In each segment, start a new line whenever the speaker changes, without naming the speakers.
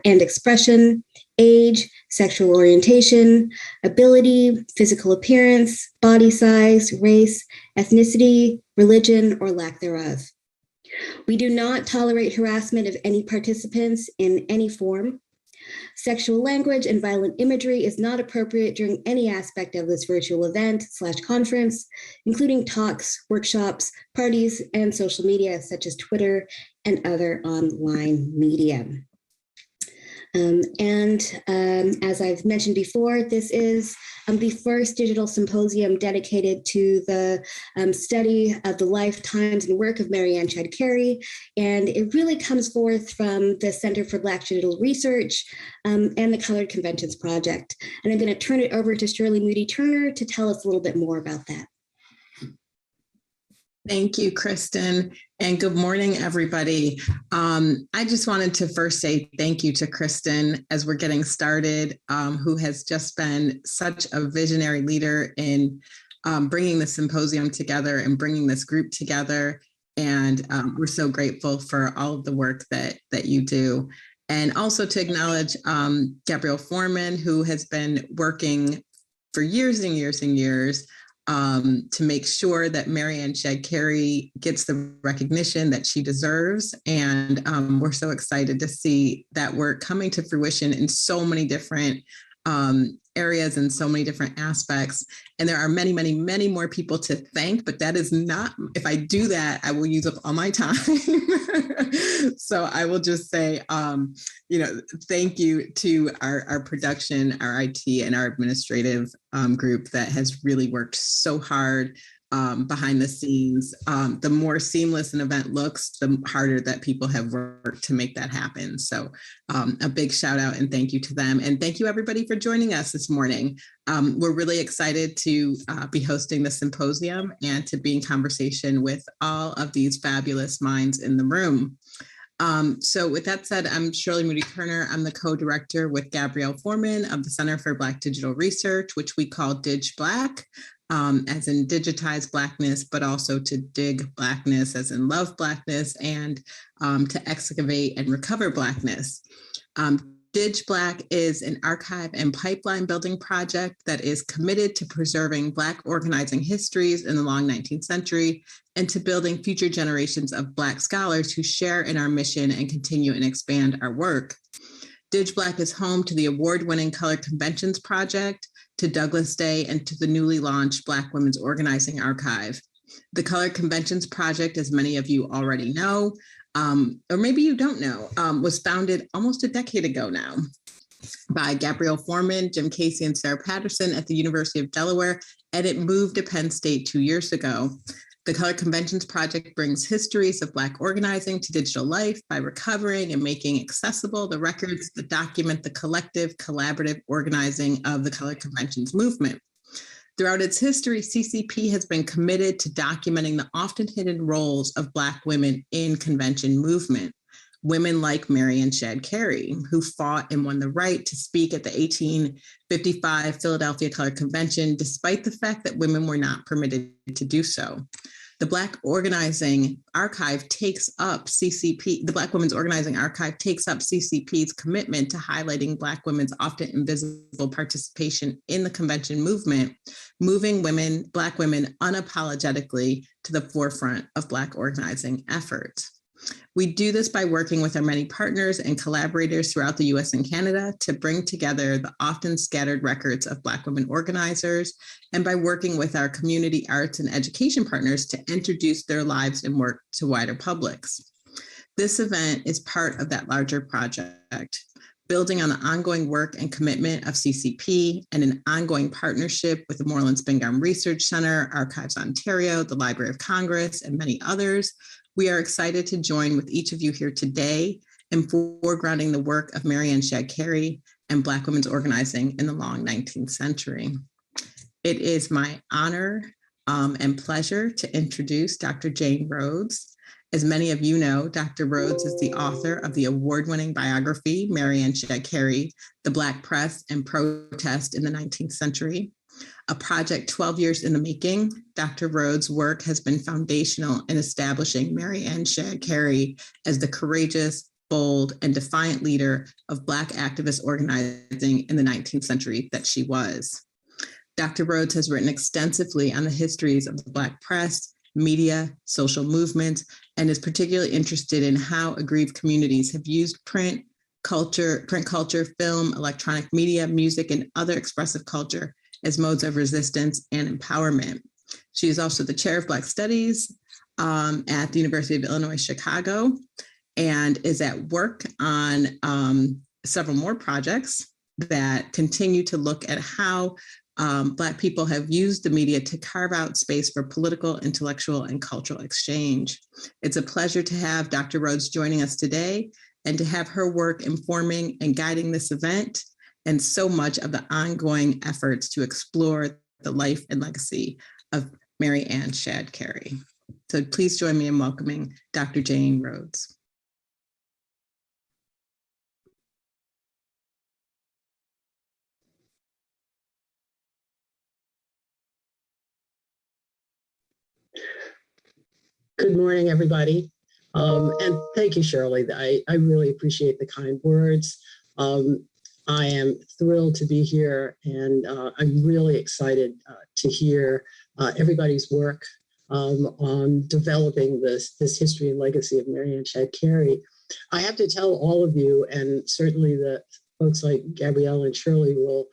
and expression, age, sexual orientation, ability, physical appearance, body size, race, ethnicity, religion, or lack thereof. We do not tolerate harassment of any participants in any form. Sexual language and violent imagery is not appropriate during any aspect of this virtual event/conference, including talks, workshops, parties, and social media such as Twitter and other online media. As I've mentioned before, this is the first digital symposium dedicated to the study of the life, times, and work of Marianne Shadd Cary. And it really comes forth from the Center for Black Digital Research and the Colored Conventions Project. And I'm going to turn it over to Shirley Moody Turner to tell us a little bit more about that.
Thank you, Kristen, and good morning, everybody. I just wanted to first say thank you to Kristen as we're getting started, who has just been such a visionary leader in bringing the symposium together and bringing this group together. And we're so grateful for all of the work that you do. And also to acknowledge Gabrielle Foreman, who has been working for years and years and years to make sure that Marianne Shadd Cary gets the recognition that she deserves. And we're so excited to see that work coming to fruition in so many different areas and so many different aspects. And there are many, many, many more people to thank, but that is not, if I do that, I will use up all my time. So I will just say, thank you to our production, our IT, and our administrative group that has really worked so hard behind the scenes. The more seamless an event looks, the harder that people have worked to make that happen. So a big shout out and thank you to them. And thank you everybody for joining us this morning. We're really excited to be hosting the symposium and to be in conversation with all of these fabulous minds in the room. So with that said, I'm Shirley Moody Turner. I'm the co-director with Gabrielle Foreman of the Center for Black Digital Research, which we call DigBlack. As in digitize Blackness, but also to dig Blackness as in love Blackness and to excavate and recover Blackness. DigBlack is an archive and pipeline building project that is committed to preserving Black organizing histories in the long 19th century and to building future generations of Black scholars who share in our mission and continue and expand our work. DigBlack is home to the award-winning Colored Conventions Project, to Douglas Day, and to the newly launched Black Women's Organizing Archive. The Colored Conventions Project, as many of you already know, or maybe you don't know, was founded almost a decade ago now by Gabrielle Foreman, Jim Casey, and Sarah Patterson at the University of Delaware, and it moved to Penn State 2 years ago. The Colored Conventions Project brings histories of Black organizing to digital life by recovering and making accessible the records that document the collective, collaborative organizing of the Colored Conventions movement. Throughout its history, CCP has been committed to documenting the often hidden roles of Black women in convention movement. Women like Marianne Shadd Cary, who fought and won the right to speak at the 1855 Philadelphia Colored Convention, despite the fact that women were not permitted to do so. The Black Organizing Archive takes up CCP, the Black Women's Organizing Archive takes up CCP's commitment to highlighting Black women's often invisible participation in the convention movement, moving women, Black women unapologetically to the forefront of Black organizing efforts. We do this by working with our many partners and collaborators throughout the US and Canada to bring together the often scattered records of Black women organizers, and by working with our community arts and education partners to introduce their lives and work to wider publics. This event is part of that larger project, building on the ongoing work and commitment of CCP and an ongoing partnership with the Moreland Spingarn Research Center, Archives Ontario, the Library of Congress, and many others. We are excited to join with each of you here today in foregrounding the work of Marianne Shadd Cary and Black women's organizing in the long 19th century. It is my honor and pleasure to introduce Dr. Jane Rhodes. As many of you know, Dr. Rhodes is the author of the award-winning biography, Marianne Shadd Cary, The Black Press and Protest in the 19th Century. A project 12 years in the making, Dr. Rhodes' work has been foundational in establishing Marianne Shadd Cary as the courageous bold, and defiant leader of Black activist organizing in the 19th century that she was. Dr. Rhodes has written extensively on the histories of the Black press, media, social movements, and is particularly interested in how aggrieved communities have used print culture, film, electronic media, music, and other expressive culture as modes of resistance and empowerment. She is also the chair of Black Studies at the University of Illinois, Chicago, and is at work on several more projects that continue to look at how Black people have used the media to carve out space for political, intellectual, and cultural exchange. It's a pleasure to have Dr. Rhodes joining us today and to have her work informing and guiding this event and so much of the ongoing efforts to explore the life and legacy of Marianne Shadd Cary. So please join me in welcoming Dr. Jane Rhodes.
Good morning, everybody. And thank you, Shirley. I really appreciate the kind words. I am thrilled to be here, and I'm really excited to hear everybody's work on developing this history and legacy of Marianne Shadd Cary. I have to tell all of you, and certainly the folks like Gabrielle and Shirley will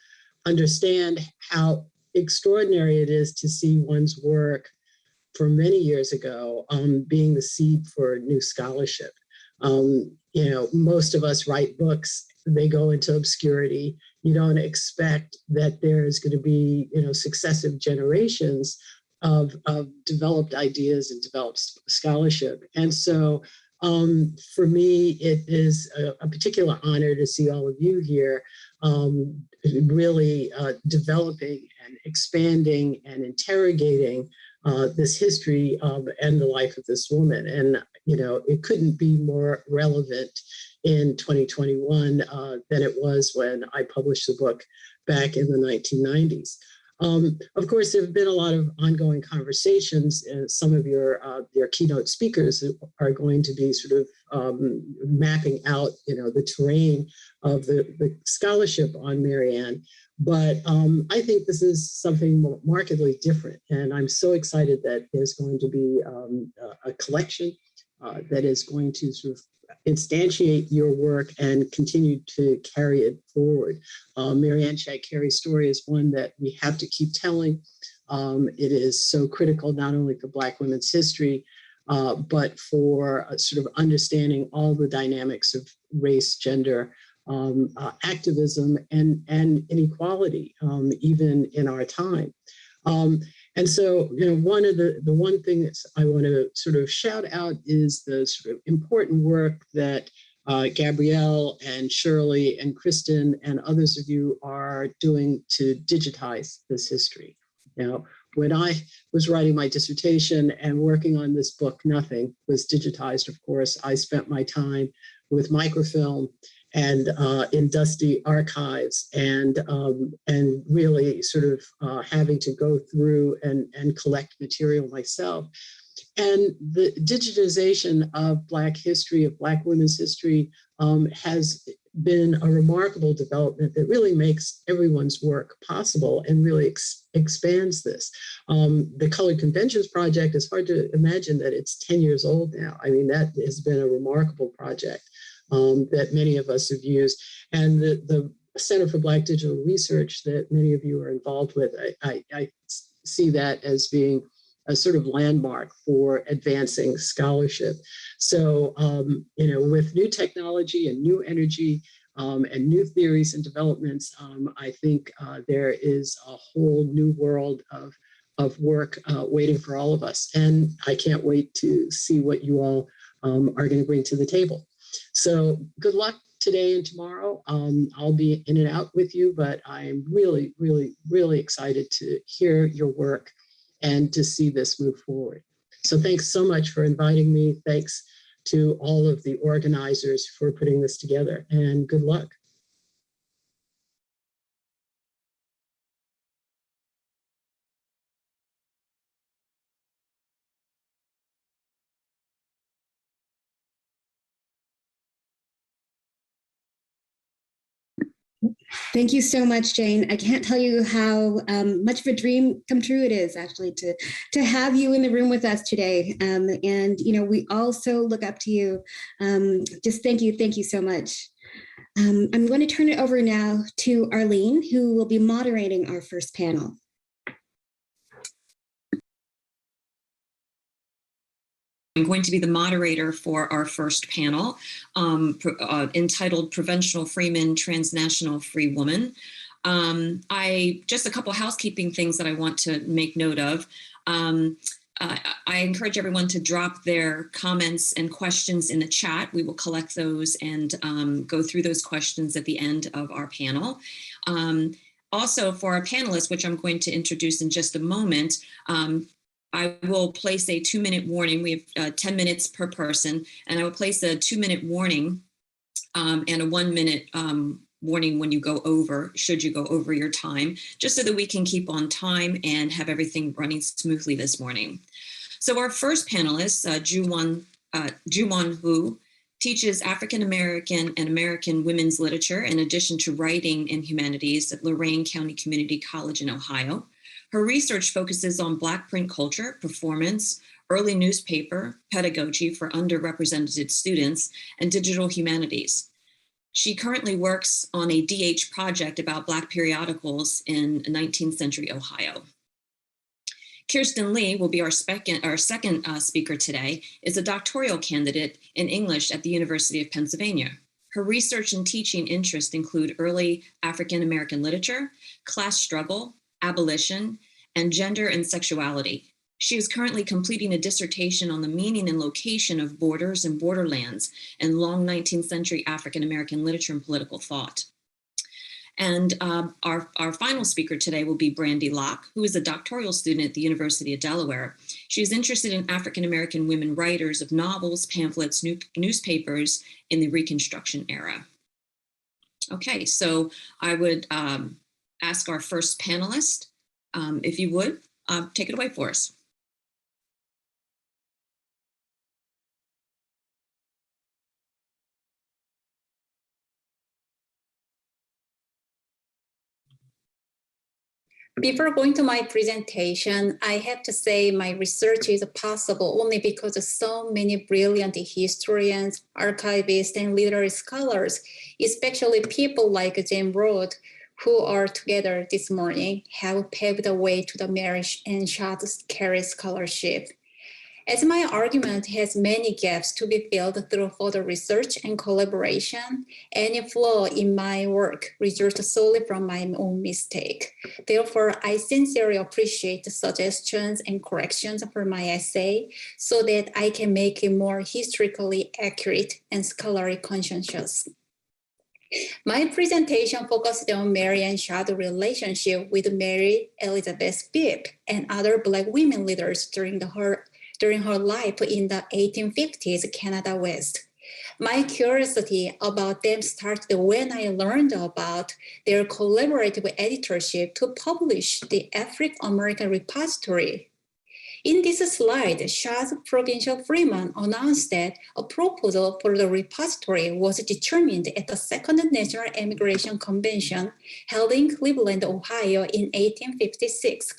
understand how extraordinary it is to see one's work from many years ago being the seed for new scholarship. Most of us write books, they go into obscurity. You don't expect that there's going to be, successive generations of developed ideas and developed scholarship. And so for me, it is a particular honor to see all of you here really developing and expanding and interrogating this history and the life of this woman. And, it couldn't be more relevant in 2021 than it was when I published the book back in the 1990s. Of course, there have been a lot of ongoing conversations. Some of your keynote speakers are going to be sort of mapping out, the terrain of the scholarship on Marianne. But I think this is something markedly different. And I'm so excited that there's going to be a collection that is going to sort of instantiate your work and continue to carry it forward. Marianne Shadd Cary's story is one that we have to keep telling. It is so critical not only for Black women's history, but for sort of understanding all the dynamics of race, gender, activism, and inequality, even in our time. And so, the one thing that I want to sort of shout out is the sort of important work that Gabrielle and Shirley and Kristen and others of you are doing to digitize this history. When I was writing my dissertation and working on this book, nothing was digitized, of course. I spent my time with microfilm and in dusty archives, and really sort of having to go through and collect material myself. And the digitization of Black history, of Black women's history, has been a remarkable development that really makes everyone's work possible and really expands this. The Colored Conventions Project, is hard to imagine that it's 10 years old now. I mean, that has been a remarkable project that many of us have used. And the Center for Black Digital Research that many of you are involved with, I see that as being a sort of landmark for advancing scholarship. So, with new technology and new energy and new theories and developments, I think there is a whole new world of work waiting for all of us. And I can't wait to see what you all are going to bring to the table. So good luck today and tomorrow. I'll be in and out with you, but I'm really, really, really excited to hear your work and to see this move forward. So thanks so much for inviting me. Thanks to all of the organizers for putting this together, and good luck.
Thank you so much, Jane. I can't tell you how much of a dream come true it is actually to have you in the room with us today. And we also look up to you. Just thank you so much. I'm going to turn it over now to Arlene, who will be moderating our first panel.
I'm going to be the moderator for our first panel, entitled Preventional Freeman, Transnational Free Woman. Just a couple housekeeping things that I want to make note of. I encourage everyone to drop their comments and questions in the chat. We will collect those and go through those questions at the end of our panel. Also, for our panelists, which I'm going to introduce in just a moment, I will place a 2-minute warning. We have 10 minutes per person, and I will place a 2-minute warning and a 1-minute warning when you go over, should you go over your time, just so that we can keep on time and have everything running smoothly this morning. So our first panelist, Ju-Won Hu, teaches African American and American women's literature in addition to writing in humanities at Lorain County Community College in Ohio. Her research focuses on Black print culture, performance, early newspaper, pedagogy for underrepresented students, and digital humanities. She currently works on a DH project about Black periodicals in 19th century Ohio. Kirsten Lee will be our second speaker today, is a doctoral candidate in English at the University of Pennsylvania. Her research and teaching interests include early African American literature, class struggle, abolition, and gender and sexuality. She is currently completing a dissertation on the meaning and location of borders and borderlands in long 19th century African American literature and political thought. And our final speaker today will be Brandy Locke, who is a doctoral student at the University of Delaware. She is interested in African American women writers of novels, pamphlets, newspapers in the Reconstruction era. Okay, so I would ask our first panelist, if you would, take it away for us.
Before going to my presentation, I have to say my research is possible only because of so many brilliant historians, archivists, and literary scholars, especially people like Jane Rhodes, who are together this morning, have paved the way to the marriage and Shadd Cary scholarship. As my argument has many gaps to be filled through further research and collaboration, any flaw in my work results solely from my own mistake. Therefore, I sincerely appreciate the suggestions and corrections for my essay so that I can make it more historically accurate and scholarly conscientious. My presentation focused on Marianne Shadd's relationship with Mary Elizabeth Bibb and other Black women leaders during her life in the 1850s Canada West. My curiosity about them started when I learned about their collaborative editorship to publish the African American Repository. In this slide, Shadd's provincial freeman announced that a proposal for the repository was determined at the Second National Immigration Convention held in Cleveland, Ohio in 1856.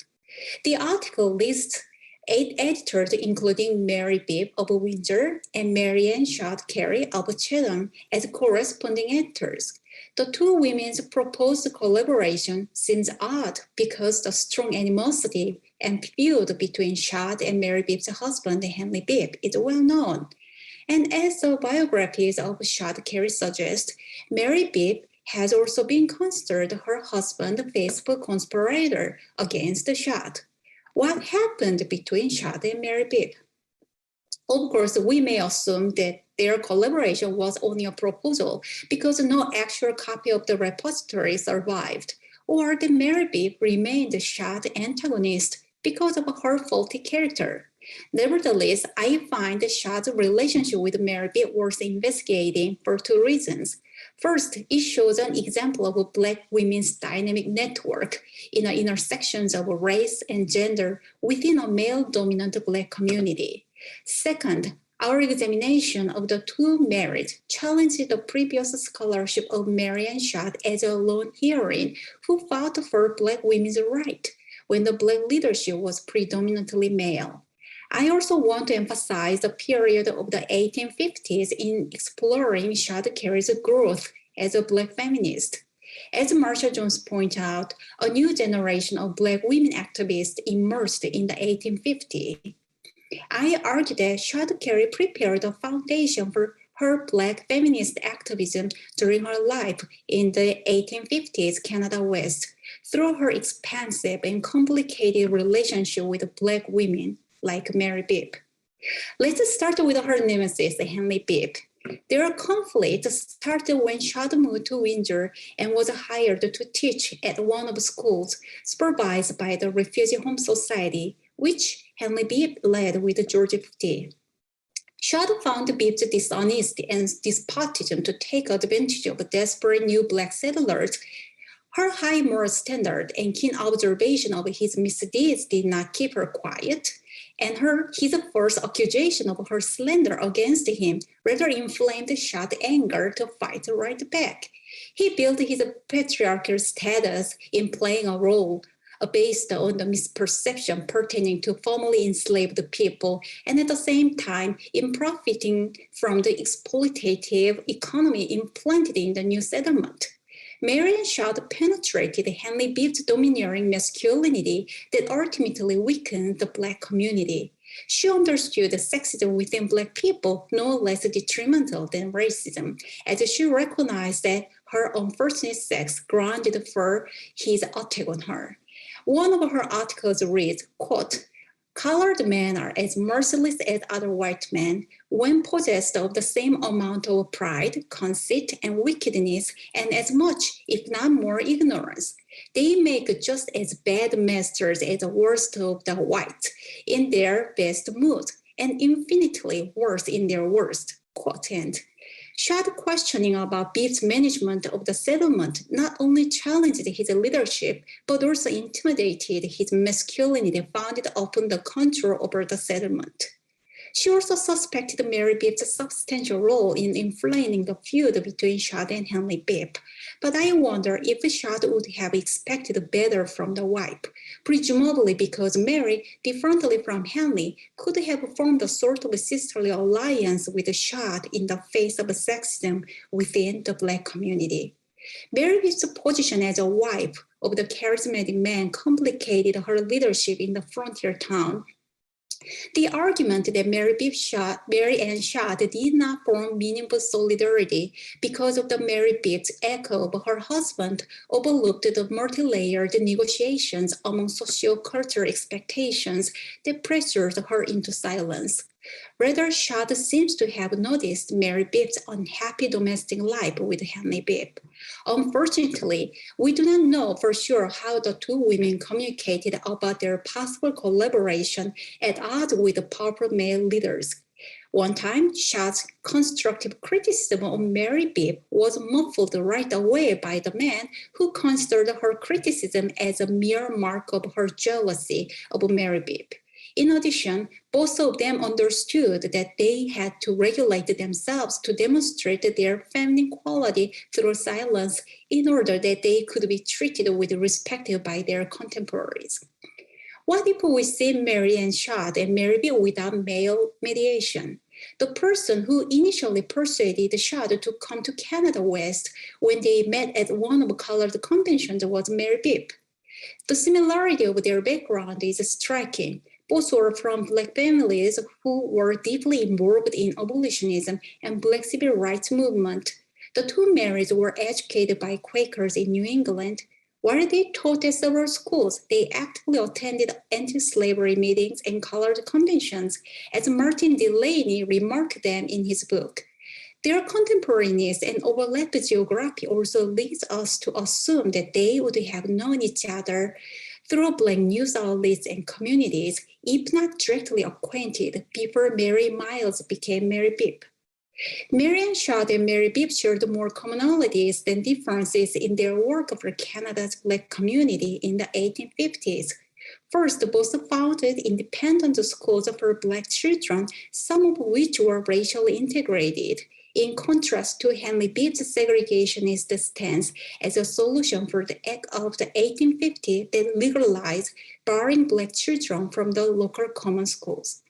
The article lists 8 editors, including Mary Bibb of Windsor and Marianne Shadd Cary of Chatham, as corresponding editors. The two women's proposed collaboration seems odd because the strong animosity and feud between Shadd and Mary Bibb's husband, Henry Bibb, is well known. And as the biographies of Shadd Cary suggest, Mary Bibb has also been considered her husband's faithful conspirator against Shadd. What happened between Shadd and Mary Bibb? Of course, we may assume that their collaboration was only a proposal because no actual copy of the repository survived, or that Mary Bibb remained Shadd's antagonist because of her faulty character. Nevertheless, I find Shadd's relationship with Mary Bibb worth investigating for 2 reasons. First, it shows an example of Black women's dynamic network in the intersections of race and gender within a male-dominant Black community. Second, Our examination of the two marriages challenged the previous scholarship of Marianne Shadd as a lone heroine who fought for Black women's rights when the Black leadership was predominantly male. I also want to emphasize the period of the 1850s in exploring Shadd Cary's growth as a Black feminist. As Marsha Jones points out, a new generation of Black women activists emerged in the 1850s. I argue that Shadd Cary prepared the foundation for her Black feminist activism during her life in the 1850s Canada West through her expansive and complicated relationship with Black women like Mary Bibb. Let's start with her nemesis, Henry Bibb. Their conflict started when Shadd moved to Windsor and was hired to teach at one of the schools supervised by the Refugee Home Society, which Henry Bibb led with George Foote. Shadd found Bibb's dishonesty and despotism to take advantage of desperate new Black settlers. Her high moral standard and keen observation of his misdeeds did not keep her quiet, and his first accusation of her slander against him rather inflamed Shadd's anger to fight right back. He built his patriarchal status in playing a role based on the misperception pertaining to formerly enslaved people, and at the same time in profiting from the exploitative economy implanted in the new settlement. Marianne Shadd penetrated Henry Bibb's domineering masculinity that ultimately weakened the Black community. She understood sexism within Black people no less detrimental than racism, as she recognized that her unfortunate sex grounded for his attack on her. One of her articles reads, quote, "Colored men are as merciless as other white men when possessed of the same amount of pride, conceit, and wickedness, and as much, if not more, ignorance. They make just as bad masters as the worst of the whites in their best mood, and infinitely worse in their worst." Quote end. Shadd questioning about Bibb's management of the settlement not only challenged his leadership, but also intimidated his masculinity founded upon the control over the settlement. She also suspected Mary Bibb's substantial role in inflaming the feud between Shadd and Henry Bibb. But I wonder if Shadd would have expected better from the wife, presumably because Mary, differently from Henry, could have formed a sort of sisterly alliance with Shadd in the face of sexism within the Black community. Mary Bibb's position as a wife of the charismatic man complicated her leadership in the frontier town. The argument that Marianne Shadd did not form meaningful solidarity because of the Mary Bibb's echo of her husband overlooked the multi-layered negotiations among socio-cultural expectations that pressured her into silence. Rather, Shadd seems to have noticed Mary Bibb's unhappy domestic life with Henry Bibb. Unfortunately, we do not know for sure how the two women communicated about their possible collaboration at odds with the powerful male leaders. One time, Shadd's constructive criticism of Mary Bibb was muffled right away by the man who considered her criticism as a mere mark of her jealousy of Mary Bibb. In addition, both of them understood that they had to regulate themselves to demonstrate their feminine quality through silence in order that they could be treated with respect by their contemporaries. What if we see Marianne Shadd and Mary Bibb without male mediation? The person who initially persuaded Shadd to come to Canada West when they met at one of the colored conventions was Mary Bibb. The similarity of their background is striking. Both were from Black families who were deeply involved in abolitionism and Black civil rights movement. The two Marys were educated by Quakers in New England. While they taught at several schools, they actively attended anti-slavery meetings and colored conventions, as Martin Delaney remarked them in his book. Their contemporaneous and overlapped geography also leads us to assume that they would have known each other through Black news outlets and communities, if not directly acquainted, before Mary Miles became Mary Bibb. Marianne Shadd and Mary Bibb shared more commonalities than differences in their work for Canada's Black community in the 1850s. First, both founded independent schools for Black children, some of which were racially integrated, in contrast to Henry Bibb's segregationist stance as a solution for the Act of the 1850 that legalized barring Black children from the local common schools.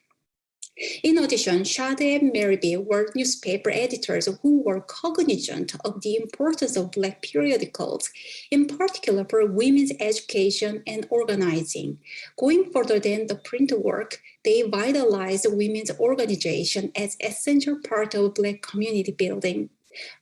In addition, Shadd and Mary B were newspaper editors who were cognizant of the importance of Black periodicals, in particular for women's education and organizing. Going further than the print work, they vitalized women's organization as an essential part of Black community building.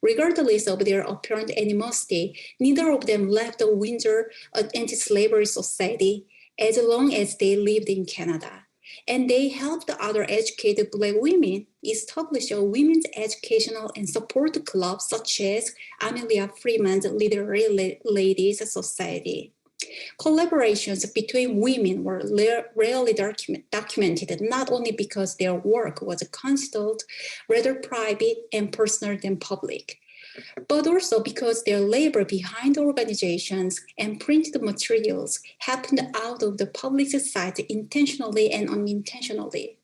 Regardless of their apparent animosity, neither of them left the Windsor Anti-Slavery Society as long as they lived in Canada. And they helped other educated Black women establish a women's educational and support club such as Amelia Freeman's Literary Ladies Society. Collaborations between women were rarely documented, not only because their work was considered rather private and personal than public, but also because their labor behind organizations and printed materials happened out of the public sight intentionally and unintentionally.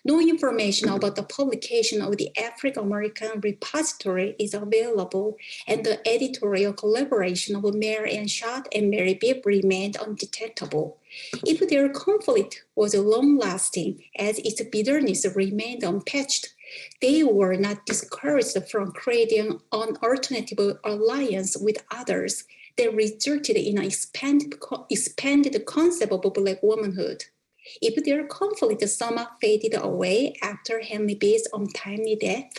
No information about the publication of the African American repository is available, and the editorial collaboration of Marianne Shadd and Mary Bibb remained undetectable. If their conflict was long-lasting, as its bitterness remained unpatched, they were not discouraged from creating an alternative alliance with others that resulted in an expanded concept of Black womanhood. If their conflict somehow faded away after Henry B's untimely death,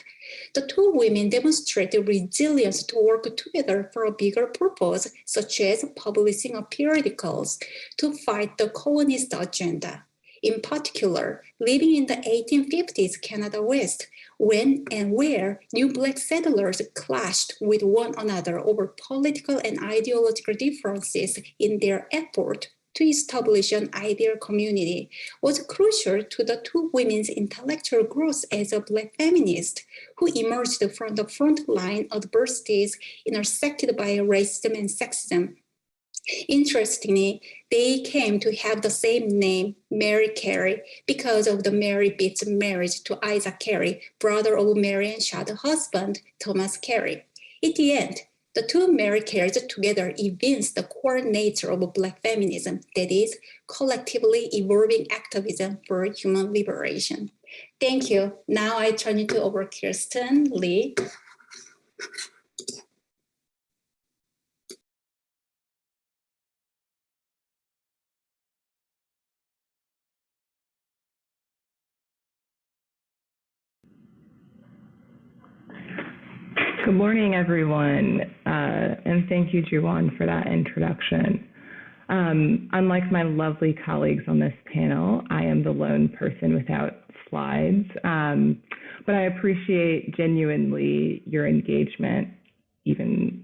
the two women demonstrated resilience to work together for a bigger purpose, such as publishing periodicals to fight the colonist agenda. In particular, living in the 1850s Canada West, when and where new Black settlers clashed with one another over political and ideological differences in their effort to establish an ideal community, was crucial to the two women's intellectual growth as a Black feminist who emerged from the front line adversities intersected by racism and sexism. Interestingly, they came to have the same name, Mary Cary, because of the Mary Bibb's marriage to Isaac Cary, brother of Marianne Shadd's husband, Thomas Cary. At the end, the two Mary Carys together evince the core nature of Black feminism, that is, collectively evolving activism for human liberation. Thank you. Now I turn it over to Kirsten Lee.
Good morning, everyone, and thank you, Juwan, for that introduction. Unlike my lovely colleagues on this panel, I am the lone person without slides, but I appreciate genuinely your engagement, even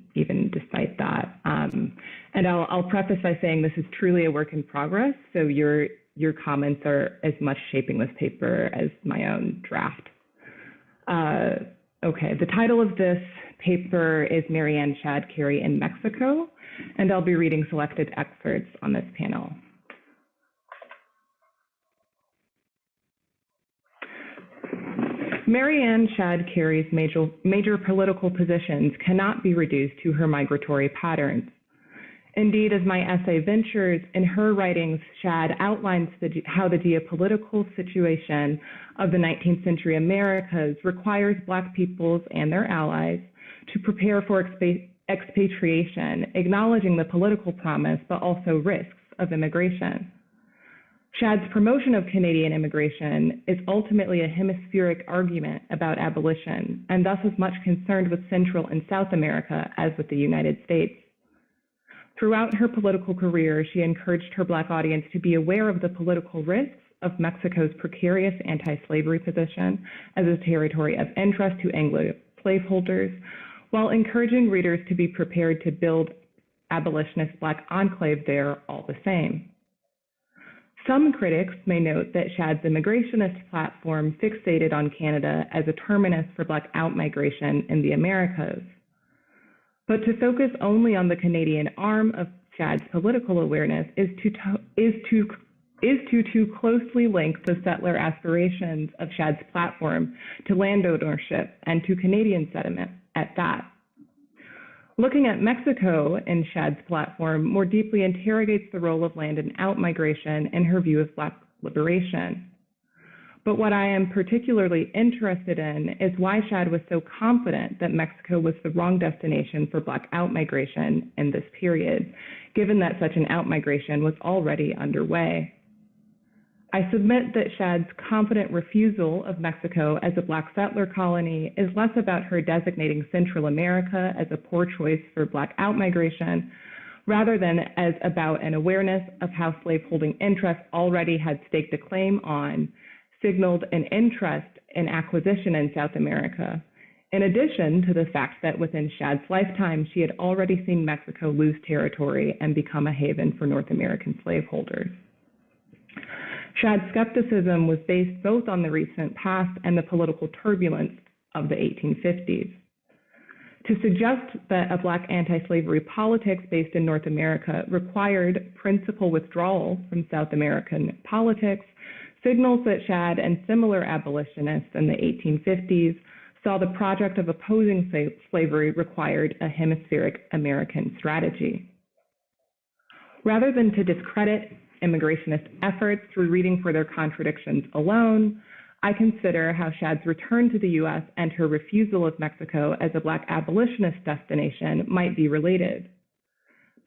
despite that. And I'll preface by saying this is truly a work in progress, so your comments are as much shaping this paper as my own draft. Okay, the title of this paper is Marianne Shadd Cary in Mexico, and I'll be reading selected excerpts on this panel. Marianne Shadd Cary's major political positions cannot be reduced to her migratory patterns. Indeed, as my essay ventures, in her writings, Shadd outlines how the geopolitical situation of the 19th century Americas requires Black peoples and their allies to prepare for expatriation, acknowledging the political promise, but also risks of immigration. Shadd's promotion of Canadian immigration is ultimately a hemispheric argument about abolition, and thus is much concerned with Central and South America as with the United States. Throughout her political career, she encouraged her Black audience to be aware of the political risks of Mexico's precarious anti-slavery position as a territory of interest to Anglo slaveholders, while encouraging readers to be prepared to build abolitionist Black enclave there all the same. Some critics may note that Shadd's immigrationist platform fixated on Canada as a terminus for Black outmigration in the Americas. But to focus only on the Canadian arm of Shadd's political awareness is to is to too closely link the settler aspirations of Shadd's platform to land ownership and to Canadian sentiment at that. Looking at Mexico in Shadd's platform more deeply interrogates the role of land in outmigration in her view of Black liberation. But what I am particularly interested in is why Shadd was so confident that Mexico was the wrong destination for Black outmigration in this period, given that such an outmigration was already underway. I submit that Shadd's confident refusal of Mexico as a Black settler colony is less about her designating Central America as a poor choice for Black outmigration, rather than as about an awareness of how slaveholding interests already had staked a claim on, signaled an interest in acquisition in South America, in addition to the fact that within Shadd's lifetime, she had already seen Mexico lose territory and become a haven for North American slaveholders. Shadd's skepticism was based both on the recent past and the political turbulence of the 1850s. To suggest that a Black anti-slavery politics based in North America required principal withdrawal from South American politics signals that Shadd and similar abolitionists in the 1850s saw the project of opposing slavery required a hemispheric American strategy. Rather than to discredit immigrationist efforts through reading for their contradictions alone, I consider how Shadd's return to the US and her refusal of Mexico as a Black abolitionist destination might be related.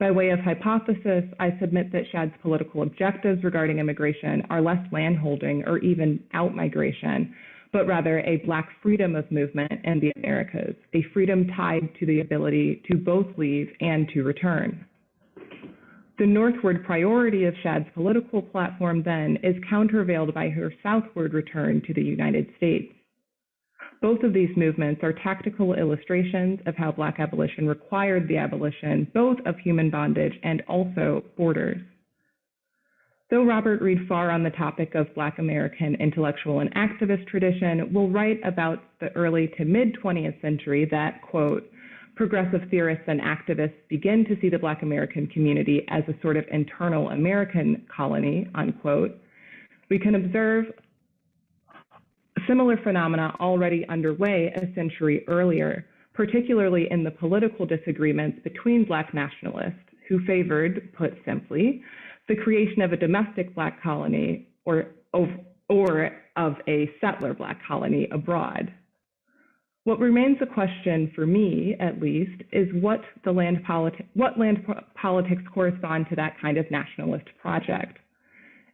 By way of hypothesis, I submit that Shadd's political objectives regarding immigration are less landholding or even outmigration, but rather a Black freedom of movement in the Americas, a freedom tied to the ability to both leave and to return. The northward priority of Shadd's political platform then is countervailed by her southward return to the United States. Both of these movements are tactical illustrations of how Black abolition required the abolition both of human bondage and also borders. Though Robert Reed Farr on the topic of Black American intellectual and activist tradition will write about the early to mid 20th century that, quote, progressive theorists and activists begin to see the Black American community as a sort of internal American colony, unquote, we can observe similar phenomena already underway a century earlier, particularly in the political disagreements between Black nationalists who favored, put simply, the creation of a domestic Black colony or of a settler Black colony abroad. What remains a question for me, at least, is what land politics correspond to that kind of nationalist project?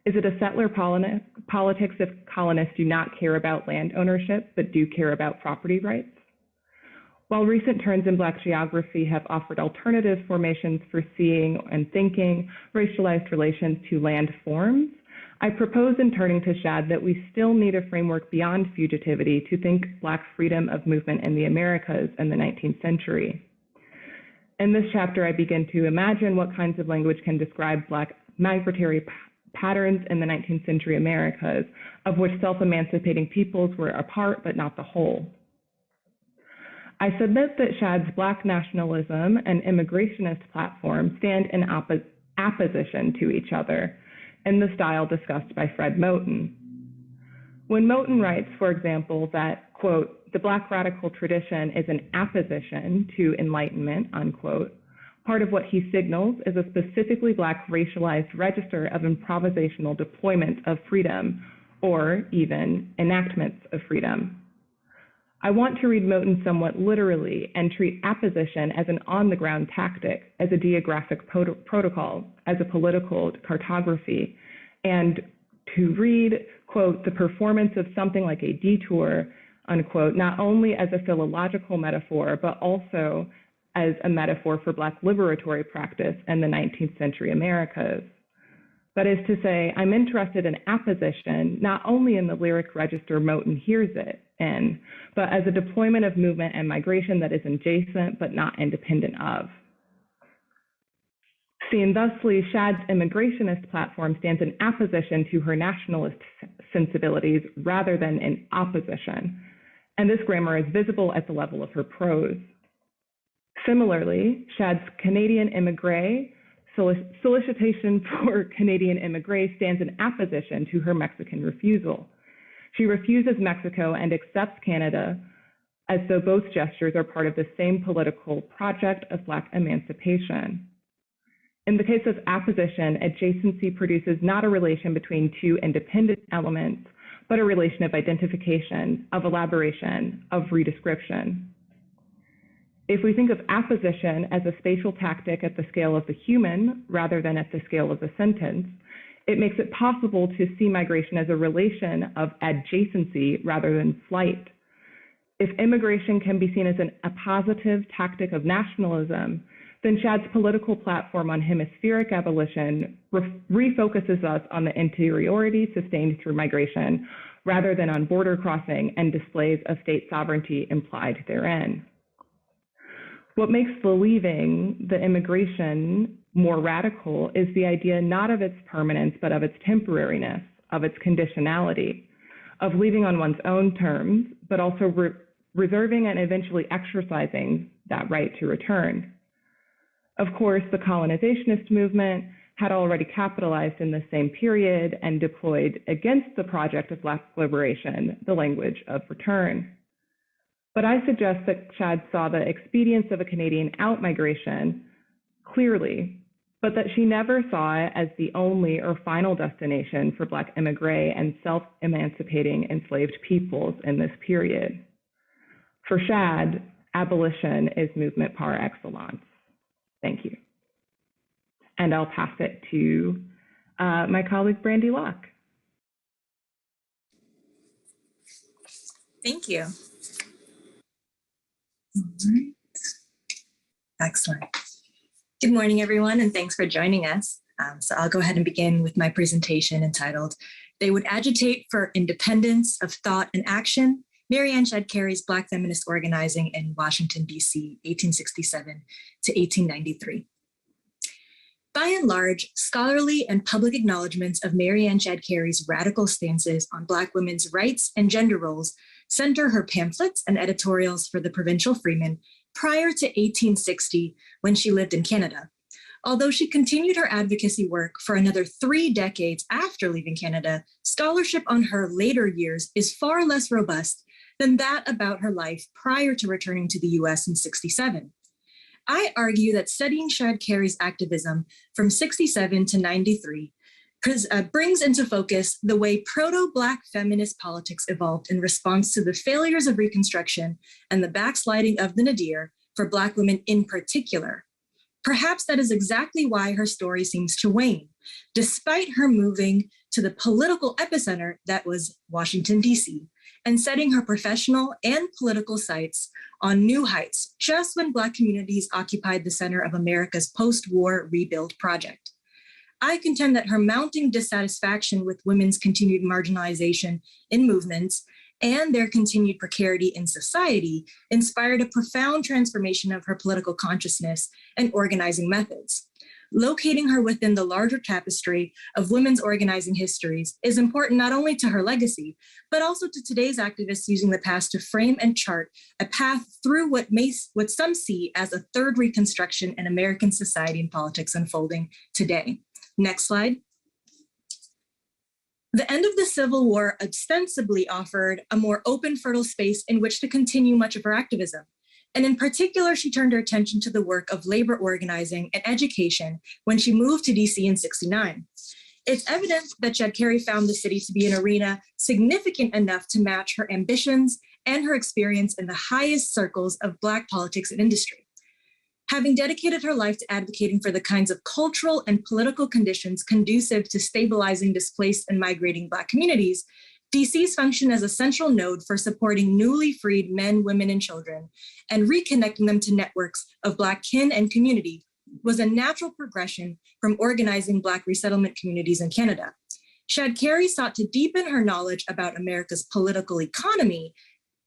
Is it a settler politics if colonists do not care about land ownership, but do care about property rights? While recent turns in Black geography have offered alternative formations for seeing and thinking racialized relations to land forms, I propose in turning to Shadd that we still need a framework beyond fugitivity to think Black freedom of movement in the Americas in the 19th century. In this chapter, I begin to imagine what kinds of language can describe Black migratory patterns in the 19th century Americas, of which self-emancipating peoples were a part but not the whole. I submit that Shadd's Black nationalism and immigrationist platform stand in opposition to each other, in the style discussed by Fred Moten. When Moten writes, for example, that, quote, the Black radical tradition is an apposition to enlightenment, unquote, part of what he signals is a specifically Black racialized register of improvisational deployment of freedom, or even enactments of freedom. I want to read Moten somewhat literally and treat apposition as an on-the-ground tactic, as a geographic protocol, as a political cartography, and to read, quote, the performance of something like a detour, unquote, not only as a philological metaphor, but also as a metaphor for Black liberatory practice in the 19th century Americas. That is to say, I'm interested in apposition, not only in the lyric register Moten hears it in, but as a deployment of movement and migration that is adjacent but not independent of. Seen thusly, Shadd's immigrationist platform stands in apposition to her nationalist sensibilities rather than in opposition, and this grammar is visible at the level of her prose. Similarly, Shadd's Canadian immigré solicitation for Canadian immigrants stands in opposition to her Mexican refusal. She refuses Mexico and accepts Canada, as though both gestures are part of the same political project of Black emancipation. In the case of apposition, adjacency produces not a relation between two independent elements, but a relation of identification, of elaboration, of redescription. If we think of apposition as a spatial tactic at the scale of the human rather than at the scale of the sentence, it makes it possible to see migration as a relation of adjacency rather than flight. If immigration can be seen as a positive tactic of nationalism, then Shadd's political platform on hemispheric abolition refocuses us on the interiority sustained through migration rather than on border crossing and displays of state sovereignty implied therein. What makes the leaving, the immigration, more radical is the idea not of its permanence, but of its temporariness, of its conditionality, of leaving on one's own terms, but also reserving and eventually exercising that right to return. Of course, the colonizationist movement had already capitalized in the same period and deployed against the project of Black liberation the language of return. But I suggest that Shadd saw the expedience of a Canadian out-migration clearly, but that she never saw it as the only or final destination for Black immigrants and self-emancipating enslaved peoples in this period. For Shadd, abolition is movement par excellence. Thank you. And I'll pass it to my colleague, Brandy Locke.
Thank you. All right. Excellent. Good morning, everyone, and thanks for joining us. So I'll go ahead and begin with my presentation entitled, They Would Agitate for Independence of Thought and Action, Marianne Shadd Cary's Black Feminist Organizing in Washington, D.C., 1867 to 1893. By and large, scholarly and public acknowledgments of Marianne Shadd Cary's radical stances on Black women's rights and gender roles center her pamphlets and editorials for the Provincial Freeman prior to 1860 when she lived in Canada. Although she continued her advocacy work for another 3 decades after leaving Canada, scholarship on her later years is far less robust than that about her life prior to returning to the US in 67. I argue that studying Shadd Cary's activism from 67 to 93 brings into focus the way proto-Black feminist politics evolved in response to the failures of Reconstruction and the backsliding of the nadir for Black women in particular. Perhaps that is exactly why her story seems to wane, despite her moving to the political epicenter that was Washington, D.C., and setting her professional and political sights on new heights just when Black communities occupied the center of America's post-war rebuild project. I contend that her mounting dissatisfaction with women's continued marginalization in movements and their continued precarity in society inspired a profound transformation of her political consciousness and organizing methods. Locating her within the larger tapestry of women's organizing histories is important not only to her legacy, but also to today's activists using the past to frame and chart a path through what some see as a third reconstruction in American society and politics unfolding today. Next slide. The end of the Civil War ostensibly offered a more open, fertile space in which to continue much of her activism. And in particular, she turned her attention to the work of labor organizing and education when she moved to DC in 69. It's evident that Shadd Cary found the city to be an arena significant enough to match her ambitions and her experience in the highest circles of Black politics and industry. Having dedicated her life to advocating for the kinds of cultural and political conditions conducive to stabilizing displaced and migrating Black communities, DC's function as a central node for supporting newly freed men, women, and children, and reconnecting them to networks of Black kin and community was a natural progression from organizing Black resettlement communities in Canada. Shadd Cary sought to deepen her knowledge about America's political economy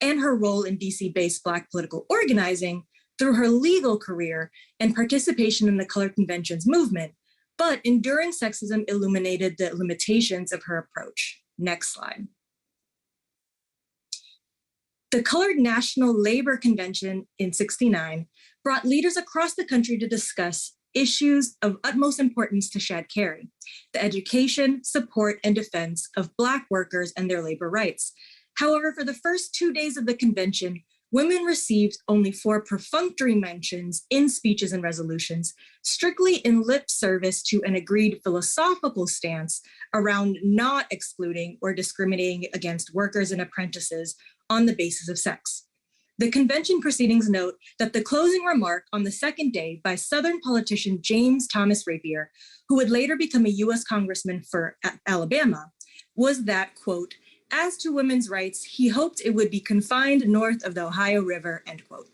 and her role in DC-based Black political organizing through her legal career and participation in the Colored Conventions movement, but enduring sexism illuminated the limitations of her approach. Next slide. The Colored National Labor Convention in '69 brought leaders across the country to discuss issues of utmost importance to Shadd Cary: the education, support, and defense of Black workers and their labor rights. However, for the first 2 days of the convention, women received only 4 perfunctory mentions in speeches and resolutions, strictly in lip service to an agreed philosophical stance around not excluding or discriminating against workers and apprentices on the basis of sex. The convention proceedings note that the closing remark on the second day by Southern politician James Thomas Rapier, who would later become a U.S. Congressman for Alabama, was that, quote, "As to women's rights, he hoped it would be confined north of the Ohio River," end quote.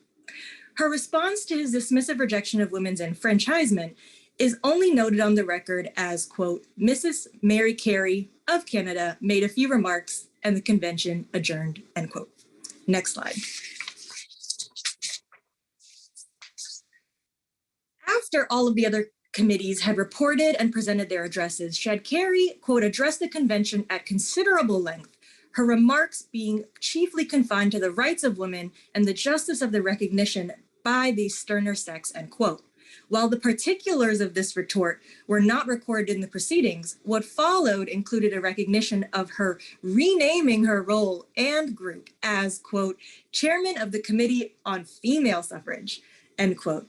Her response to his dismissive rejection of women's enfranchisement is only noted on the record as, quote, "Mrs. Mary Cary of Canada made a few remarks and the convention adjourned," end quote. Next slide. After all of the other committees had reported and presented their addresses, Shadd Cary, quote, "addressed the convention at considerable length, her remarks being chiefly confined to the rights of women and the justice of the recognition by the sterner sex," end quote. While the particulars of this retort were not recorded in the proceedings, what followed included a recognition of her renaming her role and group as, quote, "Chairman of the Committee on Female Suffrage," end quote,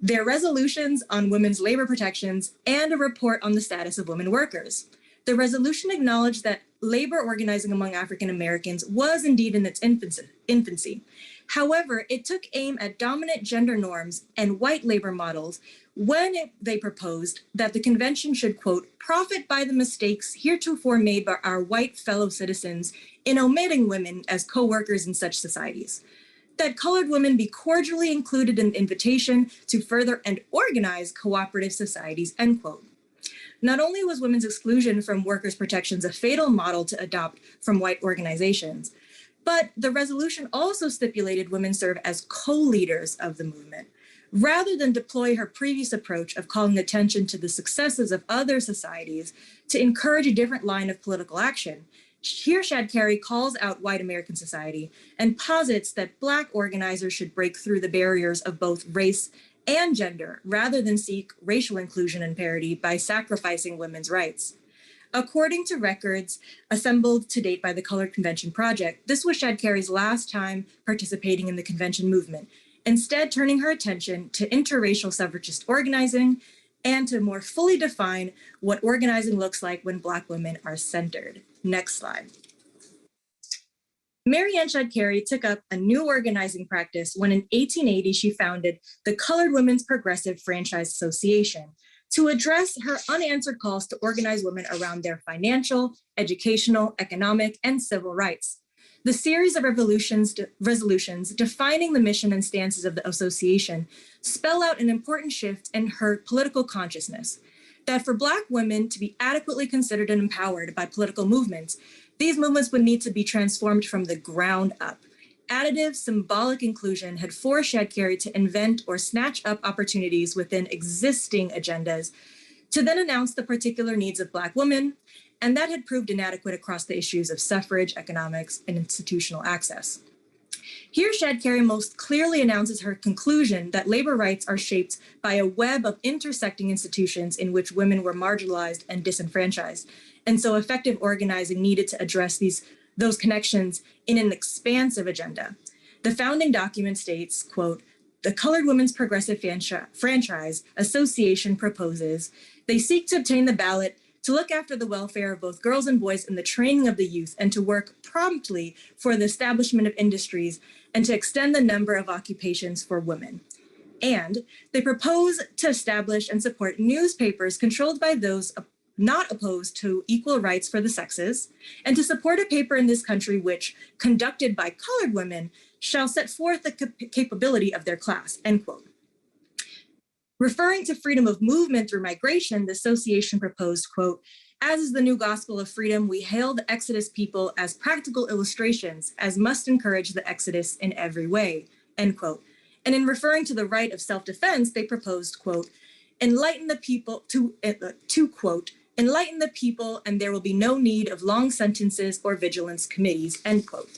their resolutions on women's labor protections, and a report on the status of women workers. The resolution acknowledged that labor organizing among African Americans was indeed in its infancy. However, it took aim at dominant gender norms and white labor models when they proposed that the convention should, quote, "profit by the mistakes heretofore made by our white fellow citizens in omitting women as co-workers in such societies. That colored women be cordially included in the invitation to further and organize cooperative societies," end quote. Not only was women's exclusion from workers' protections a fatal model to adopt from white organizations, but the resolution also stipulated women serve as co-leaders of the movement. Rather than deploy her previous approach of calling attention to the successes of other societies to encourage a different line of political action, here Shadd Cary calls out white American society and posits that Black organizers should break through the barriers of both race and gender rather than seek racial inclusion and parity by sacrificing women's rights. According to records assembled to date by the Colored Convention Project, this was Shadd Cary's last time participating in the convention movement, instead turning her attention to interracial suffragist organizing and to more fully define what organizing looks like when Black women are centered. Next slide. Marianne Shadd Cary took up a new organizing practice when in 1880 she founded the Colored Women's Progressive Franchise Association to address her unanswered calls to organize women around their financial, educational, economic, and civil rights. The series of resolutions defining the mission and stances of the association spell out an important shift in her political consciousness, that for Black women to be adequately considered and empowered by political movements, these movements would need to be transformed from the ground up. Additive symbolic inclusion had forced Shadd Cary to invent or snatch up opportunities within existing agendas to then announce the particular needs of Black women, and that had proved inadequate across the issues of suffrage, economics, and institutional access. Here, Shadd Cary most clearly announces her conclusion that labor rights are shaped by a web of intersecting institutions in which women were marginalized and disenfranchised, and so effective organizing needed to address those connections in an expansive agenda. The founding document states, quote, "The Colored Women's Progressive Franchise Association proposes they seek to obtain the ballot to look after the welfare of both girls and boys and the training of the youth, and to work promptly for the establishment of industries and to extend the number of occupations for women. And they propose to establish and support newspapers controlled by those not opposed to equal rights for the sexes, and to support a paper in this country which, conducted by colored women, shall set forth the capability of their class," end quote. Referring to freedom of movement through migration, the association proposed, quote, "As is the new gospel of freedom, we hail the Exodus people as practical illustrations, as must encourage the Exodus in every way," end quote. And in referring to the right of self-defense, they proposed, quote, "Enlighten the people to quote, enlighten the people, and there will be no need of long sentences or vigilance committees," end quote.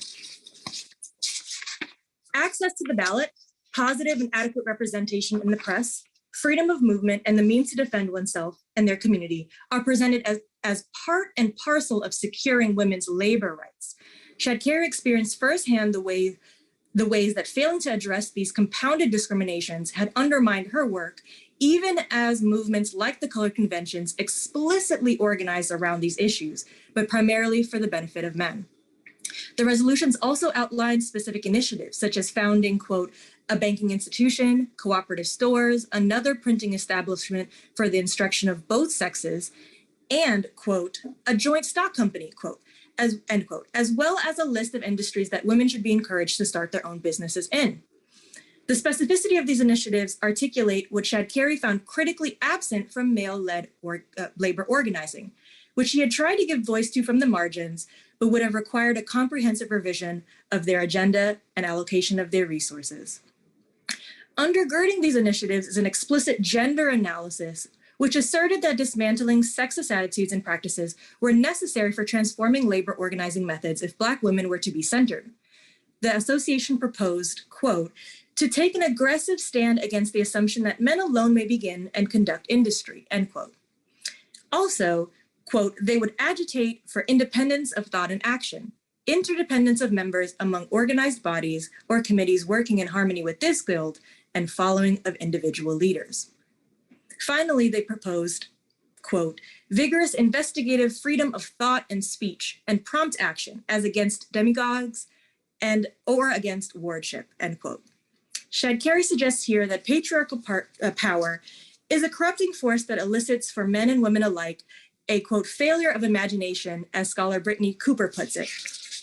Access to the ballot, positive and adequate representation in the press, freedom of movement, and the means to defend oneself and their community are presented as part and parcel of securing women's labor rights. Shadd Cary experienced firsthand the ways that failing to address these compounded discriminations had undermined her work, even as movements like the Colored Conventions explicitly organized around these issues, but primarily for the benefit of men. The resolutions also outlined specific initiatives, such as founding, quote, a banking institution, cooperative stores, another printing establishment for the instruction of both sexes, and, quote, a joint stock company, quote, end quote, as well as a list of industries that women should be encouraged to start their own businesses in. The specificity of these initiatives articulate what Shadd Cary found critically absent from male-led labor organizing, which he had tried to give voice to from the margins, but would have required a comprehensive revision of their agenda and allocation of their resources. Undergirding these initiatives is an explicit gender analysis, which asserted that dismantling sexist attitudes and practices were necessary for transforming labor organizing methods if Black women were to be centered. The association proposed, quote, to take an aggressive stand against the assumption that men alone may begin and conduct industry, end quote. Also, quote, they would agitate for independence of thought and action, interdependence of members among organized bodies or committees working in harmony with this guild, and following of individual leaders. Finally, they proposed, quote, vigorous investigative freedom of thought and speech and prompt action as against demagogues and or against wardship, end quote. Shadd Cary suggests here that patriarchal power is a corrupting force that elicits for men and women alike a, quote, failure of imagination, as scholar Brittany Cooper puts it.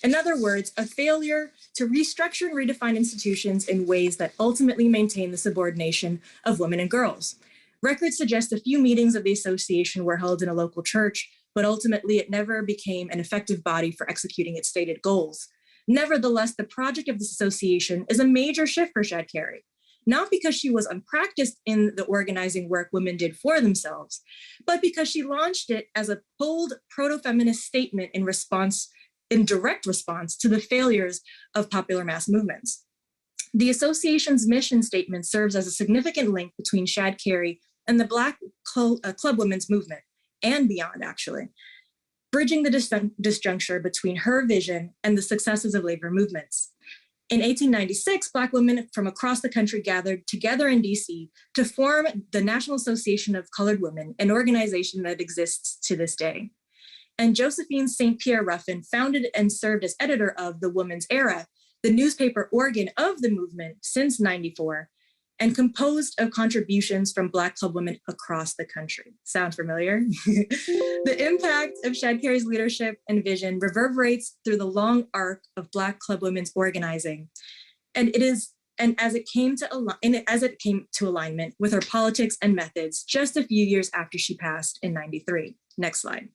In other words, a failure to restructure and redefine institutions in ways that ultimately maintain the subordination of women and girls. Records suggest a few meetings of the association were held in a local church, but ultimately it never became an effective body for executing its stated goals. Nevertheless, the project of this association is a major shift for Shadd Cary, not because she was unpracticed in the organizing work women did for themselves, but because she launched it as a bold proto-feminist statement in direct response to the failures of popular mass movements. The association's mission statement serves as a significant link between Shadd Cary and the Black club women's movement, and beyond, actually, bridging the disjuncture between her vision and the successes of labor movements. In 1896, Black women from across the country gathered together in DC to form the National Association of Colored Women, an organization that exists to this day. And Josephine St. Pierre Ruffin founded and served as editor of The Woman's Era, the newspaper organ of the movement since '94, and composed of contributions from Black club women across the country. Sound familiar? The impact of Shadd Cary's leadership and vision reverberates through the long arc of Black club women's organizing, as it came to alignment with her politics and methods just a few years after she passed in '93. Next slide.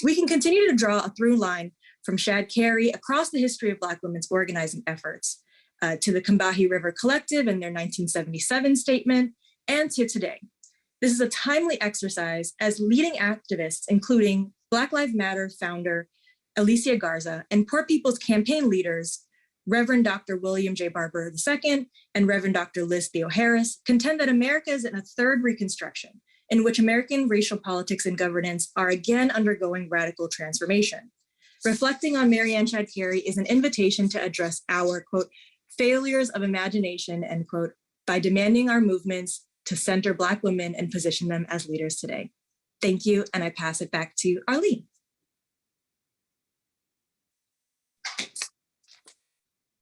We can continue to draw a through line from Shadd Cary across the history of Black women's organizing efforts, to the Combahee River Collective and their 1977 statement, and to today. This is a timely exercise as leading activists, including Black Lives Matter founder Alicia Garza and Poor People's Campaign leaders, Reverend Dr. William J. Barber II and Reverend Dr. Liz Theo Harris, contend that America is in a third reconstruction, in which American racial politics and governance are again undergoing radical transformation. Reflecting on Marianne Shadd Cary is an invitation to address our, quote, failures of imagination, end quote, by demanding our movements to center Black women and position them as leaders today. Thank you, and I pass it back to Arlene.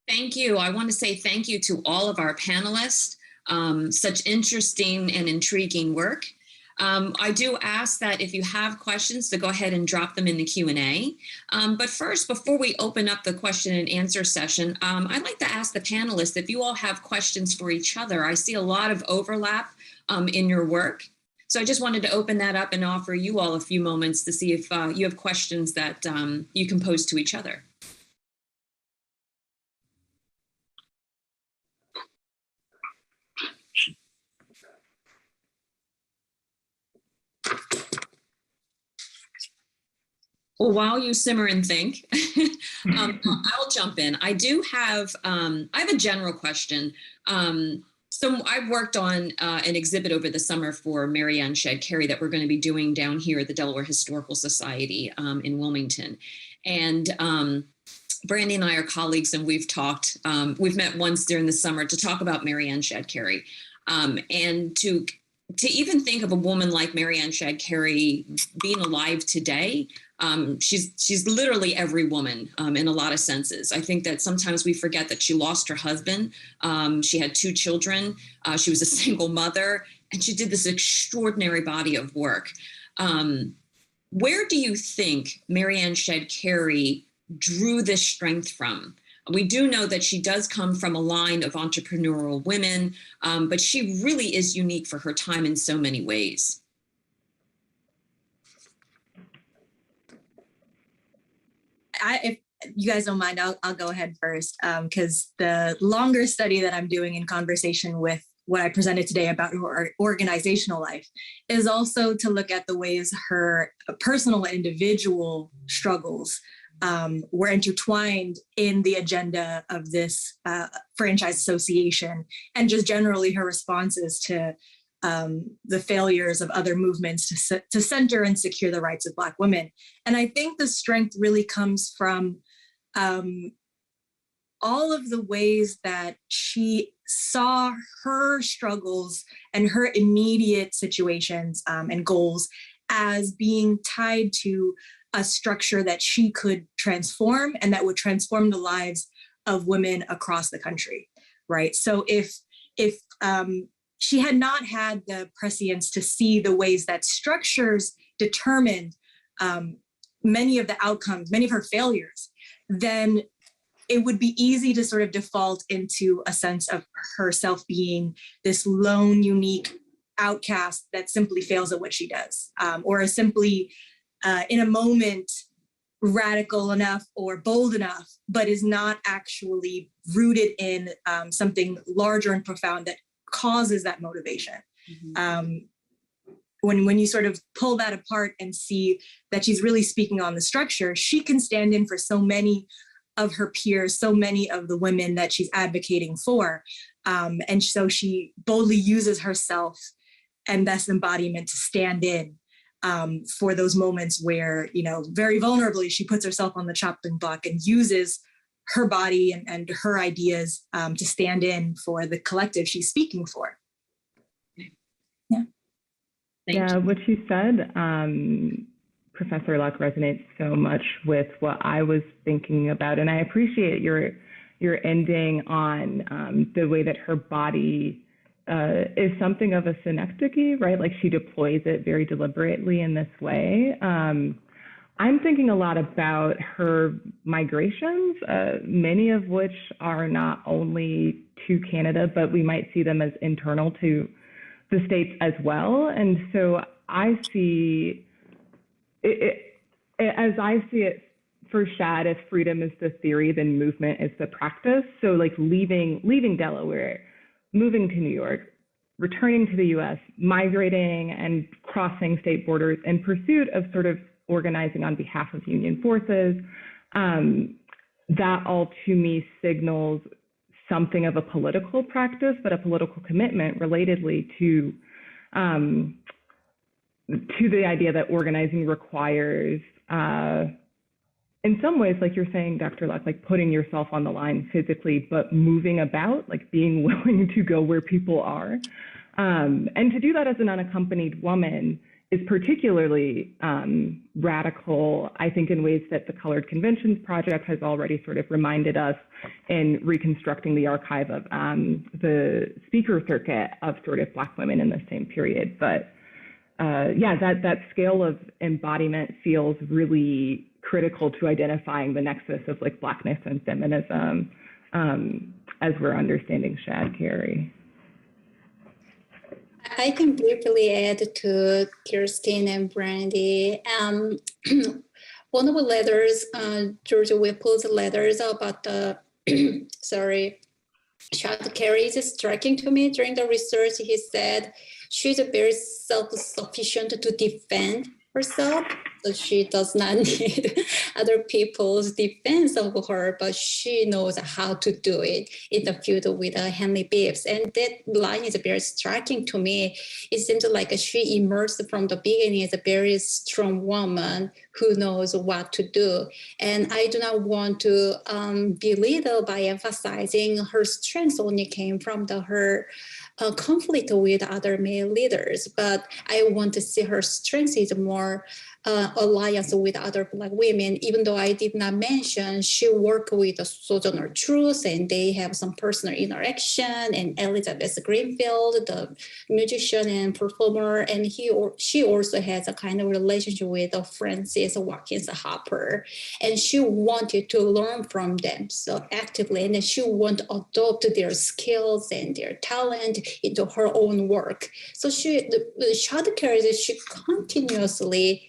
Thank you. I want to say thank you to all of our panelists. Such interesting and intriguing work. I do ask that if you have questions to go ahead and drop them in the Q&A. But first, before we open up the question and answer session, I'd like to ask the panelists if you all have questions for each other. I see a lot of overlap in your work. So I just wanted to open that up and offer you all a few moments to see if you have questions that you can pose to each other. Well, while you simmer and think, I'll jump in. I do have, I have a general question. So I worked on an exhibit over the summer for Marianne Shadd Cary that we're going to be doing down here at the Delaware Historical Society in Wilmington. And Brandy and I are colleagues, and we've talked, we've met once during the summer to talk about Marianne Shadd Cary. And to even think of a woman like Marianne Shadd Cary being alive today, she's literally every woman in a lot of senses. I think that sometimes we forget that she lost her husband. She had 2 children. She was a single mother, and she did this extraordinary body of work. Where do you think Marianne Shadd Cary drew this strength from? We do know that she does come from a line of entrepreneurial women, but she really is unique for her time in so many ways.
If you guys don't mind, I'll go ahead first, because the longer study that I'm doing in conversation with what I presented today about her organizational life is also to look at the ways her personal and individual struggles were intertwined in the agenda of this franchise association, and just generally her responses to the failures of other movements to center and secure the rights of Black women. And I think the strength really comes from all of the ways that she saw her struggles and her immediate situations and goals as being tied to a structure that she could transform and that would transform the lives of women across the country, right? So if she had not had the prescience to see the ways that structures determined many of the outcomes, many of her failures, then it would be easy to sort of default into a sense of herself being this lone, unique outcast that simply fails at what she does, or is simply in a moment radical enough or bold enough, but is not actually rooted in something larger and profound that causes that motivation. Mm-hmm. When you sort of pull that apart and see that she's really speaking on the structure, she can stand in for so many of her peers, so many of the women that she's advocating for. And so she boldly uses herself and this embodiment to stand in for those moments where, you know, very vulnerably, she puts herself on the chopping block and uses her body and her ideas to stand in for the collective she's speaking for. Yeah.
Yeah, what you said, Professor Luck, resonates so much with what I was thinking about. And I appreciate your ending on the way that her body is something of a synecdoche, right? Like she deploys it very deliberately in this way. I'm thinking a lot about her migrations, many of which are not only to Canada, but we might see them as internal to the States as well. And so I see it, as I see it for Shadd, if freedom is the theory, then movement is the practice. So like leaving Delaware, moving to New York, returning to the US, migrating and crossing state borders in pursuit of sort of organizing on behalf of union forces, that all to me signals something of a political practice, but a political commitment relatedly to the idea that organizing requires, in some ways, like you're saying, Dr. Luck, like putting yourself on the line physically, but moving about, like being willing to go where people are. And to do that as an unaccompanied woman is particularly radical, I think, in ways that the Colored Conventions Project has already sort of reminded us in reconstructing the archive of the speaker circuit of sort of Black women in the same period. But yeah, that scale of embodiment feels really critical to identifying the nexus of like Blackness and feminism as we're understanding Shadd Cary.
I can briefly add to Kirsten and Brandy. One of the letters, George Whipple's letters about the, Shadd Cary is striking to me. During the research, he said, she's very self-sufficient to defend herself. So she does not need other people's defense of her, but she knows how to do it in the field with Henley Bibbs. And that line is very striking to me. It seems like she emerged from the beginning as a very strong woman who knows what to do. And I do not want to belittle by emphasizing her strengths only came from her conflict with other male leaders, but I want to see her strength is more alliance with other Black women, even though I did not mention she worked with Sojourner Truth and they have some personal interaction, and Elizabeth Greenfield, the musician and performer, and she also has a kind of relationship with Francis Watkins Harper, and she wanted to learn from them so actively, and then she wanted to adopt their skills and their talent into her own work. So Shadd Cary, she continuously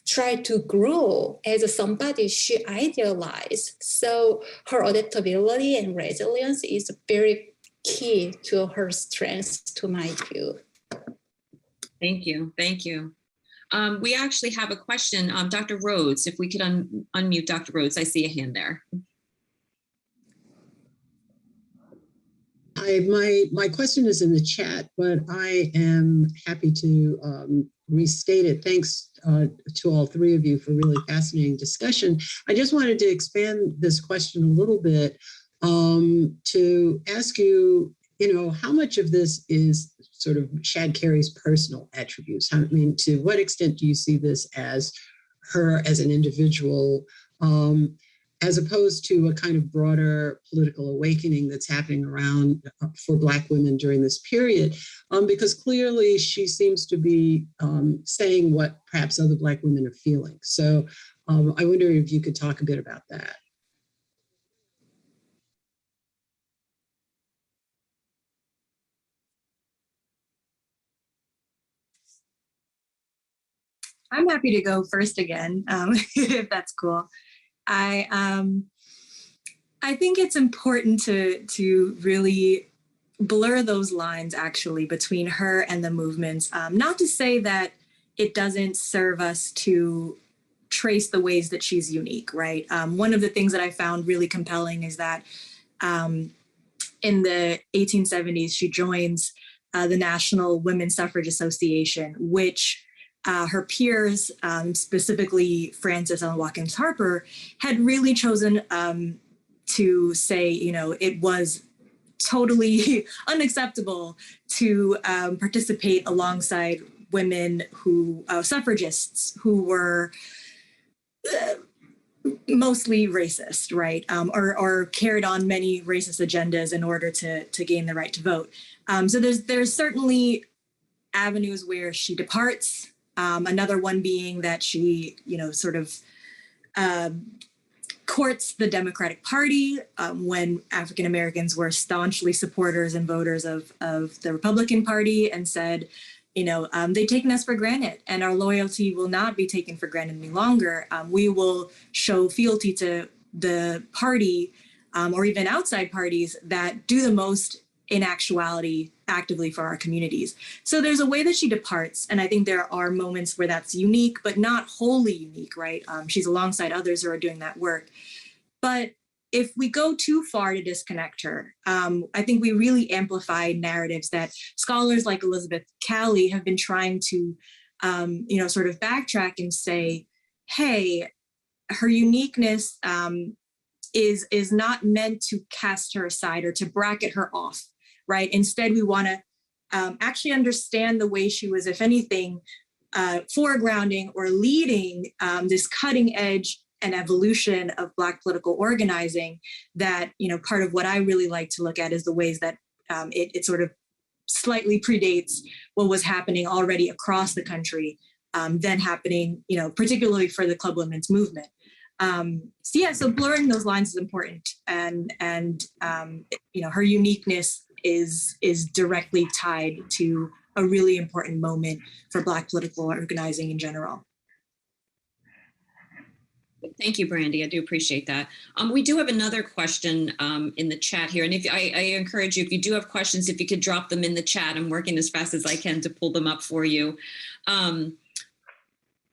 try to grow as somebody she idealized. So her adaptability and resilience is very key to her strengths, to my view.
Thank you. Thank you. We actually have a question. Dr. Rhodes, if we could unmute Dr. Rhodes, I see a hand there.
My question is in the chat, but I am happy to restate it. Thanks to all three of you for really fascinating discussion. I just wanted to expand this question a little bit to ask you, how much of this is sort of Shadd Cary's personal attributes? I mean, to what extent do you see this as her as an individual, as opposed to a kind of broader political awakening that's happening around for Black women during this period? Because clearly she seems to be saying what perhaps other Black women are feeling. So I wonder if you could talk a bit about that.
I'm happy to go first again, if that's cool. I think it's important to really blur those lines actually between her and the movements. Not to say that it doesn't serve us to trace the ways that she's unique, right? One of the things that I found really compelling is that in the 1870s, she joins the National Women's Suffrage Association, which her peers, specifically Frances Ellen Watkins Harper, had really chosen to say, it was totally unacceptable to participate alongside women suffragists who were mostly racist, right? Or carried on many racist agendas in order to gain the right to vote. So there's certainly avenues where she departs. Another one being that she, sort of courts the Democratic Party when African Americans were staunchly supporters and voters of the Republican Party, and said, they've taken us for granted and our loyalty will not be taken for granted any longer. We will show fealty to the party or even outside parties that do the most in actuality actively for our communities. So there's a way that she departs, and I think there are moments where that's unique, but not wholly unique, right? She's alongside others who are doing that work. But if we go too far to disconnect her, I think we really amplify narratives that scholars like Elizabeth Calley have been trying to, sort of backtrack and say, hey, her uniqueness is not meant to cast her aside or to bracket her off, right? Instead, we want to actually understand the way she was, if anything, foregrounding or leading this cutting edge and evolution of Black political organizing that, part of what I really like to look at is the ways that it sort of slightly predates what was happening already across the country, then happening, particularly for the Club Women's movement. So blurring those lines is important, and her uniqueness is directly tied to a really important moment for Black political organizing in general.
Thank you, Brandy. I do appreciate that. We do have another question in the chat here. And if I encourage you, if you do have questions, if you could drop them in the chat, I'm working as fast as I can to pull them up for you.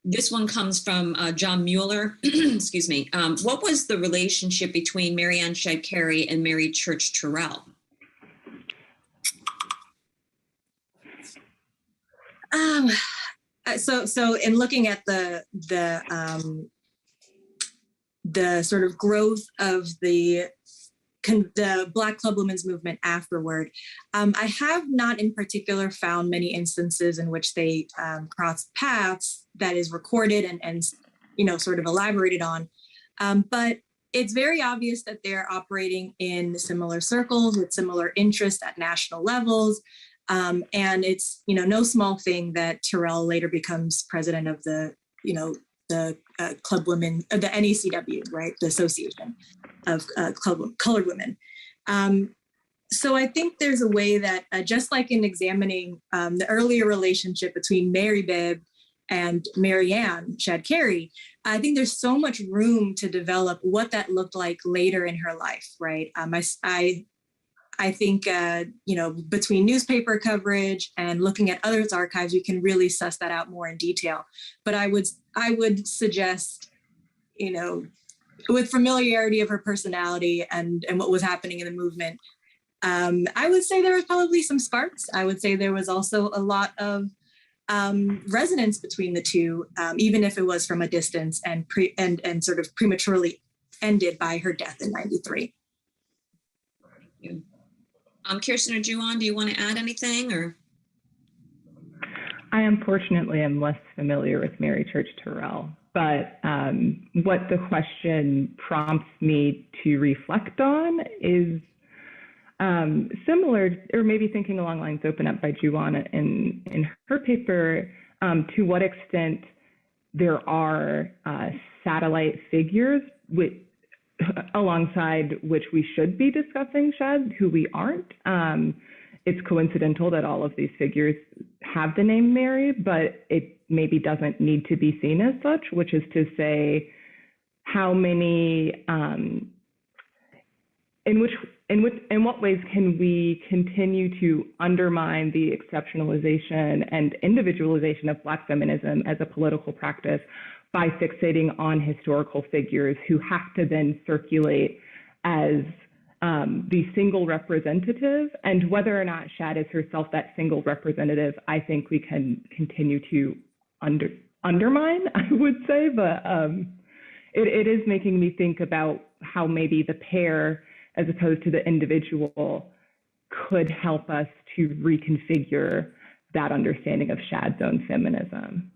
This one comes from John Mueller. Excuse me. What was the relationship between Marianne Shadd Cary and Mary Church Tyrell?
So in looking at the sort of growth of the Black Club Women's movement afterward, I have not in particular found many instances in which they crossed paths that is recorded and sort of elaborated on. But it's very obvious that they're operating in similar circles with similar interests at national levels. And it's, no small thing that Tyrell later becomes president of the Club Women, the NACW, right? The Association of Colored Women. So I think there's a way that just like in examining the earlier relationship between Mary Bibb and Marianne Shadd Cary, I think there's so much room to develop what that looked like later in her life, right? I think, between newspaper coverage and looking at others' archives, we can really suss that out more in detail. But I would suggest, with familiarity of her personality and what was happening in the movement, I would say there was probably some sparks. I would say there was also a lot of resonance between the two, even if it was from a distance and sort of prematurely ended by her death in '93.
Thank you. Kirsten or Juan, do you want to add anything? Or
I unfortunately am less familiar with Mary Church Tyrell, but what the question prompts me to reflect on is similar, or maybe thinking along lines opened up by Juan in her paper, to what extent there are satellite figures alongside which we should be discussing Shadd, who we aren't. It's coincidental that all of these figures have the name Mary, but it maybe doesn't need to be seen as such, which is to say, how many, in what ways can we continue to undermine the exceptionalization and individualization of Black feminism as a political practice by fixating on historical figures who have to then circulate as the single representative? And whether or not Shadd is herself that single representative, I think we can continue to undermine, I would say, but it is making me think about how maybe the pair, as opposed to the individual, could help us to reconfigure that understanding of Shadd's own feminism.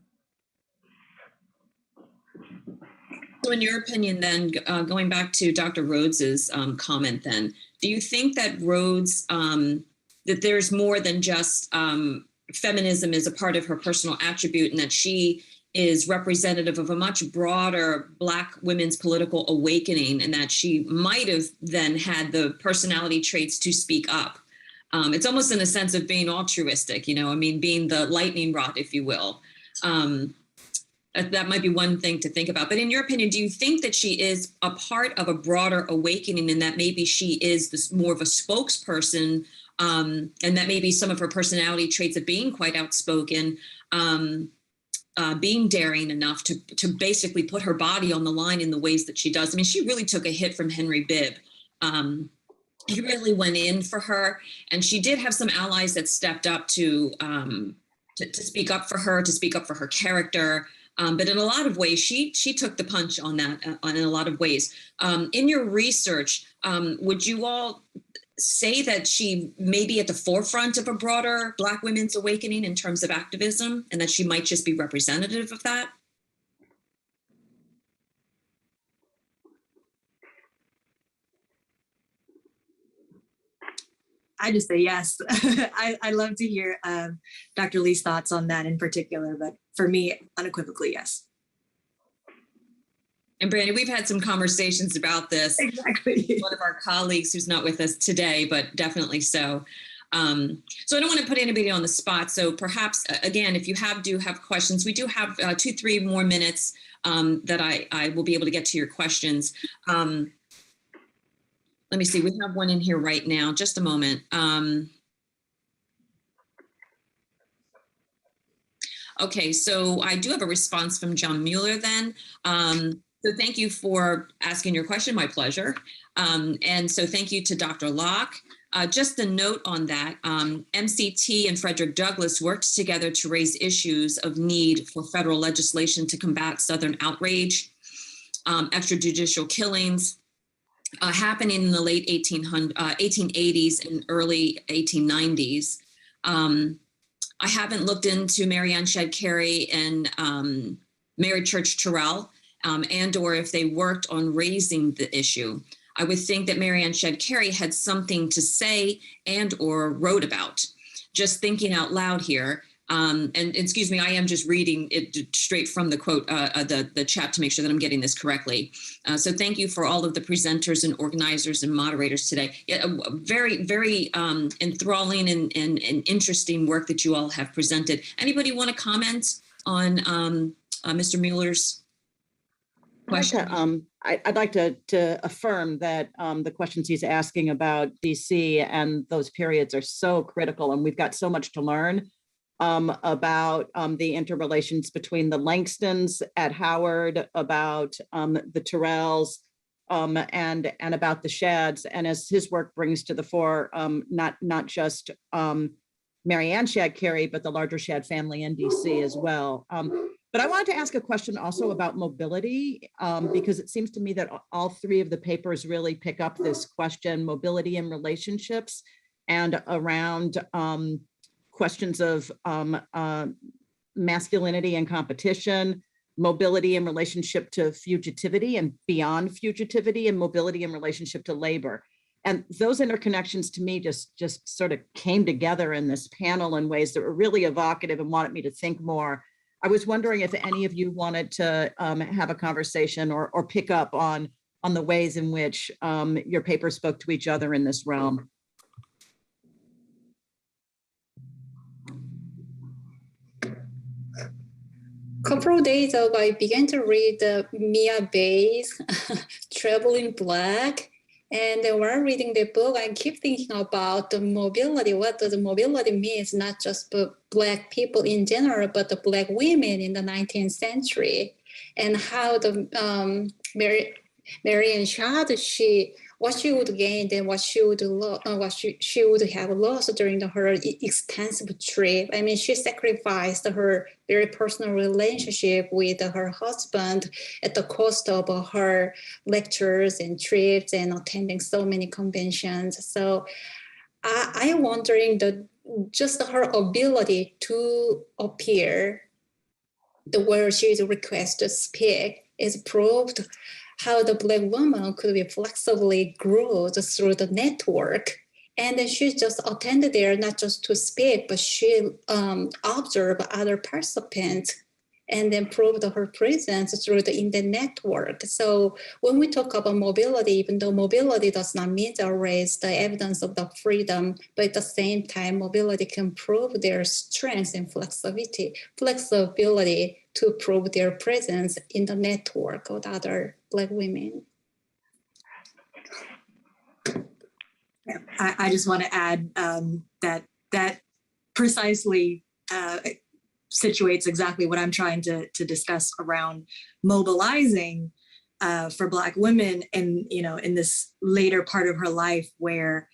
So in your opinion then, going back to Dr. Rhodes's comment then, do you think that Rhodes, that there's more than just feminism is a part of her personal attribute, and that she is representative of a much broader Black women's political awakening, and that she might have then had the personality traits to speak up? It's almost in a sense of being altruistic, being the lightning rod, if you will. That might be one thing to think about. But in your opinion, do you think that she is a part of a broader awakening, and that maybe she is more of a spokesperson, and that maybe some of her personality traits of being quite outspoken, being daring enough to basically put her body on the line in the ways that she does? I mean, she really took a hit from Henry Bibb. He really went in for her, and she did have some allies that stepped up to speak up for her, to speak up for her character. But in a lot of ways, she took the punch on that, in a lot of ways. In your research, would you all say that she may be at the forefront of a broader Black women's awakening in terms of activism, and that she might just be representative of that?
I just say yes. I love to hear Dr. Lee's thoughts on that in particular, but for me, unequivocally, yes.
And Brandy, we've had some conversations about this.
Exactly.
One of our colleagues who's not with us today, but definitely so. So I don't want to put anybody on the spot. So perhaps, again, if you do have questions, we do have 2-3 more minutes that I will be able to get to your questions. Let me see, we have one in here right now, just a moment. Okay, so I do have a response from John Mueller then. So thank you for asking your question, my pleasure. And so thank you to Dr. Locke. Just a note on that, MCT and Frederick Douglass worked together to raise issues of need for federal legislation to combat Southern outrage, extrajudicial killings, happening in the late 1880s and early 1890s. I haven't looked into Marianne Shadd Cary and Mary Church Tyrell, and or if they worked on raising the issue. I would think that Marianne Shadd Cary had something to say and or wrote about. Just thinking out loud here. And excuse me, I am just reading it straight from the quote, the chat to make sure that I'm getting this correctly. So thank you for all of the presenters and organizers and moderators today. Yeah, very, very enthralling and interesting work that you all have presented. Anybody want to comment on Mr. Mueller's question?
I'd like to affirm that the questions he's asking about DC and those periods are so critical, and we've got so much to learn about the interrelations between the Langstons at Howard, about the Tyrells, and about the Shadds. And as his work brings to the fore, not just Marianne Shadd Cary, but the larger Shadd family in DC as well. But I wanted to ask a question also about mobility, because it seems to me that all three of the papers really pick up this question, mobility in relationships, and around questions of masculinity and competition, mobility in relationship to fugitivity and beyond fugitivity, and mobility in relationship to labor. And those interconnections to me just sort of came together in this panel in ways that were really evocative and wanted me to think more. I was wondering if any of you wanted to have a conversation or pick up on the ways in which your paper spoke to each other in this realm.
Couple of days ago, I began to read Mia Bay's Traveling Black. And while reading the book, I keep thinking about the mobility. What does mobility mean? It's not just Black people in general, but the Black women in the 19th century. And how the Marianne Shadd, what she would gain and what she would she would have lost during her extensive trip. I mean, she sacrificed her very personal relationship with her husband at the cost of her lectures and trips and attending so many conventions. So I'm wondering just her ability to appear the word she is requested to speak is proved how the Black woman could be flexibly grow through the network. And then she just attended there, not just to speak, but she observed other participants and then proved her presence through in the network. So when we talk about mobility, even though mobility does not mean to erase the evidence of the freedom, but at the same time, mobility can prove their strength and flexibility to prove their presence in the network of other Black women.
Yeah, I just want to add that precisely situates exactly what I'm trying to discuss around mobilizing for Black women, and in this later part of her life, where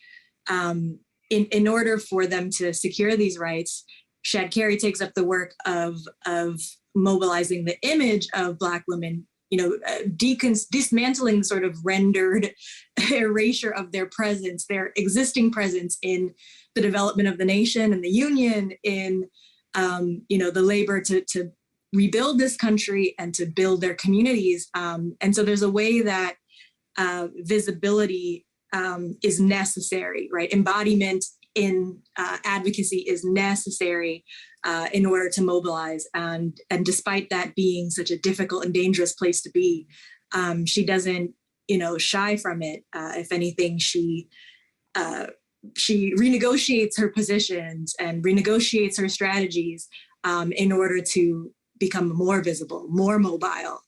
in order for them to secure these rights, Shadd Cary takes up the work of mobilizing the image of Black women, dismantling sort of rendered erasure of their presence, their existing presence in the development of the nation and the Union, in the labor to rebuild this country and to build their communities. And so there's a way that visibility is necessary, right? Embodiment in advocacy is necessary in order to mobilize. And despite that being such a difficult and dangerous place to be, she doesn't, shy from it. If anything, she renegotiates her positions and renegotiates her strategies in order to become more visible, more mobile,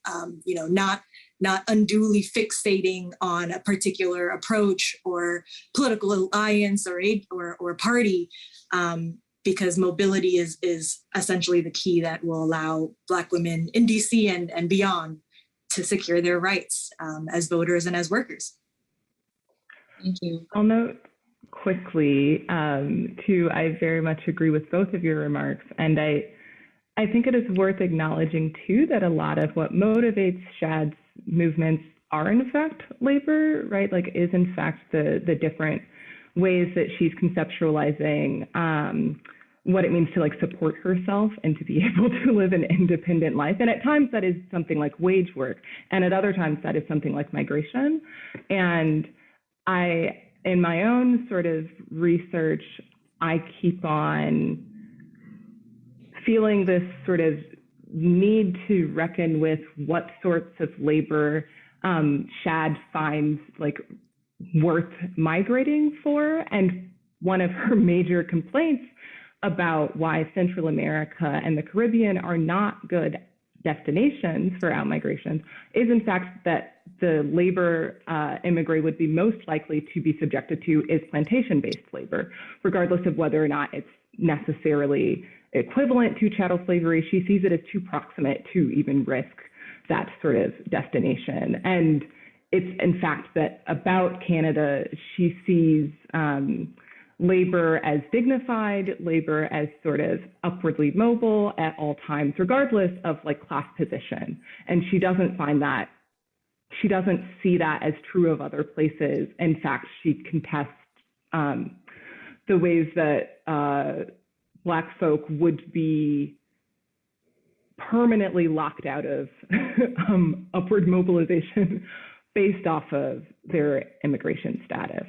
not unduly fixating on a particular approach or political alliance or party, because mobility is essentially the key that will allow Black women in DC and beyond to secure their rights as voters and as workers.
Thank you.
I'll note quickly, too, I very much agree with both of your remarks. And I think it is worth acknowledging, too, that a lot of what motivates Shadd's movements are, in fact, labor, right? Like, is, in fact, the different ways that she's conceptualizing what it means to, like, support herself and to be able to live an independent life. And at times that is something like wage work. And at other times that is something like migration. And in my own sort of research, I keep on feeling this sort of need to reckon with what sorts of labor Shadd finds like worth migrating for. And one of her major complaints about why Central America and the Caribbean are not good destinations for outmigration is, in fact, that the labor immigrant would be most likely to be subjected to is plantation-based labor, regardless of whether or not it's necessarily equivalent to chattel slavery. She sees it as too proximate to even risk that sort of destination. And it's, in fact, that about Canada, she sees labor as dignified, labor as sort of upwardly mobile at all times, regardless of like class position. And she doesn't see that as true of other places. In fact, she contests the ways that Black folk would be permanently locked out of upward mobilization based off of their immigration status.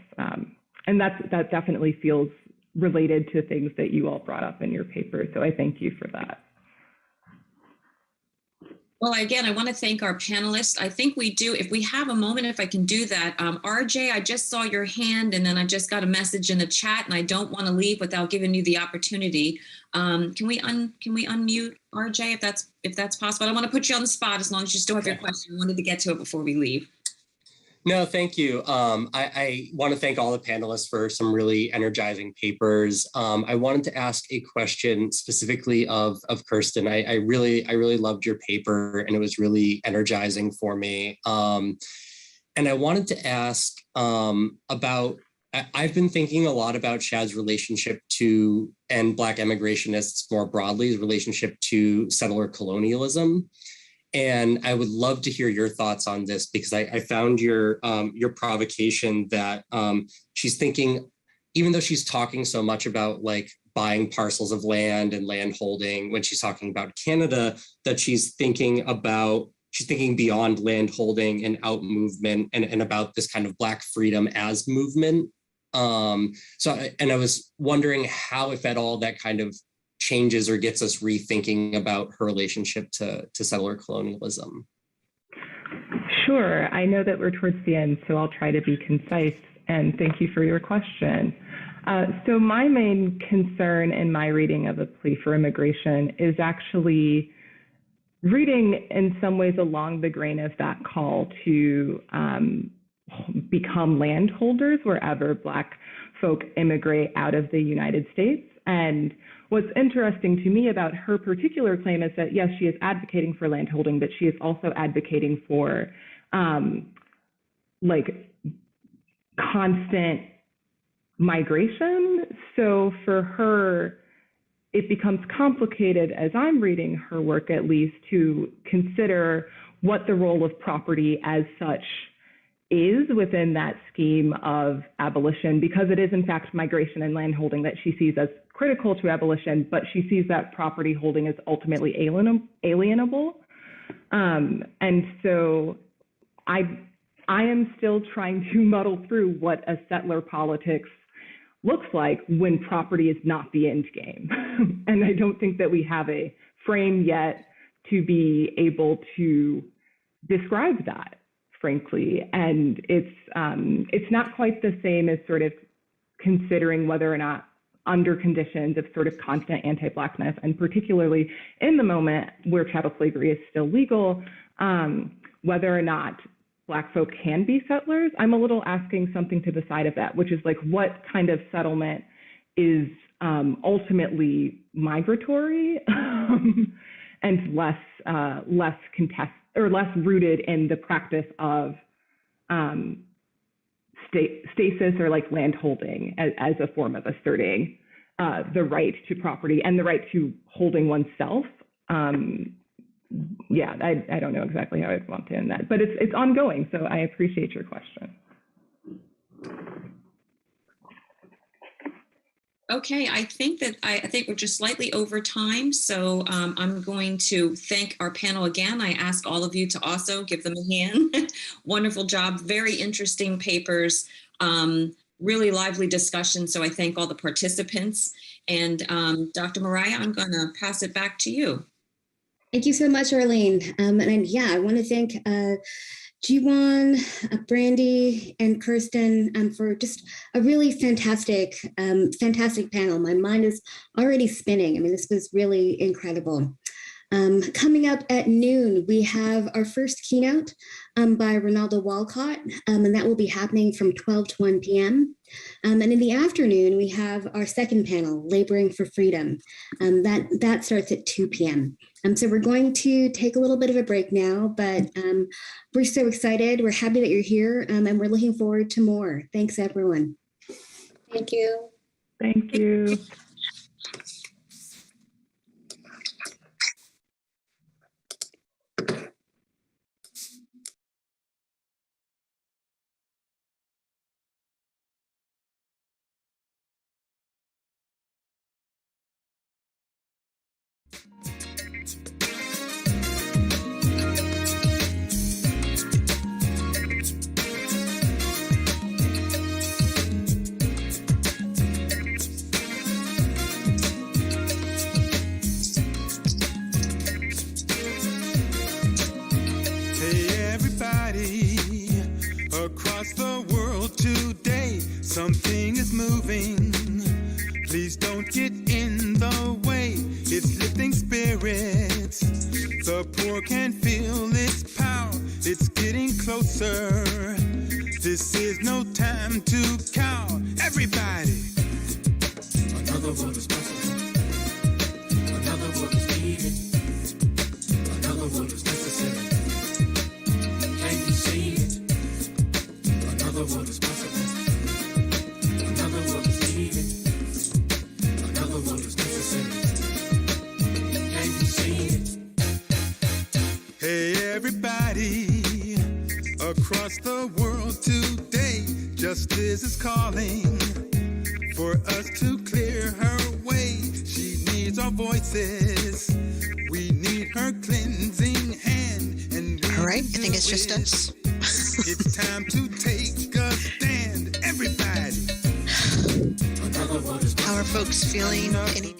And that definitely feels related to things that you all brought up in your paper. So I thank you for that.
Well, again, I want to thank our panelists. I think we do, if we have a moment, if I can do that. RJ, I just saw your hand and then I just got a message in the chat and I don't want to leave without giving you the opportunity. Can we unmute RJ if that's possible? I don't want to put you on the spot as long as you still have your question. I wanted to get to it before we leave.
No, thank you. I want to thank all the panelists for some really energizing papers. I wanted to ask a question specifically of Kirsten. I really loved your paper and it was really energizing for me. And I wanted to ask about, I've been thinking a lot about Shadd's relationship to, and Black emigrationists more broadly, his relationship to settler colonialism. And I would love to hear your thoughts on this because I found your provocation that she's thinking, even though she's talking so much about like buying parcels of land and land holding when she's talking about Canada, that she's thinking beyond land holding and out movement and about this kind of Black freedom as movement. I was wondering how, if at all, that kind of changes or gets us rethinking about her relationship to settler colonialism.
Sure. I know that we're towards the end, so I'll try to be concise, and thank you for your question. So my main concern in my reading of A Plea for Immigration is actually reading in some ways along the grain of that call to become landholders wherever Black folk immigrate out of the United States. And what's interesting to me about her particular claim is that, yes, she is advocating for landholding, but she is also advocating for like constant migration. So for her, it becomes complicated, as I'm reading her work at least, to consider what the role of property as such is within that scheme of abolition, because it is in fact migration and landholding that she sees as critical to abolition, but she sees that property holding as ultimately alienable. And so I am still trying to muddle through what a settler politics looks like when property is not the end game. And I don't think that we have a frame yet to be able to describe that, frankly. And it's not quite the same as sort of considering whether or not under conditions of sort of constant anti-Blackness, and particularly in the moment where chattel slavery is still legal, whether or not Black folk can be settlers. I'm a little asking something to the side of that, which is like, what kind of settlement is ultimately migratory and less contest or less rooted in the practice of stasis or like land holding as a form of asserting the right to property and the right to holding oneself. Yeah, I don't know exactly how I'd want to end that, but it's ongoing. So I appreciate your question.
Okay, I think we're just slightly over time, so I'm going to thank our panel again. I ask all of you to also give them a hand. Wonderful job, very interesting papers, really lively discussion. So I thank all the participants. And Dr. Mariah, I'm going to pass it back to you.
Thank you so much, Arlene. And yeah, I want to thank Jiwon, Brandy, and Kirsten for just a really fantastic panel. My mind is already spinning. I mean, this was really incredible. Coming up at noon, we have our first keynote by Ronaldo Walcott, and that will be happening from 12 to 1 p.m. And in the afternoon, we have our second panel, Laboring for Freedom. That starts at 2 p.m. So we're going to take a little bit of a break now, but we're so excited. We're happy that you're here, and we're looking forward to more. Thanks, everyone.
Thank you.
Thank you.
Across the world today, something is moving. Please don't get in the way. It's lifting spirits. The poor can feel its power. It's getting closer. This is no time to cower. Everybody. Another world is possible. Another world is needed. Another world is necessary. Can you see it? Another world is possible. Another world is needed. Another world is necessary. Can you see it? Hey, everybody across the world today, justice is calling for us to clear her way. She needs our voices. We need her cleansing hand. And all right, I think it's just us. It's time to take a stand, everybody. How are folks feeling? Any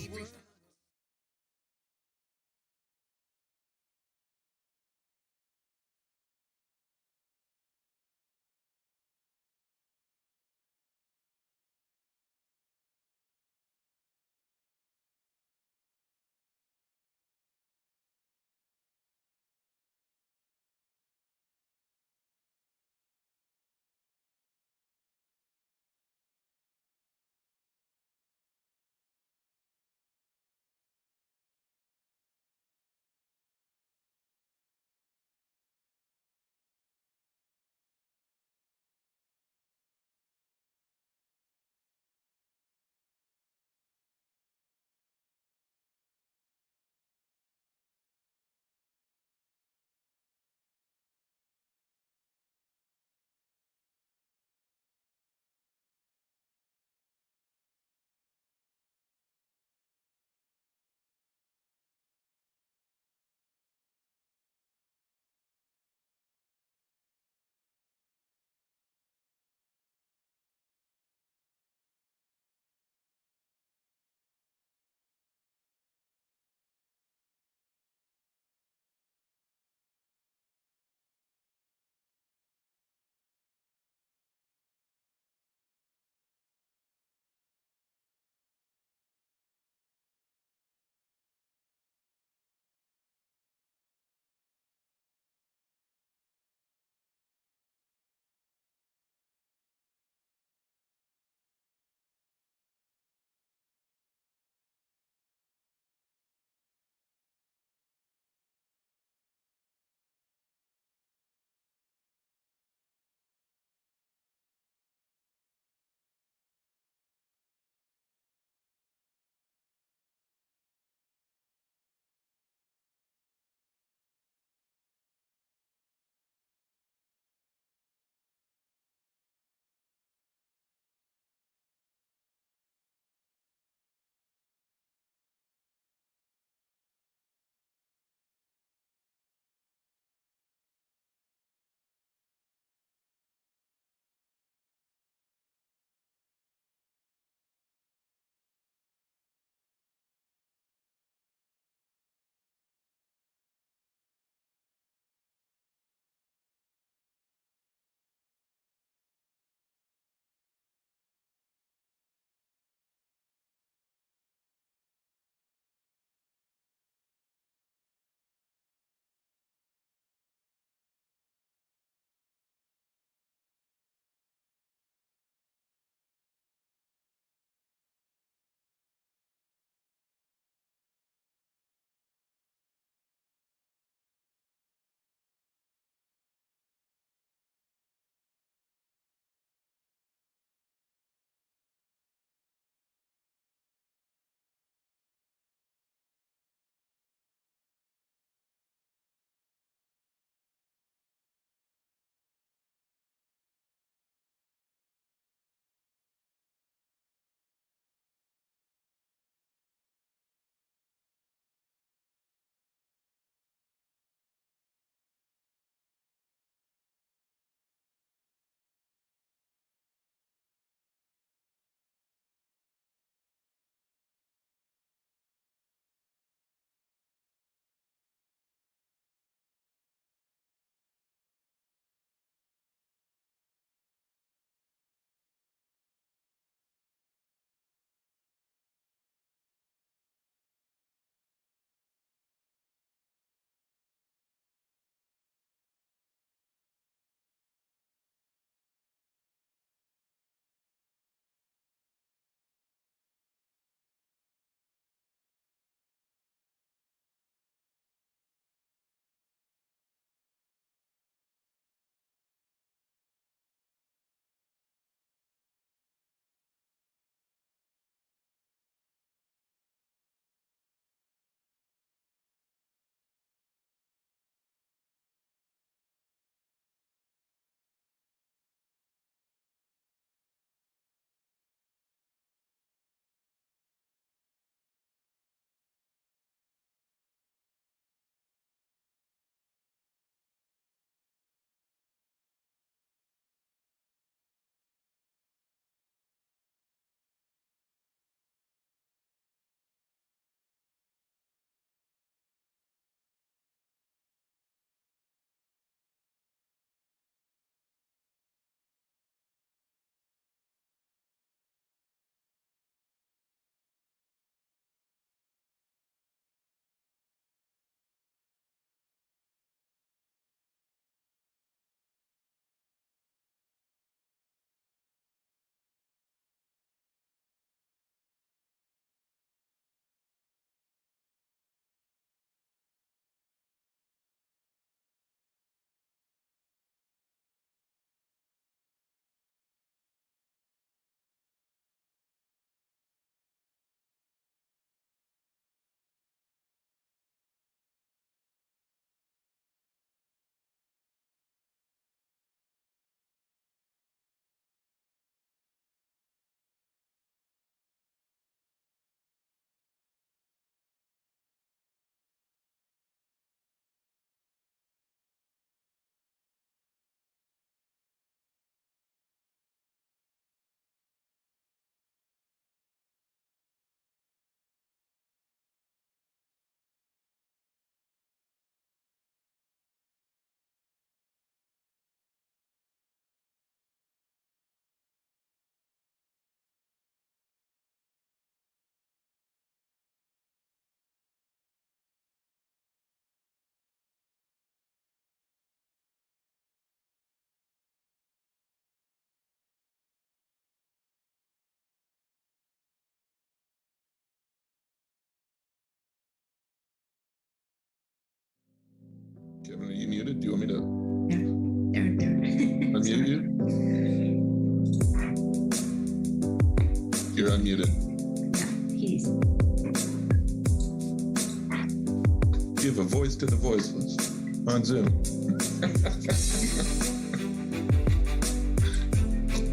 you muted? Do you want me to?
There.
Unmute you? You're unmuted.
He's.
Give a voice to the voiceless on Zoom.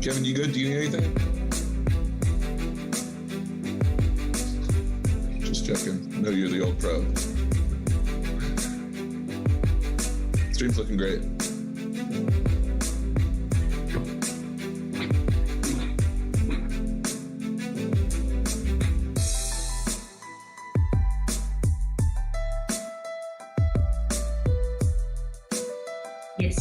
Kevin, you good? Do you hear anything? Just checking. I know you're the old pro. Stream's looking great.
Yes.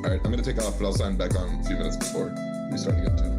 All right, I'm going to take off, but I'll sign back on a few minutes before we start again, too.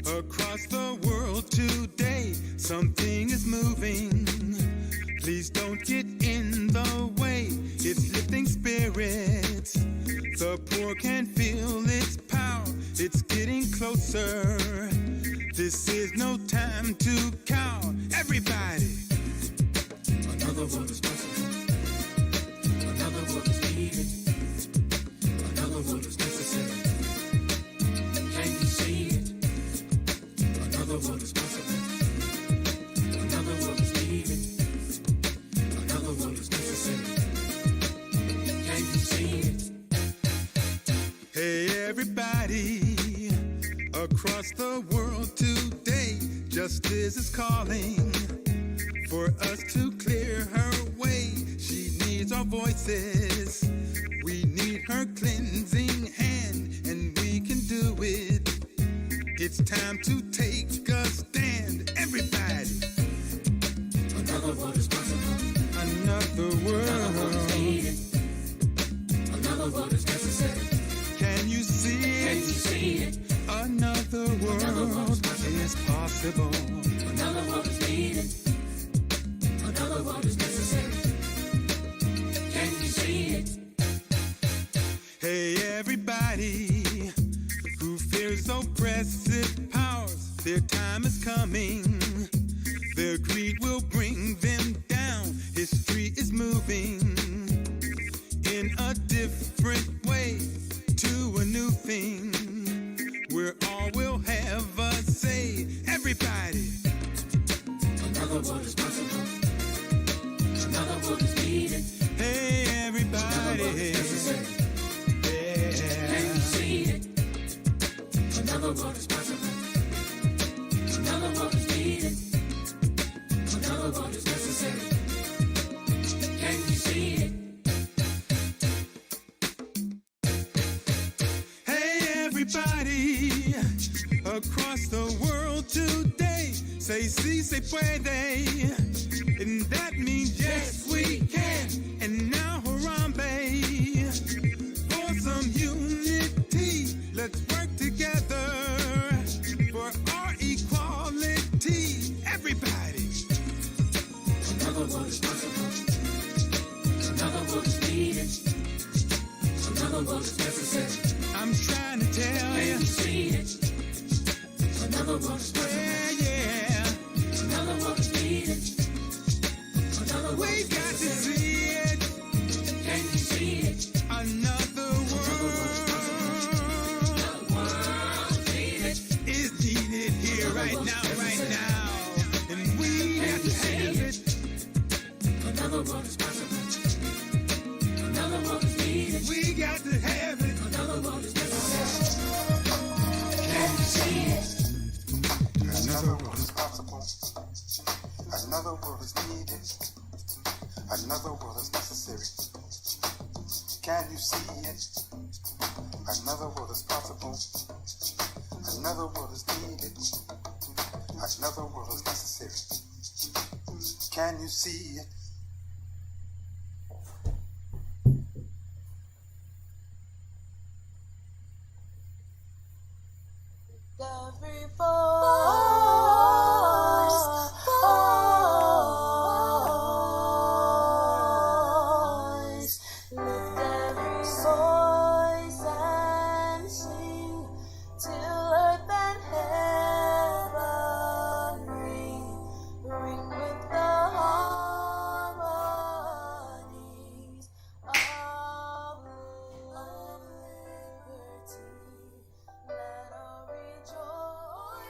Across the world today, something is moving. Please don't get in the way. It's lifting spirits. The poor can feel its power. It's getting closer. This is no time to cower. Everybody. Another world is possible. Another world is needed. Another world is necessary. Can you see it? Another world is possible. Another world is needed. Another world is necessary. Can you see it? Hey, everybody across the world today, justice is calling for us to clear her way. She needs our voices. We need her cleansing hand, and we can do it. It's time to take a stand, everybody.
Another world is possible.
Another world.
Another world is needed. Another world is necessary.
Can you see it?
Can you see it?
Another world is possible.
Another world is needed. Another world is necessary. Can you see it?
Hey, everybody who fears oppressive powers, their time is coming. Their greed will bring them down. History is moving in a different way to a new thing, where all will have a say. Everybody.
Another world is possible. Another world is needed.
Hey, everybody.
Another world is necessary. Can you see it? Another world is possible. Another world is needed. Another world is necessary. Can you see it?
Hey, everybody across the world today, say sí se puede, and that means yes we can. And now Harambe, for some unity, let's work together for our equality. Everybody.
Another world is possible. Another world is needed. Another world is necessary.
I'm trying to tell
Can
you.
you see it? Another world is possible.
Yeah.
Another world is needed. Another world
We
is
got to
necessary.
see it.
Can you see it?
Another world is needed here right now, and we got to have it.
Another world is possible. Another world is needed.
We got to have it.
Another world is necessary. Can you see it?
Another world is possible. Another world is needed. Another world is necessary. Can you see it? Another world is possible. Another world is needed. Another world is necessary. Can you see it?
Every voice, lift every voice and sing till earth and heaven ring with the harmonies of liberty. Let all rejoice.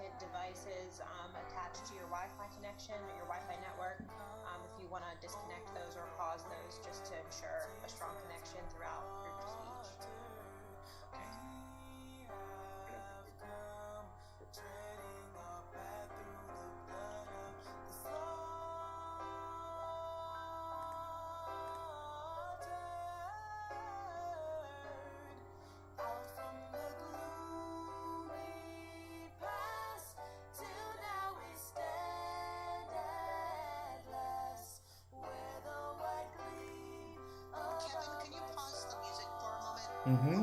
connected devices attached to your Wi-Fi connection or your Wi-Fi network. If you want to disconnect those or pause those, just to ensure a strong connection throughout your speech.
Mm-hmm.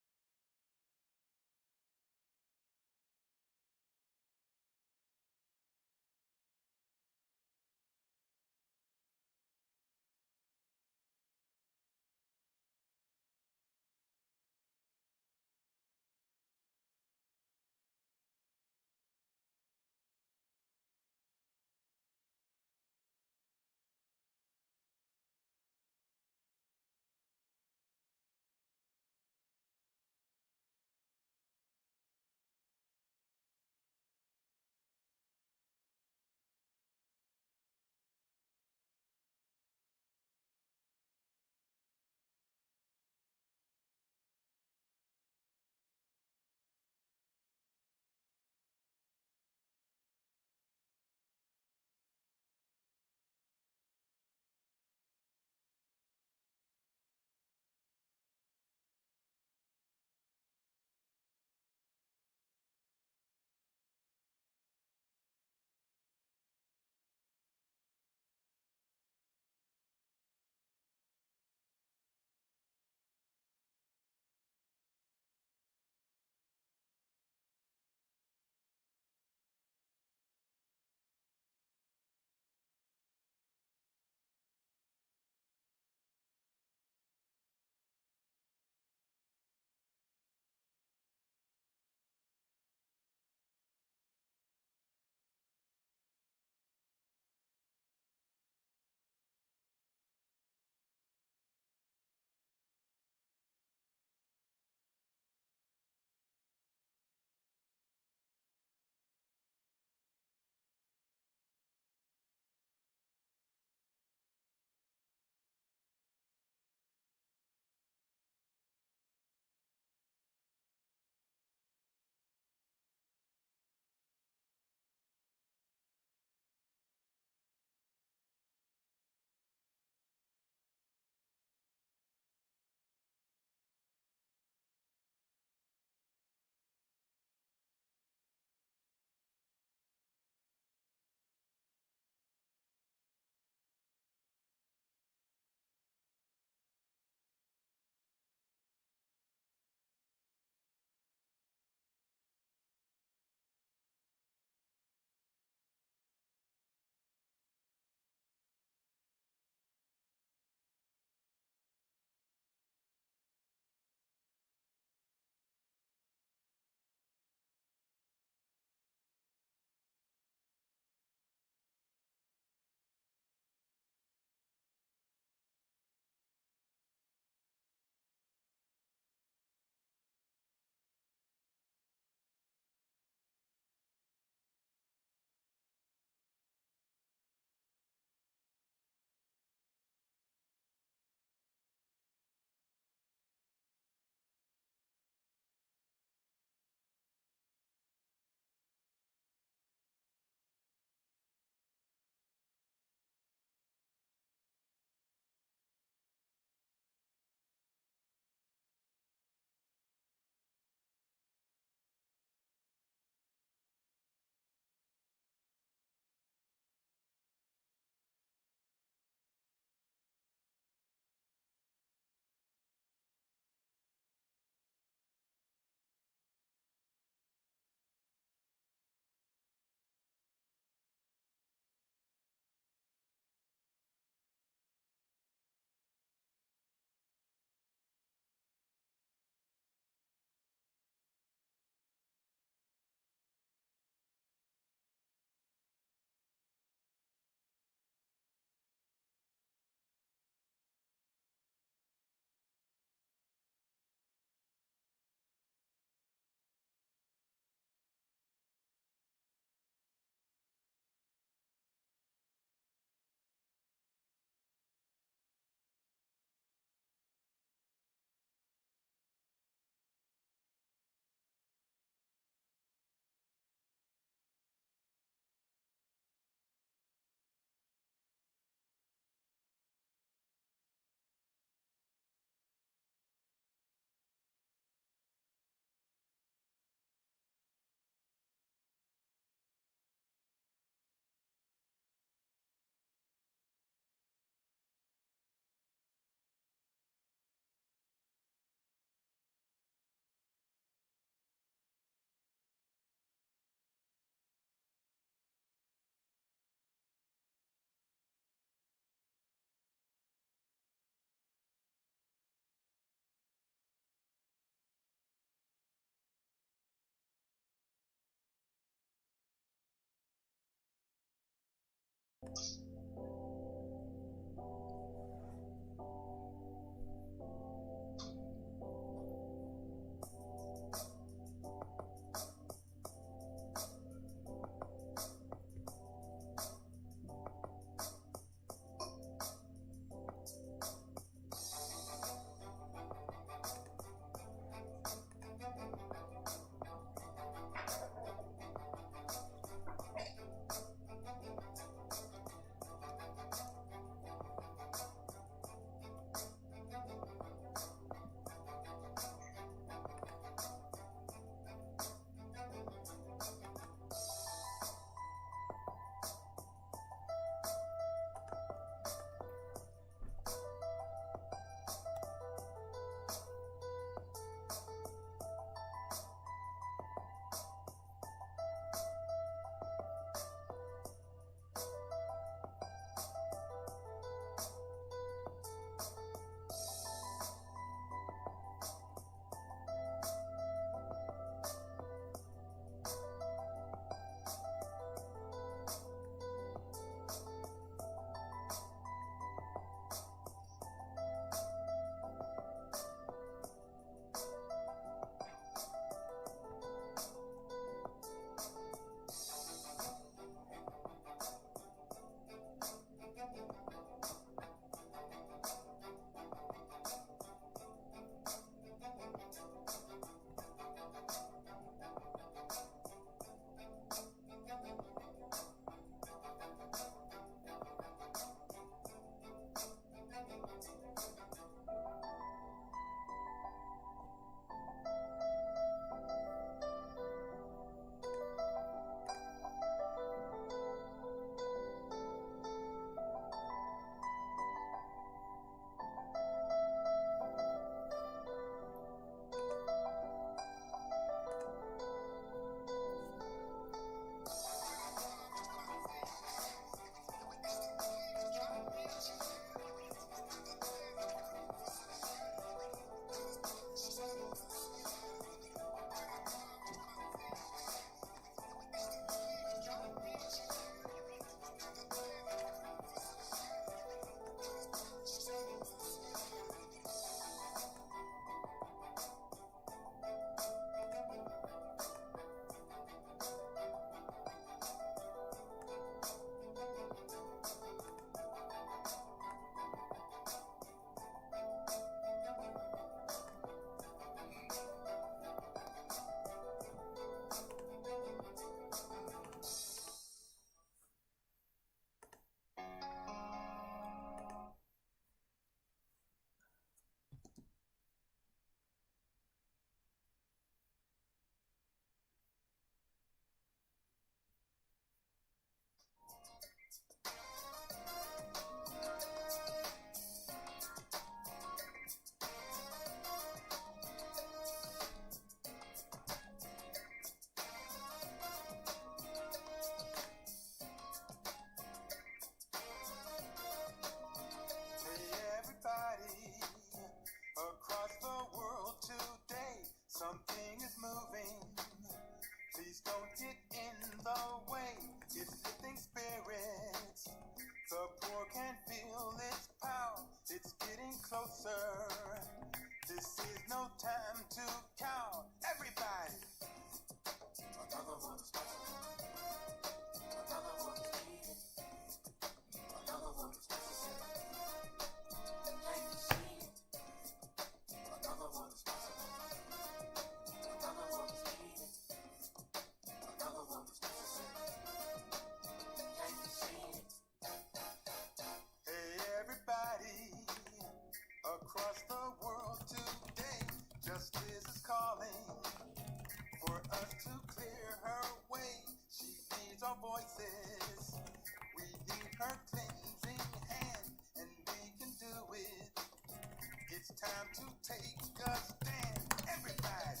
take a stand, everybody.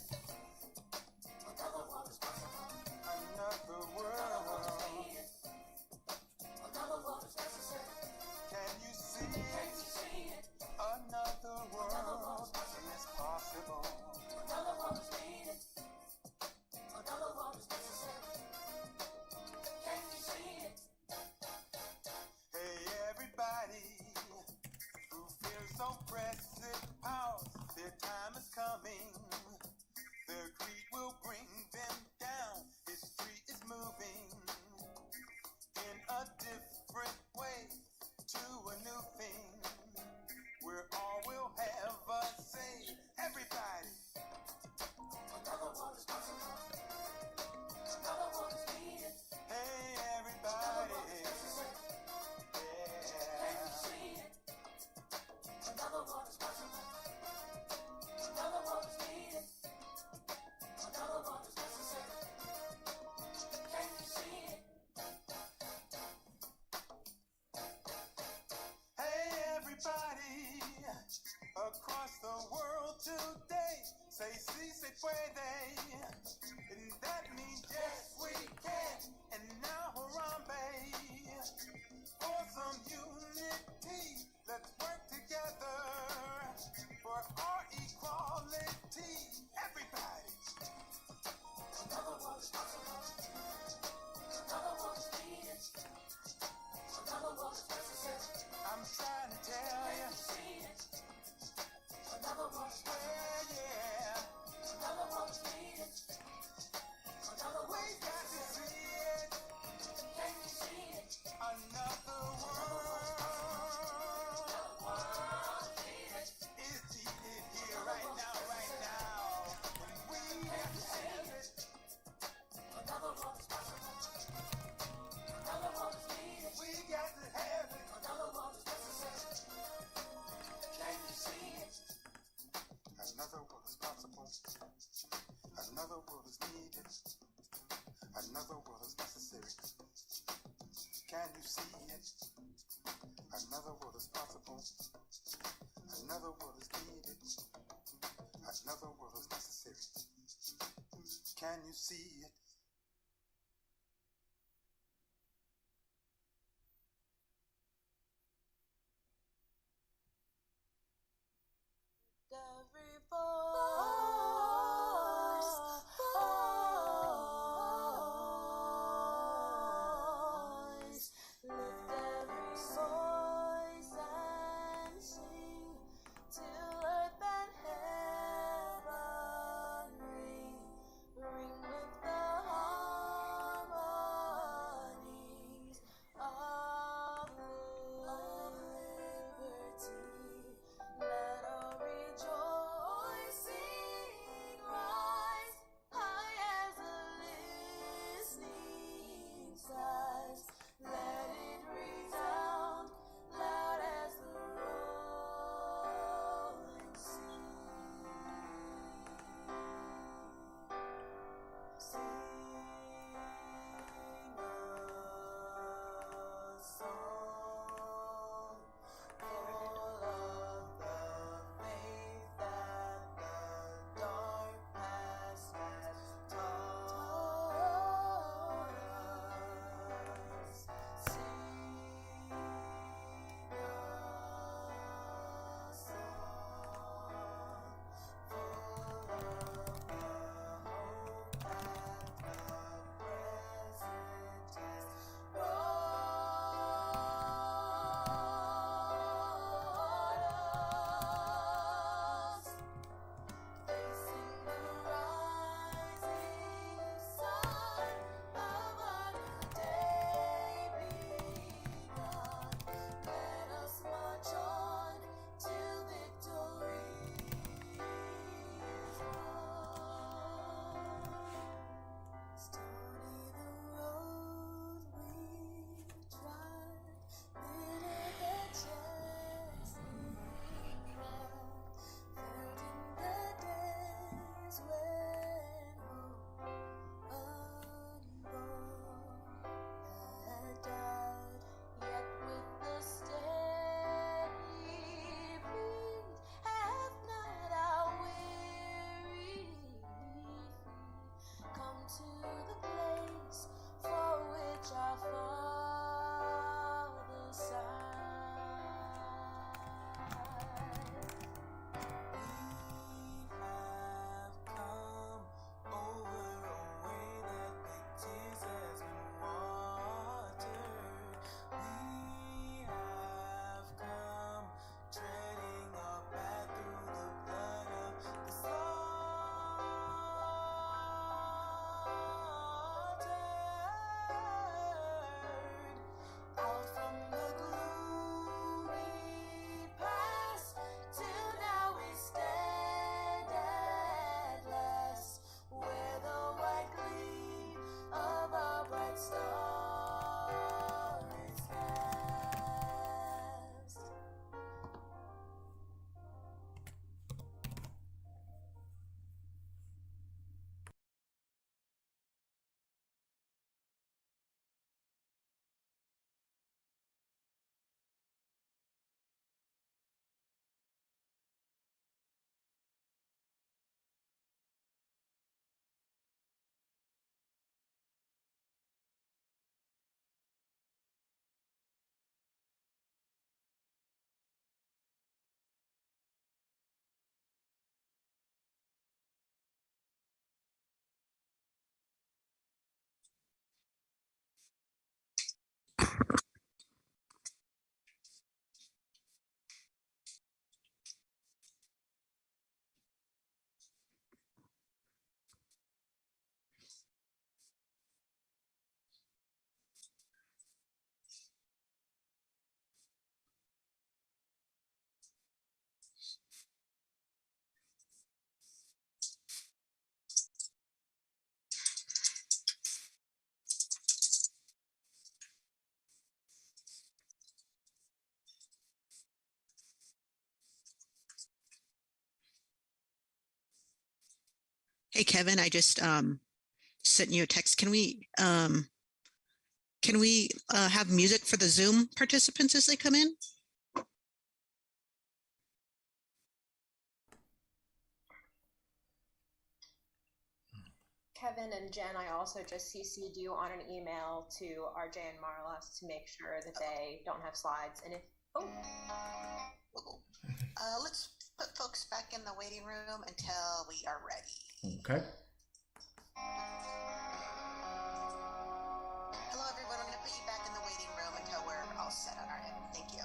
Another world is possible.
Another world.
Another world is necessary.
Can you see
Can you
it?
see it?
Another world is possible.
Another world is needed. Another world is necessary. Can you see it?
Hey, everybody who feels oppressive powers, their time is coming. Their greed will bring them down. History is moving in a different way to a new thing, where all will have a say. Everybody.
Another world is possible. Another world is needed.
Hey,
Another
everybody.
world is necessary. Can
Yeah.
you see it? Another world is possible. Another world is needed. Another world is necessary. Can you see it?
Hey, everybody across the world today, say si se puede, and that means yes we can. And now Harambe, for some unity, let's work together for our equality. Everybody.
Another world is possible. Another world is needed. Another world is necessary.
I'm trying to tell
Can
you.
you see it? Another world is
Yeah, yeah.
Another world is needed. Another
We
world is
got to
necessary.
see it.
Can you see it?
Another world is needed here right now, right now. And we got to have it.
Another world is possible. Another world is needed.
We got to have it.
Another world is necessary. Can you see it?
Another world is possible. Another world is needed. Another world is necessary. Can you see it? Another world is possible. Another world is needed. Another world is necessary. Can you see it?
Every voice, lift every voice and sing till earth and heaven ring with the
Hey, Kevin, I just sent you a text. Can we have music for the Zoom participants as they come in?
Kevin and Jen, I also just CC'd you on an email to RJ and Marla to make sure that they don't have slides. And if,
let's put folks back in the waiting room until we are ready.
Okay.
Hello, everyone. I'm going to put you back in the waiting room until we're all set on our end. Thank you.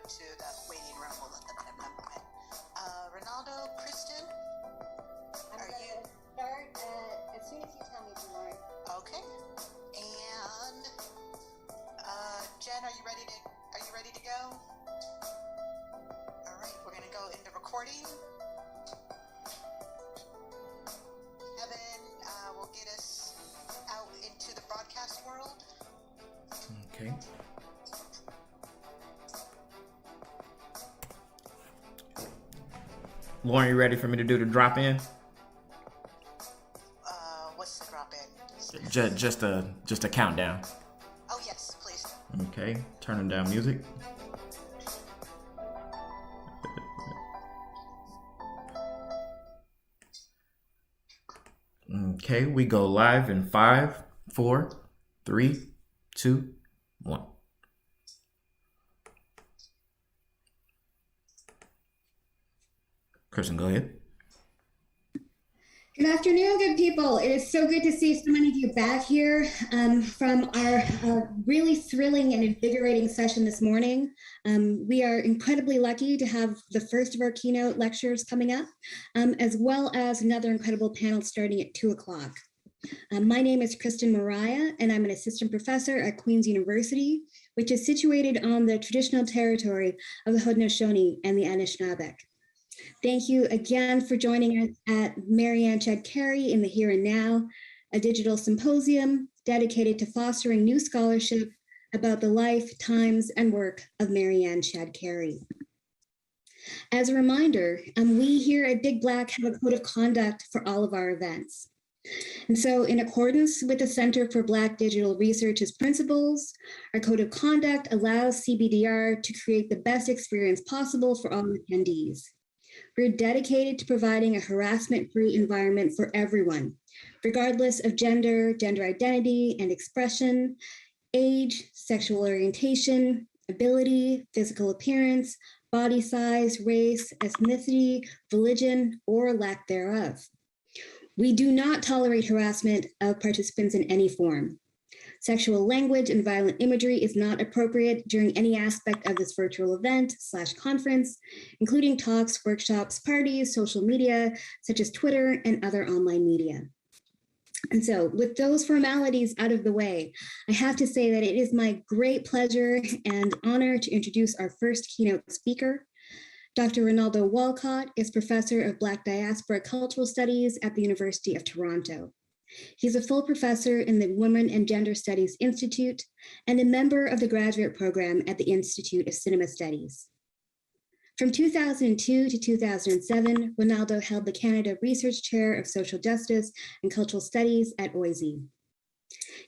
To the waiting room, we'll let them in a moment. Ronaldo, Kristen, are you
start as soon as you tell me to, Lauren?
Okay. And Jen, are you ready to go? All right, we're gonna go into recording. Kevin will get us out into the broadcast world.
Okay. Lauren, you ready for me to do the drop in?
What's the drop in?
Just a countdown.
Oh yes, please.
Okay, turning down music. Okay, we go live in 5, 4, 3, 2, 1. Kristen, go ahead.
Good afternoon, good people. It is so good to see so many of you back here from our really thrilling and invigorating session this morning. We are incredibly lucky to have the first of our keynote lectures coming up, as well as another incredible panel starting at 2 o'clock. My name is Kristen Mariah, and I'm an assistant professor at Queen's University, which is situated on the traditional territory of the Haudenosaunee and the Anishinaabe. Thank you again for joining us at Marianne Shadd Cary in the Here and Now, a digital symposium dedicated to fostering new scholarship about the life, times, and work of Marianne Shadd Cary. As a reminder, we here at Big Black have a code of conduct for all of our events. And so in accordance with the Center for Black Digital Research's principles, our code of conduct allows CBDR to create the best experience possible for all attendees. We're dedicated to providing a harassment-free environment for everyone, regardless of gender, gender identity and expression, age, sexual orientation, ability, physical appearance, body size, race, ethnicity, religion, or lack thereof. We do not tolerate harassment of participants in any form. Sexual language and violent imagery is not appropriate during any aspect of this virtual event/conference, including talks, workshops, parties, social media, such as Twitter and other online media. And so with those formalities out of the way, I have to say that it is my great pleasure and honor to introduce our first keynote speaker. Dr. Ronaldo Walcott is Professor of Black Diaspora Cultural Studies at the University of Toronto. He's a full professor in the Women and Gender Studies Institute and a member of the graduate program at the Institute of Cinema Studies. From 2002 to 2007, Ronaldo held the Canada Research Chair of Social Justice and Cultural Studies at OISE.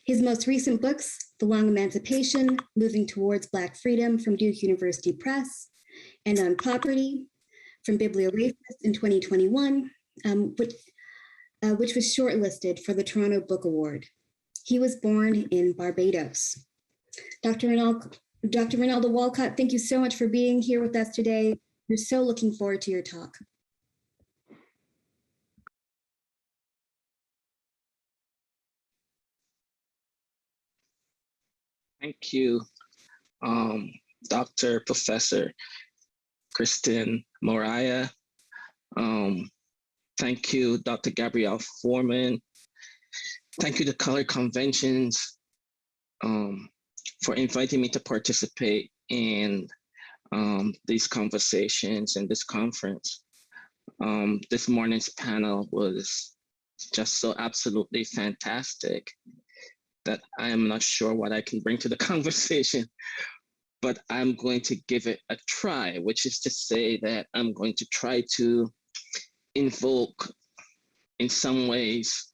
His most recent books, The Long Emancipation, Moving Towards Black Freedom from Duke University Press, and On Property from Biblioracist in 2021, which was shortlisted for the Toronto Book Award. He was born in Barbados. Dr. Ronaldo Walcott, thank you so much for being here with us today. We're so looking forward to your talk.
Thank you, Dr. Professor Kristen Moriah. Thank you, Dr. Gabrielle Foreman. Thank you to Color Conventions for inviting me to participate in these conversations and this conference. This morning's panel was just so absolutely fantastic that I am not sure what I can bring to the conversation, but I'm going to give it a try, which is to say that I'm going to try to invoke, in some ways,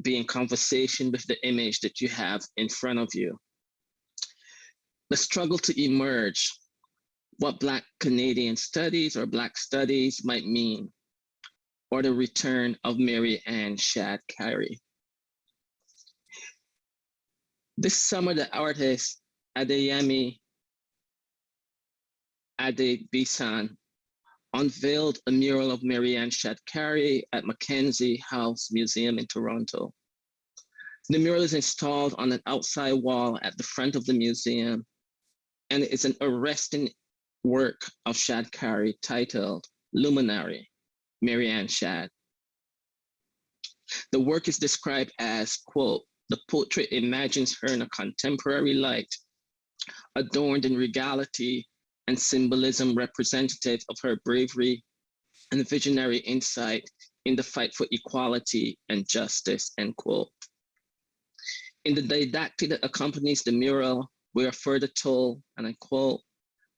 be in conversation with the image that you have in front of you. The struggle to emerge, what Black Canadian studies or Black studies might mean, or the return of Marianne Shadd Cary. This summer, the artist Adeyemi Adebisan unveiled a mural of Marianne Shadd Cary at Mackenzie House Museum in Toronto. The mural is installed on an outside wall at the front of the museum, and it's an arresting work of Shadd Cary titled Luminary, Marianne Shadd. The work is described as, quote, the portrait imagines her in a contemporary light, adorned in regality and symbolism representative of her bravery and visionary insight in the fight for equality and justice, end quote. In the didactic that accompanies the mural, we are further told, and I quote,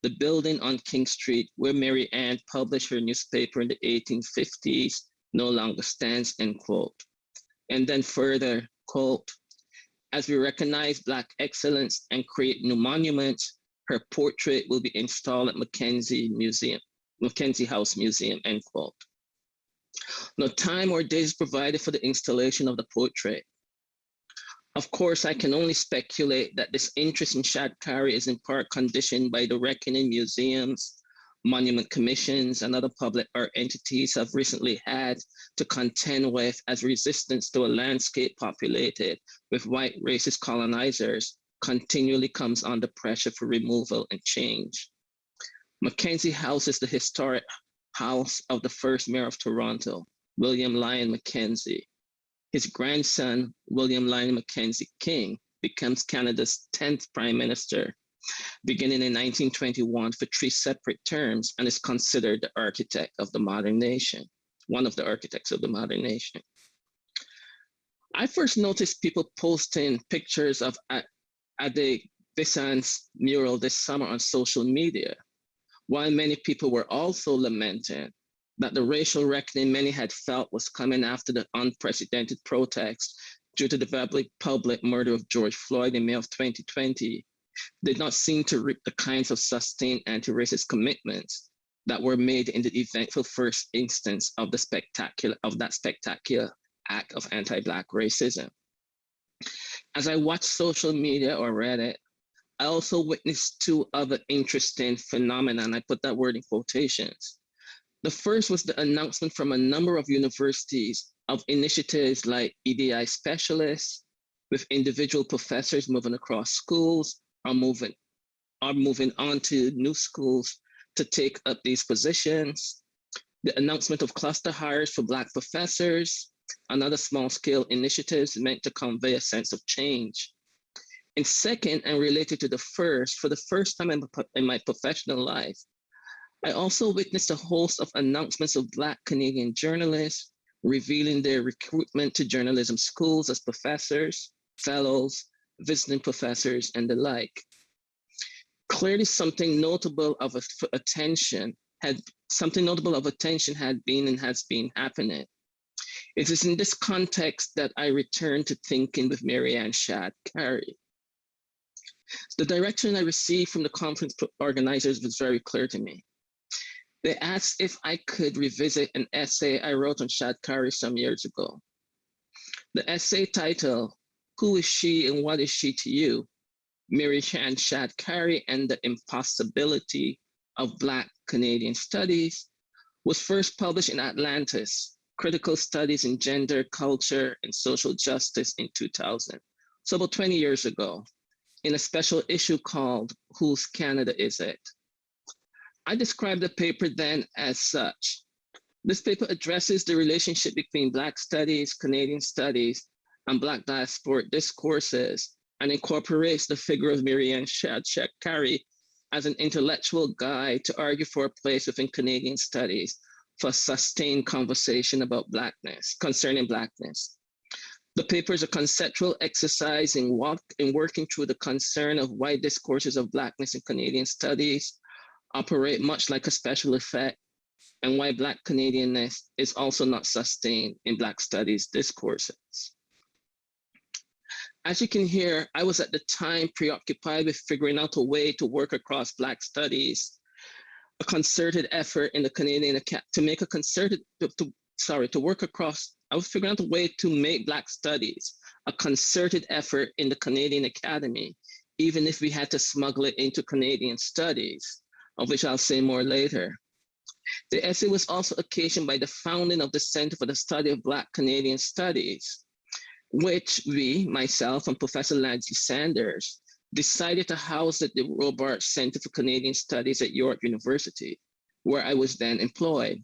the building on King Street where Marianne published her newspaper in the 1850s no longer stands, end quote. And then further, quote, as we recognize Black excellence and create new monuments, her portrait will be installed at Mackenzie House Museum, end quote. No time or date is provided for the installation of the portrait. Of course, I can only speculate that this interest in Shadd Cary is in part conditioned by the reckoning museums, monument commissions, and other public art entities have recently had to contend with as resistance to a landscape populated with white racist colonizers continually comes under pressure for removal and change. Mackenzie House is the historic house of the first mayor of Toronto, William Lyon Mackenzie. His grandson, William Lyon Mackenzie King, becomes Canada's 10th Prime Minister, beginning in 1921 for 3 separate terms, and is considered the architect of the modern nation, one of the architects of the modern nation. I first noticed people posting pictures of Adebisan's mural this summer on social media, while many people were also lamenting that the racial reckoning many had felt was coming after the unprecedented protests due to the public murder of George Floyd in May of 2020 did not seem to reap the kinds of sustained anti-racist commitments that were made in the eventful first instance of that spectacular act of anti-Black racism. As I watched social media or read it, I also witnessed 2 other interesting phenomena, and I put that word in quotations. The first was the announcement from a number of universities of initiatives like EDI specialists, with individual professors moving across schools or moving on to new schools to take up these positions. The announcement of cluster hires for Black professors and other small-scale initiatives meant to convey a sense of change. And second, and related to the first, for the first time in my professional life, I also witnessed a host of announcements of Black Canadian journalists revealing their recruitment to journalism schools as professors, fellows, visiting professors, and the like. Clearly, something notable of attention had been and has been happening. It is in this context that I returned to thinking with Marianne Shadd Cary. The direction I received from the conference organizers was very clear to me. They asked if I could revisit an essay I wrote on Shadd Cary some years ago. The essay title, "Who is She and What is She to You? Marianne Shadd Cary and the Impossibility of Black Canadian Studies," was first published in Atlantis, Critical Studies in Gender, Culture, and Social Justice in 2000, so about 20 years ago, in a special issue called "Whose Canada Is It?" I described the paper then as such. This paper addresses the relationship between Black studies, Canadian studies, and Black diasporic discourses, and incorporates the figure of Marianne Shadd Cary as an intellectual guide to argue for a place within Canadian studies for sustained conversation about Blackness, concerning Blackness. The paper is a conceptual exercise in working through the concern of why discourses of Blackness in Canadian studies operate much like a special effect, and why Black Canadianness is also not sustained in Black studies discourses. As you can hear, I was at the time preoccupied with figuring out a way to work across Black studies, a concerted effort in the Canadian to make a concerted, to work across, I was figuring out a way to make Black studies a concerted effort in the Canadian Academy, even if we had to smuggle it into Canadian studies, of which I'll say more later. The essay was also occasioned by the founding of the Center for the Study of Black Canadian Studies, which we, myself and Professor Nancy Sanders, decided to house at the Robarts Center for Canadian Studies at York University, where I was then employed.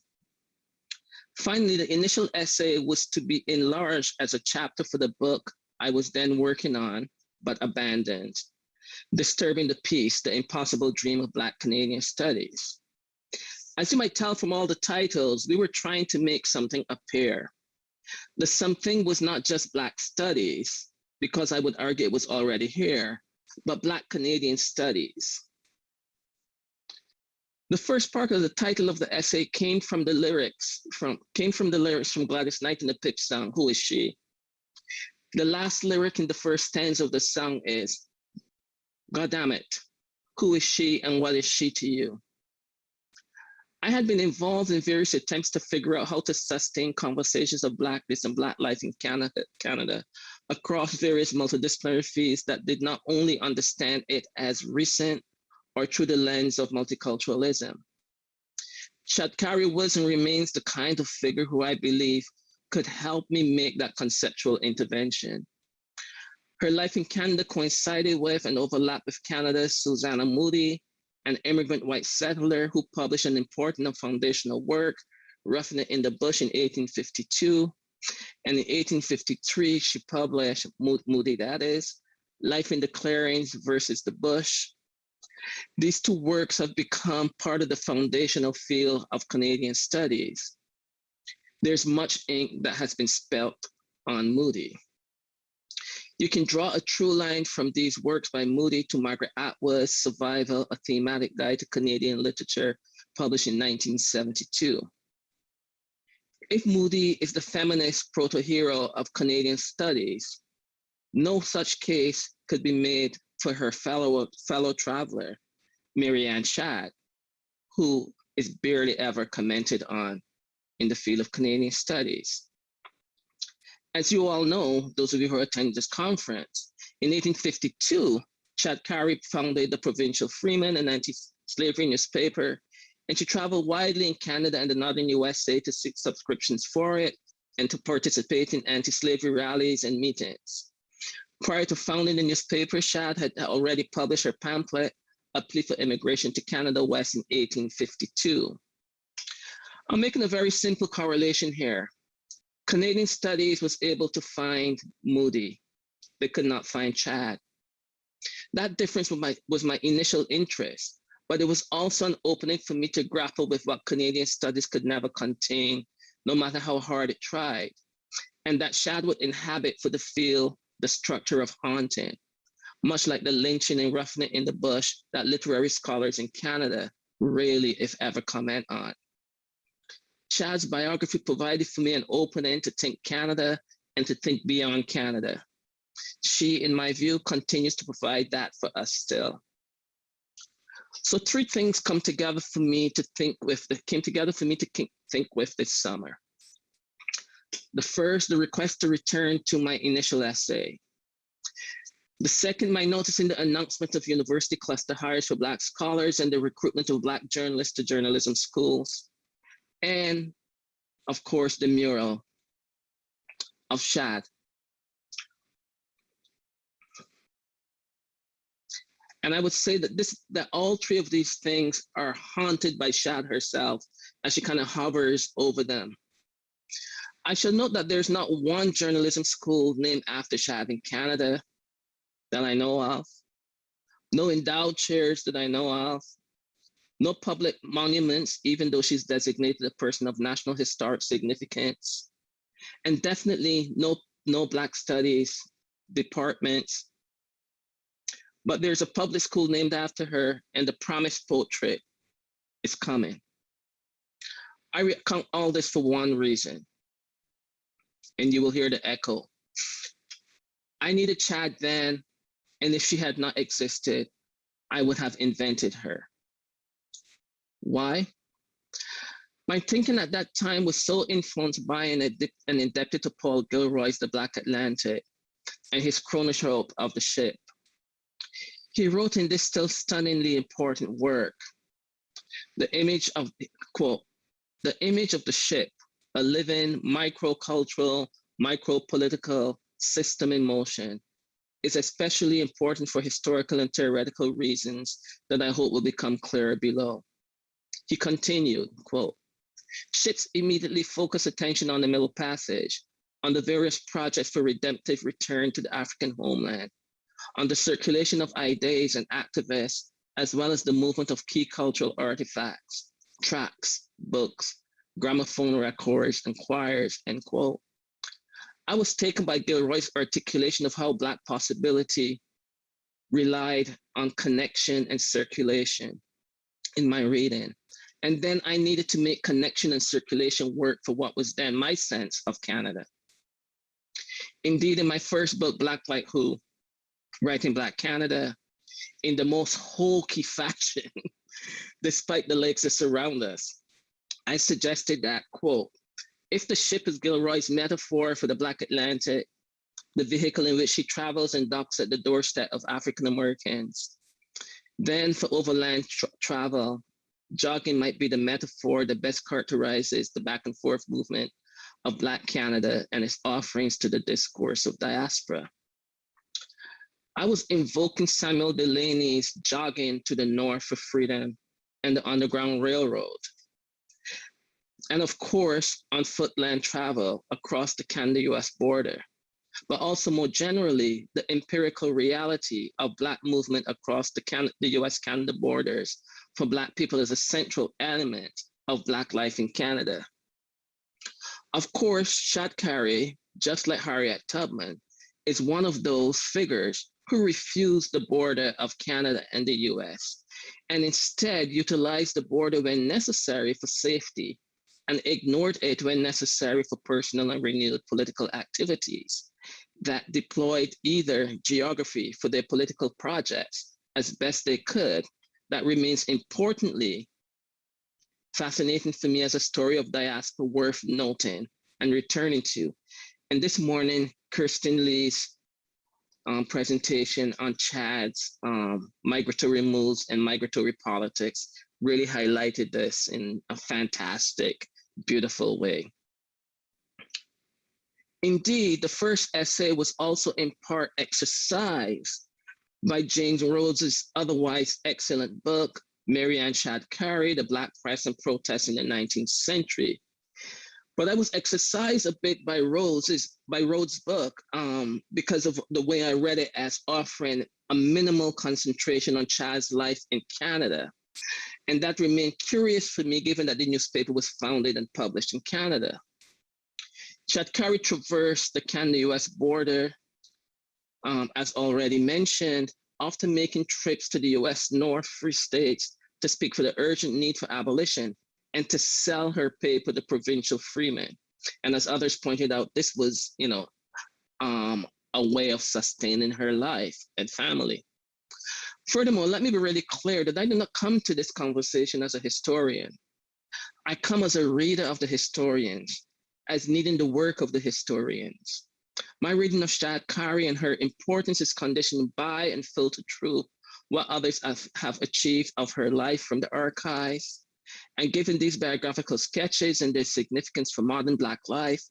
Finally, the initial essay was to be enlarged as a chapter for the book I was then working on, but abandoned, Disturbing the Peace, The Impossible Dream of Black Canadian Studies. As you might tell from all the titles, we were trying to make something appear. The something was not just Black studies, because I would argue it was already here, but Black Canadian studies. The first part of the title of the essay came from the lyrics from Gladys Knight in the Pip song, "Who is She?" The last lyric in the first stanza of the song is, "God damn it, who is she and what is she to you?" I had been involved in various attempts to figure out how to sustain conversations of Blackness and Black life in Canada across various multidisciplinary fields that did not only understand it as recent or through the lens of multiculturalism. Shadd Cary was and remains the kind of figure who I believe could help me make that conceptual intervention. Her life in Canada coincided with and overlapped with Canada's Susanna Moodie, an immigrant white settler who published an important and foundational work, Roughing It in the Bush, in 1852. And in 1853, she published, Moodie that is, Life in the Clearings versus the Bush. These two works have become part of the foundational field of Canadian studies. There's much ink that has been spelt on Moodie. You can draw a true line from these works by Moodie to Margaret Atwood's Survival, A Thematic Guide to Canadian Literature, published in 1972. If Moodie is the feminist proto-hero of Canadian studies, no such case could be made for her fellow traveler, Marianne Shadd, who is barely ever commented on in the field of Canadian studies. As you all know, those of you who attended this conference, in 1852, Shadd Cary founded the Provincial Freeman, an anti-slavery newspaper, and she traveled widely in Canada and the Northern USA to seek subscriptions for it and to participate in anti-slavery rallies and meetings. Prior to founding the newspaper, Shadd had already published her pamphlet, A Plea for Immigration to Canada West, in 1852. I'm making a very simple correlation here. Canadian Studies was able to find Moodie. They could not find Shadd. That difference was my initial interest, but it was also an opening for me to grapple with what Canadian Studies could never contain, no matter how hard it tried, and that Shadd would inhabit for the feel the structure of haunting, much like the lynching and roughing it in the bush that literary scholars in Canada rarely, if ever, comment on. Shadd's biography provided for me an opening to think Canada and to think beyond Canada. She, in my view, continues to provide that for us still. So three things came together for me to think with this summer. The first, the request to return to my initial essay. The second, my notice in the announcement of university cluster hires for Black scholars and the recruitment of Black journalists to journalism schools. And of course, the mural of Shadd. And I would say that all three of these things are haunted by Shadd herself as she kind of hovers over them. I should note that there's not one journalism school named after Shadd in Canada that I know of, no endowed chairs that I know of, no public monuments, even though she's designated a person of national historic significance, and definitely no Black studies departments. But there's a public school named after her, and the promised portrait is coming. I recount all this for one reason, and you will hear the echo. I needed Shadd then, and if she had not existed, I would have invented her. Why? My thinking at that time was so influenced by and indebted to Paul Gilroy's The Black Atlantic and his chronoscope of the ship. He wrote in this still stunningly important work, the image of, quote, the image of the ship, a living microcultural, micropolitical system in motion, is especially important for historical and theoretical reasons that I hope will become clearer below. He continued, quote, ships immediately focus attention on the Middle Passage, on the various projects for redemptive return to the African homeland, on the circulation of ideas and activists, as well as the movement of key cultural artifacts, tracts, books, gramophone records, and choirs, end quote. I was taken by Gilroy's articulation of how Black possibility relied on connection and circulation in my reading. And then I needed to make connection and circulation work for what was then my sense of Canada. Indeed, in my first book, Black Like Who, Writing Black Canada, in the most hokey fashion, despite the lakes that surround us, I suggested that, quote, if the ship is Gilroy's metaphor for the Black Atlantic, the vehicle in which she travels and docks at the doorstep of African Americans, then for overland travel, jogging might be the metaphor that best characterizes the back and forth movement of Black Canada and its offerings to the discourse of diaspora. I was invoking Samuel Delaney's jogging to the north for freedom and the Underground Railroad. And of course, on footland travel across the Canada-US border, but also more generally, the empirical reality of Black movement across the US-Canada borders for Black people as a central element of Black life in Canada. Of course, Shadd Cary, just like Harriet Tubman, is one of those figures who refused the border of Canada and the US, and instead utilized the border when necessary for safety and ignored it when necessary for personal and renewed political activities that deployed either geography for their political projects as best they could. That remains importantly fascinating for me as a story of diaspora worth noting and returning to. And this morning, Kirsten Lee's presentation on Shadd's migratory moves and migratory politics really highlighted this in a fantastic, beautiful way. Indeed, the first essay was also in part exercised by Jane Rhodes' otherwise excellent book, Marianne Shadd Cary, The Black Press and Protest in the 19th Century. But I was exercised a bit by Rhodes' book because of the way I read it as offering a minimal concentration on Shadd's life in Canada. And that remained curious for me, given that the newspaper was founded and published in Canada. Shadd Cary traversed the Canada-US border, as already mentioned, often making trips to the US North Free States to speak for the urgent need for abolition and to sell her paper, The Provincial Freeman. And as others pointed out, this was, a way of sustaining her life and family. Furthermore, let me be really clear that I did not come to this conversation as a historian. I come as a reader of the historians, as needing the work of the historians. My reading of Shadd Cary and her importance is conditioned by and filtered through what others have achieved of her life from the archives. And given these biographical sketches and their significance for modern Black life,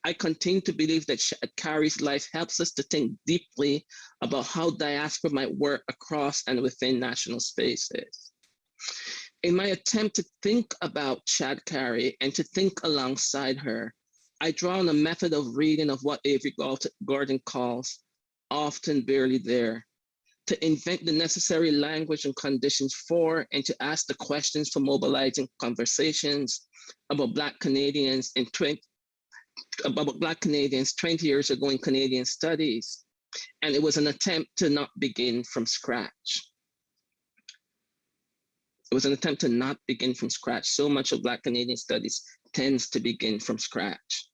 I continue to believe that Shadd Cary's life helps us to think deeply about how diaspora might work across and within national spaces. In my attempt to think about Shadd Cary and to think alongside her, I draw on a method of reading of what Avery Gordon calls often barely there, to invent the necessary language and conditions for and to ask the questions for mobilizing conversations about Black Canadians 20 years ago in Canadian studies. And it was an attempt to not begin from scratch. It was an attempt to not begin from scratch. So much of Black Canadian studies tends to begin from scratch.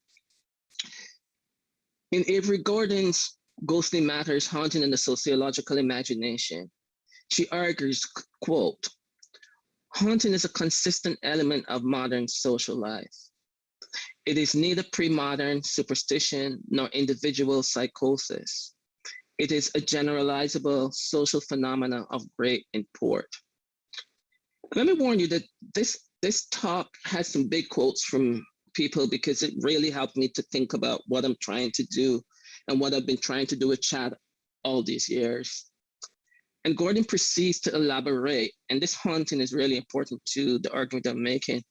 In Avery Gordon's Ghostly Matters, Haunting in the Sociological Imagination, she argues, quote, haunting is a consistent element of modern social life. It is neither pre-modern superstition nor individual psychosis. It is a generalizable social phenomena of great import. Let me warn you that this talk has some big quotes from people because it really helped me to think about what I'm trying to do and what I've been trying to do with Shadd all these years. And Gordon proceeds to elaborate, and this haunting is really important to the argument I'm making.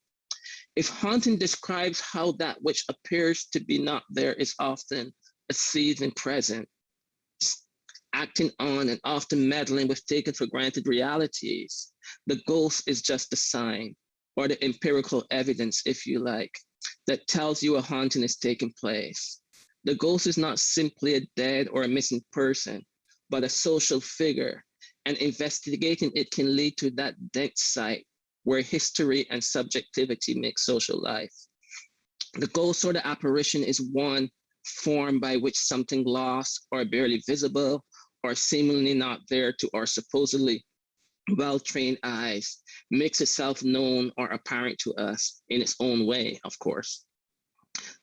If haunting describes how that which appears to be not there is often a seething present, acting on and often meddling with taken for granted realities, the ghost is just a sign, or the empirical evidence, if you like, that tells you a haunting is taking place. The ghost is not simply a dead or a missing person, but a social figure, and investigating it can lead to that dense site where history and subjectivity make social life. The ghost or the apparition is one form by which something lost or barely visible or seemingly not there to our supposedly well-trained eyes makes itself known or apparent to us in its own way, of course.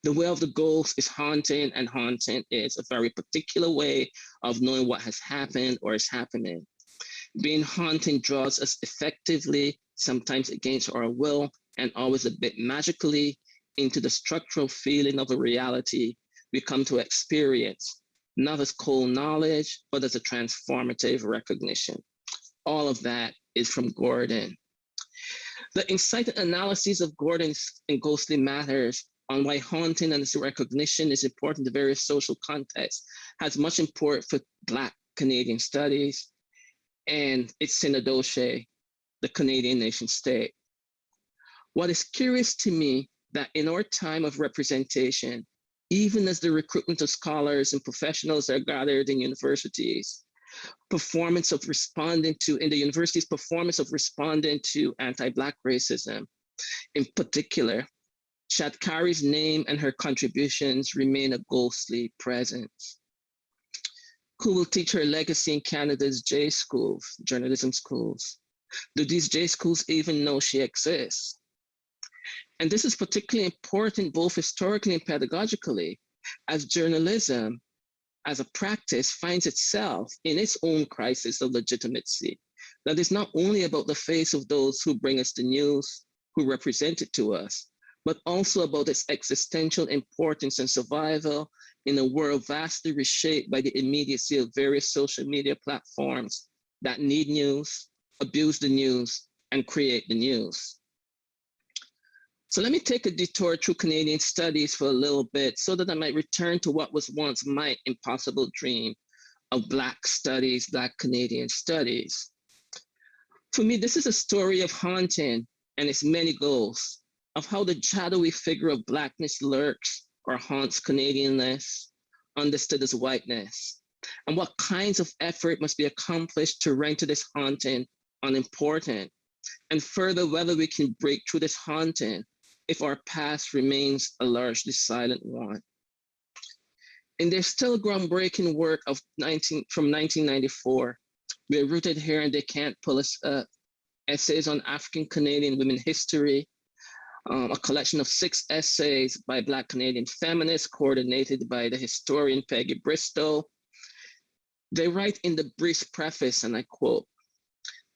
The way of the ghost is haunting, and haunting is a very particular way of knowing what has happened or is happening. Being haunting draws us effectively, sometimes against our will, and always a bit magically, into the structural feeling of a reality we come to experience, not as cold knowledge, but as a transformative recognition. All of that is from Gordon. The incited analyses of Gordon's in Ghostly Matters on why haunting and its recognition is important to various social contexts has much import for Black Canadian studies and its synodoshe, the Canadian nation state. What is curious to me that in our time of representation, even as the recruitment of scholars and professionals are gathered in universities, in the university's performance of responding to anti-Black racism, in particular, Shadd Cary's name and her contributions remain a ghostly presence. Who will teach her legacy in Canada's J schools, journalism schools? Do these J schools even know she exists? And this is particularly important both historically and pedagogically, as journalism as a practice finds itself in its own crisis of legitimacy. That is not only about the face of those who bring us the news, who represent it to us, but also about its existential importance and survival in a world vastly reshaped by the immediacy of various social media platforms that need news, abuse the news, and create the news. So let me take a detour through Canadian studies for a little bit so that I might return to what was once my impossible dream of Black studies, Black Canadian studies. For me, this is a story of haunting and its many ghosts, of how the shadowy figure of Blackness lurks or haunts Canadianness, understood as whiteness, and what kinds of effort must be accomplished to render this haunting unimportant, and further, whether we can break through this haunting if our past remains a largely silent one. In their still groundbreaking work from 1994, We're Rooted Here and They Can't Pull Us Up, essays on African Canadian women history, a collection of 6 essays by Black Canadian feminists coordinated by the historian Peggy Bristow. They write in the brief preface, and I quote,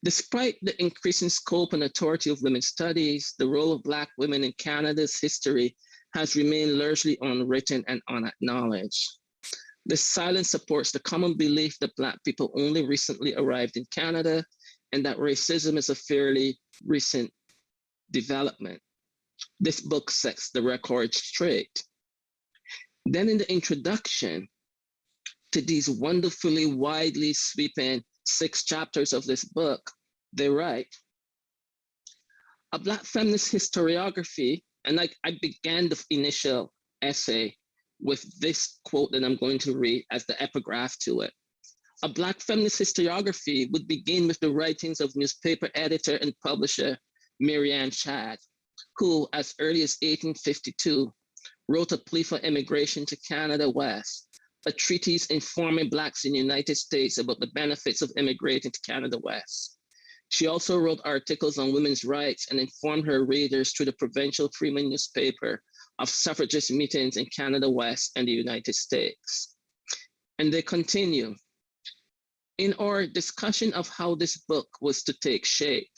"Despite the increasing scope and authority of women's studies, the role of Black women in Canada's history has remained largely unwritten and unacknowledged. This silence supports the common belief that Black people only recently arrived in Canada and that racism is a fairly recent development. This book sets the record straight." Then in the introduction to these wonderfully widely sweeping 6 chapters of this book, they write, "A Black feminist historiography," and I began the initial essay with this quote that I'm going to read as the epigraph to it. "A Black feminist historiography would begin with the writings of newspaper editor and publisher Marianne Shadd, who, as early as 1852, wrote A Plea for Immigration to Canada West, a treatise informing Blacks in the United States about the benefits of immigrating to Canada West. She also wrote articles on women's rights and informed her readers through the provincial Freeman newspaper of suffragist meetings in Canada West and the United States." And they continue, "In our discussion of how this book was to take shape,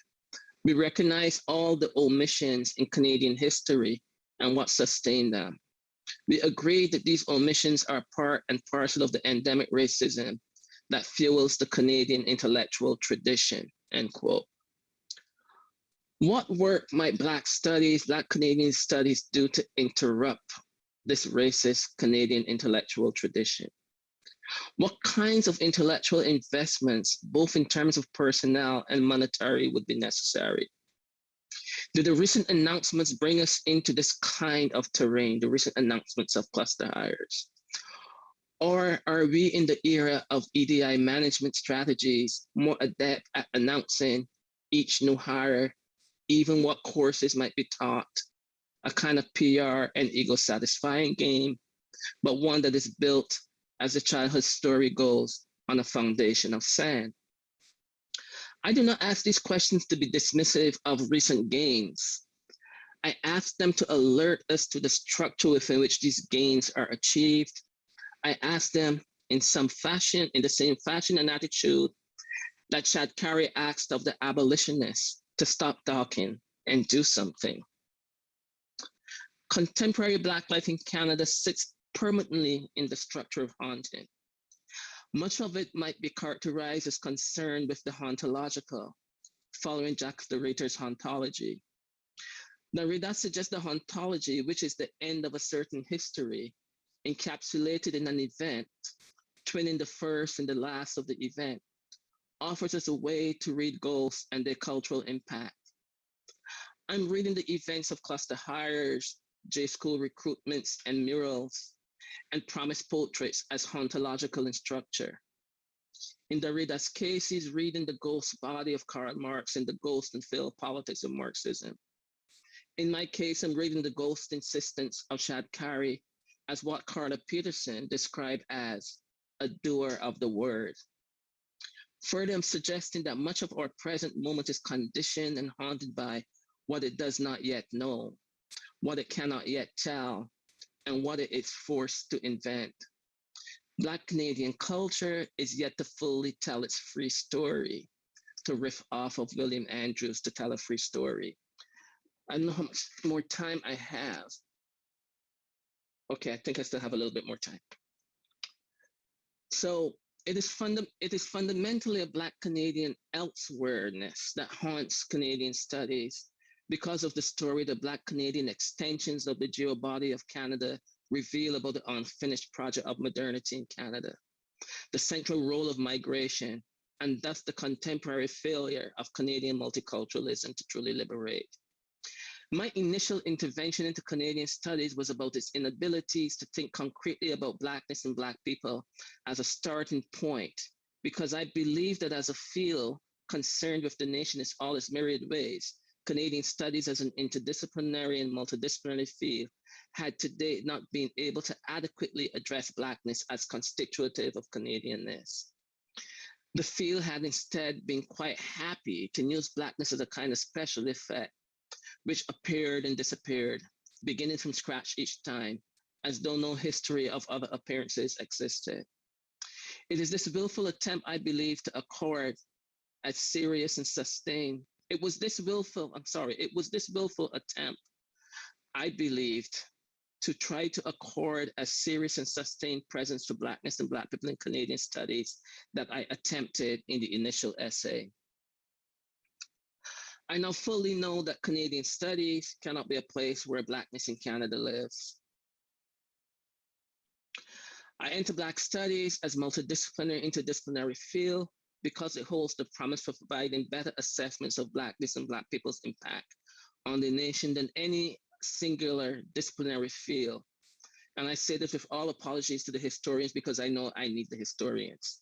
we recognize all the omissions in Canadian history and what sustained them. We agree that these omissions are part and parcel of the endemic racism that fuels the Canadian intellectual tradition," end quote. What work might Black Canadian studies do to interrupt this racist Canadian intellectual tradition? What kinds of intellectual investments, both in terms of personnel and monetary, would be necessary? Do the recent announcements bring us into this kind of terrain, the recent announcements of cluster hires? Or are we in the era of EDI management strategies more adept at announcing each new hire, even what courses might be taught, a kind of PR and ego satisfying game, but one that is built, as the childhood story goes, on a foundation of sand? I do not ask these questions to be dismissive of recent gains. I ask them to alert us to the structure within which these gains are achieved. I ask them in some fashion, in the same fashion and attitude that Shadd Cary asked of the abolitionists to stop talking and do something. Contemporary Black life in Canada sits permanently in the structure of haunting. Much of it might be characterized as concerned with the hauntological, following Jacques Derrita's hauntology. Derrida suggests the hauntology, which is the end of a certain history, encapsulated in an event, twinning the first and the last of the event, offers us a way to read ghosts and their cultural impact. I'm reading the events of cluster hires, J-school recruitments, and murals, and promise portraits as hauntological in structure. In Derrida's case, he's reading the ghost body of Karl Marx and the ghost and failed politics of Marxism. In my case, I'm reading the ghost insistence of Shadd Cary as what Carla Peterson described as a doer of the word. Further, I'm suggesting that much of our present moment is conditioned and haunted by what it does not yet know, what it cannot yet tell, and what it is forced to invent. Black Canadian culture is yet to fully tell its free story, to riff off of William Andrews to tell a free story. I don't know how much more time I have. Okay, I think I still have a little bit more time. So it is fundamentally a Black Canadian elsewhereness that haunts Canadian studies because of the story the Black Canadian extensions of the geobody of Canada reveal about the unfinished project of modernity in Canada, the central role of migration, and thus the contemporary failure of Canadian multiculturalism to truly liberate. My initial intervention into Canadian studies was about its inabilities to think concretely about Blackness and Black people as a starting point, because I believe that as a field concerned with the nation in all its myriad ways, Canadian studies as an interdisciplinary and multidisciplinary field had to date not been able to adequately address Blackness as constitutive of Canadianness. The field had instead been quite happy to use Blackness as a kind of special effect, which appeared and disappeared, beginning from scratch each time, as though no history of other appearances existed. It is this willful attempt, I believe, to accord as serious and sustained. It was this willful attempt, I believed, to try to accord a serious and sustained presence to Blackness and Black people in Canadian studies that I attempted in the initial essay. I now fully know that Canadian studies cannot be a place where Blackness in Canada lives. I enter Black studies as multidisciplinary, interdisciplinary field because it holds the promise for providing better assessments of Blackness and Black people's impact on the nation than any singular disciplinary field. And I say this with all apologies to the historians because I know I need the historians.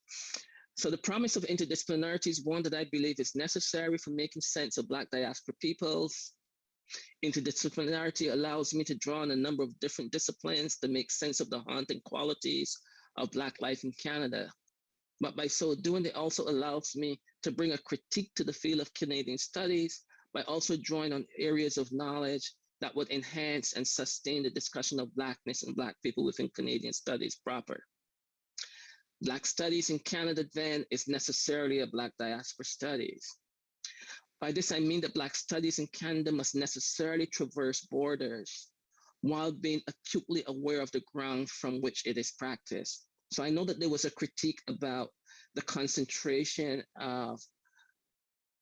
So the promise of interdisciplinarity is one that I believe is necessary for making sense of Black diaspora peoples. Interdisciplinarity allows me to draw on a number of different disciplines to make sense of the haunting qualities of Black life in Canada. But by so doing, it also allows me to bring a critique to the field of Canadian studies by also drawing on areas of knowledge that would enhance and sustain the discussion of Blackness and Black people within Canadian studies proper. Black studies in Canada then is necessarily a Black diaspora studies. By this, I mean that Black studies in Canada must necessarily traverse borders while being acutely aware of the ground from which it is practiced. So I know that there was a critique about the concentration of,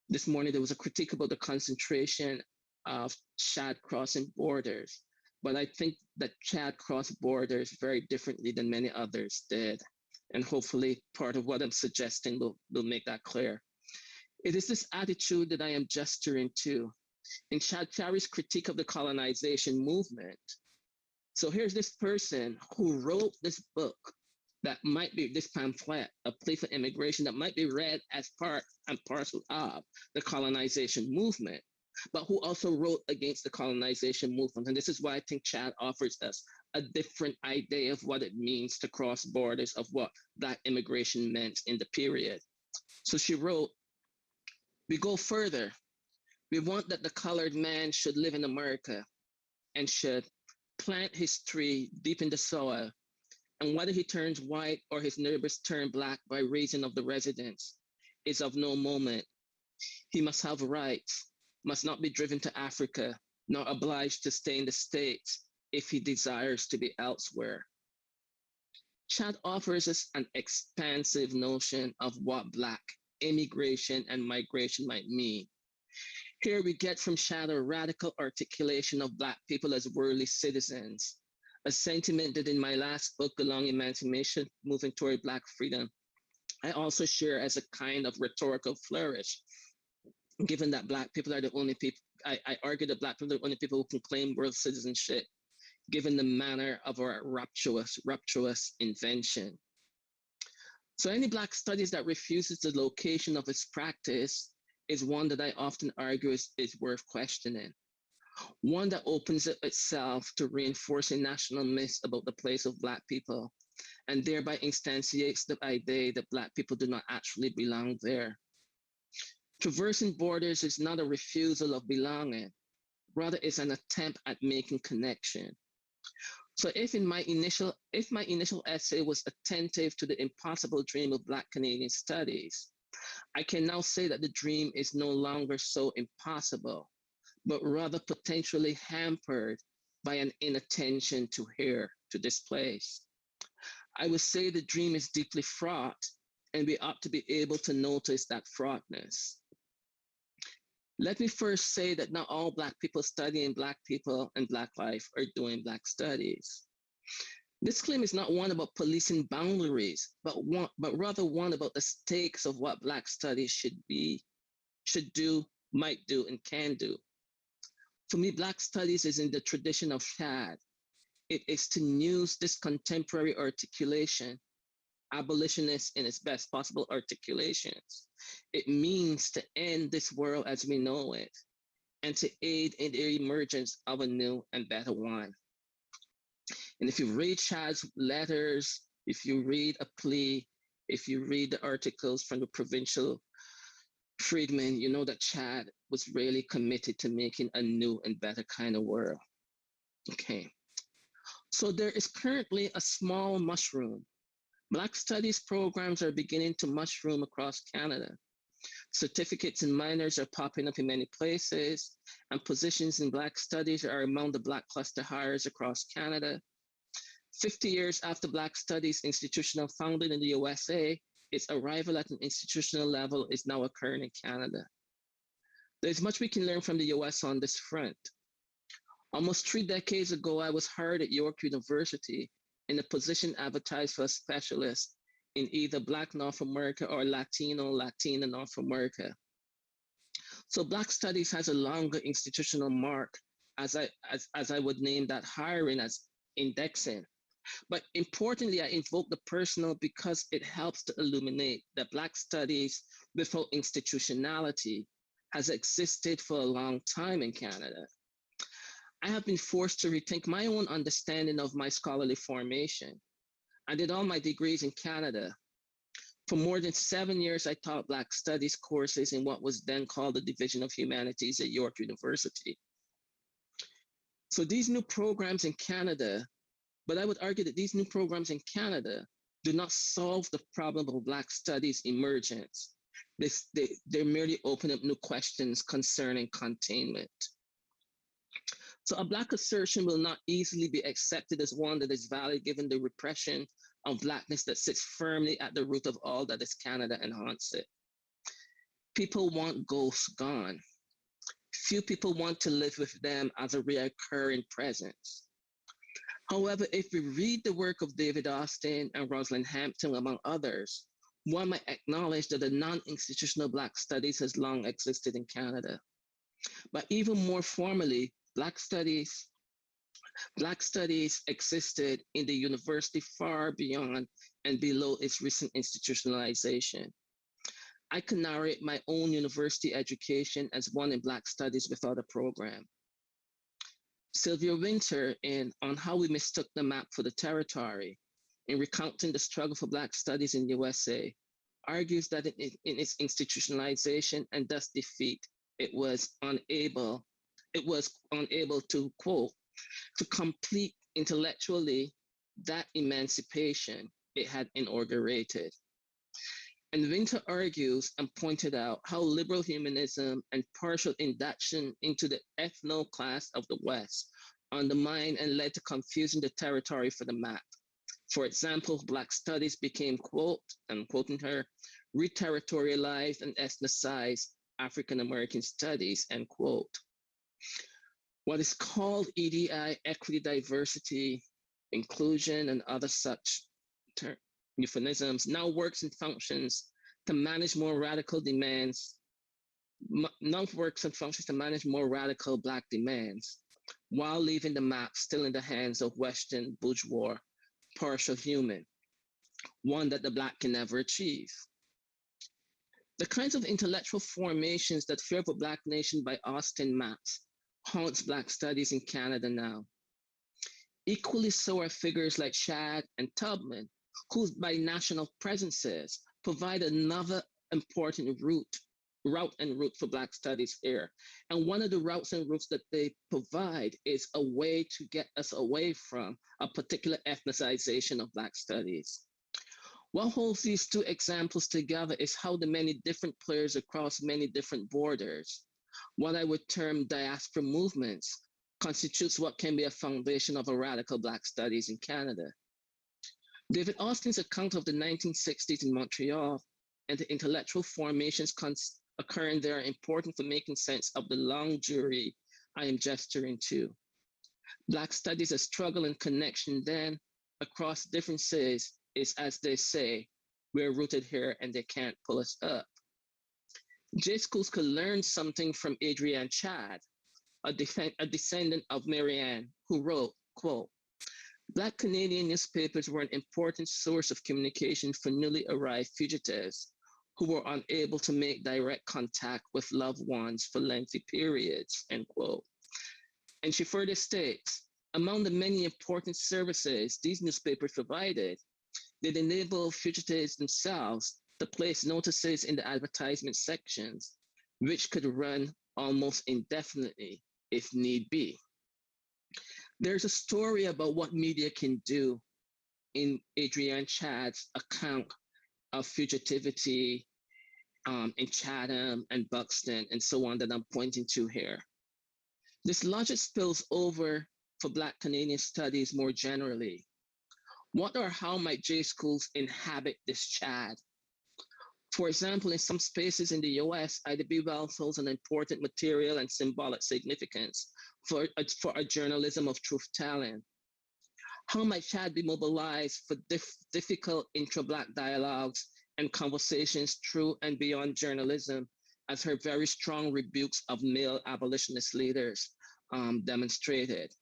this morning there was a critique about the concentration of Shadd crossing borders, but I think that Shadd crossed borders very differently than many others did. And hopefully part of what I'm suggesting will make that clear. It is this attitude that I am gesturing to. In Shadd Cary's critique of the colonization movement, so here's this person who wrote this book that might be, this pamphlet, A Plea for Immigration, that might be read as part and parcel of the colonization movement, but who also wrote against the colonization movement. And this is why I think Shadd offers us a different idea of what it means to cross borders, of what Black immigration meant in the period. So she wrote, "We go further. We want that the colored man should live in America and should plant his tree deep in the soil. And whether he turns white or his neighbors turn Black by reason of the residence is of no moment. He must have rights, must not be driven to Africa, nor obliged to stay in the States if he desires to be elsewhere." Shadd offers us an expansive notion of what Black immigration and migration might mean. Here we get from Shadd a radical articulation of Black people as worldly citizens, a sentiment that in my last book, Along Emancipation, Moving Toward Black Freedom, I also share as a kind of rhetorical flourish, given that Black people are the only people, I argue that Black people are the only people who can claim world citizenship, given the manner of our rapturous invention. So any Black studies that refuses the location of its practice is one that I often argue is worth questioning. One that opens up itself to reinforcing national myths about the place of Black people, and thereby instantiates the idea that Black people do not actually belong there. Traversing borders is not a refusal of belonging, rather it's an attempt at making connection. So if my initial essay was attentive to the impossible dream of Black Canadian studies, I can now say that the dream is no longer so impossible, but rather potentially hampered by an inattention to here, to this place. I would say the dream is deeply fraught, and we ought to be able to notice that fraughtness. Let me first say that not all Black people studying Black people and Black life are doing Black studies. This claim is not one about policing boundaries, but rather one about the stakes of what Black studies should do, might do, and can do. For me, Black studies is in the tradition of Shadd. It is to use this contemporary articulation, abolitionist in its best possible articulations. It means to end this world as we know it and to aid in the emergence of a new and better one. And if you read Shadd's letters, if you read a plea, if you read the articles from the provincial freedmen, you know that Shadd was really committed to making a new and better kind of world. Okay. So there is currently a small mushroom. Black studies programs are beginning to mushroom across Canada. Certificates and minors are popping up in many places, and positions in Black studies are among the Black cluster hires across Canada. 50 years after Black studies institutional founding in the USA, its arrival at an institutional level is now occurring in Canada. There's much we can learn from the US on this front. Almost 3 decades ago, I was hired at York University in a position advertised for a specialist in either Black North America or Latina North America. So Black studies has a longer institutional mark, as I would name that hiring as indexing. But importantly, I invoke the personal because it helps to illuminate that Black studies without institutionality has existed for a long time in Canada. I have been forced to rethink my own understanding of my scholarly formation. I did all my degrees in Canada. For more than 7 years, I taught Black studies courses in what was then called the Division of Humanities at York University. So these new programs in Canada, but I would argue that these new programs in Canada do not solve the problem of Black studies emergence. They merely open up new questions concerning containment. So a Black assertion will not easily be accepted as one that is valid given the repression of Blackness that sits firmly at the root of all that is Canada and haunts it. People want ghosts gone. Few people want to live with them as a reoccurring presence. However, if we read the work of David Austin and Rosalind Hampton, among others, one might acknowledge that the non-institutional Black studies has long existed in Canada. But even more formally, Black studies existed in the university far beyond and below its recent institutionalization. I can narrate my own university education as one in Black studies without a program. Sylvia Winter, on How We Mistook the Map for the Territory, in recounting the struggle for Black studies in USA, argues that in its institutionalization and thus defeat, it was unable to, quote, to complete intellectually that emancipation it had inaugurated. And Winter argues and pointed out how liberal humanism and partial induction into the ethno-class of the West undermined and led to confusing the territory for the map. For example, Black studies became, quote, I'm quoting her, re-territorialized and ethnicized African-American studies, end quote. What is called EDI, equity, diversity, inclusion, and other such euphemisms now works and functions to manage more radical demands, now works and functions to manage more radical Black demands, while leaving the map still in the hands of Western bourgeois, partial human, one that the Black can never achieve. The kinds of intellectual formations that Fear of a Black Nation by Austin maps haunts Black studies in Canada now. Equally so are figures like Shadd and Tubman, whose binational presences provide another important route and route for Black studies here. And one of the routes and routes that they provide is a way to get us away from a particular ethnicization of Black studies. What holds these two examples together is how the many different players across many different borders, what I would term diaspora movements, constitutes what can be a foundation of a radical Black studies in Canada. David Austin's account of the 1960s in Montreal and the intellectual formations occurring there are important for making sense of the long jury I am gesturing to. Black studies, a struggle and connection then across differences is, as they say, we're rooted here and they can't pull us up. J schools could learn something from Adrienne Shadd, a descendant of Marianne, who wrote, quote, Black Canadian newspapers were an important source of communication for newly arrived fugitives who were unable to make direct contact with loved ones for lengthy periods, end quote. And she further states, among the many important services these newspapers provided, they enabled fugitives themselves to place notices in the advertisement sections, which could run almost indefinitely if need be. There's a story about what media can do in Adrienne Shadd's account of fugitivity in Chatham and Buxton and so on that I'm pointing to here. This logic spills over for Black Canadian studies more generally. What or how might J schools inhabit this Chad? For example, in some spaces in the US, IDB Wells holds an important material and symbolic significance for a journalism of truth-telling. How might Chad be mobilized for difficult intra-Black dialogues and conversations through and beyond journalism, as her very strong rebukes of male abolitionist leaders demonstrated?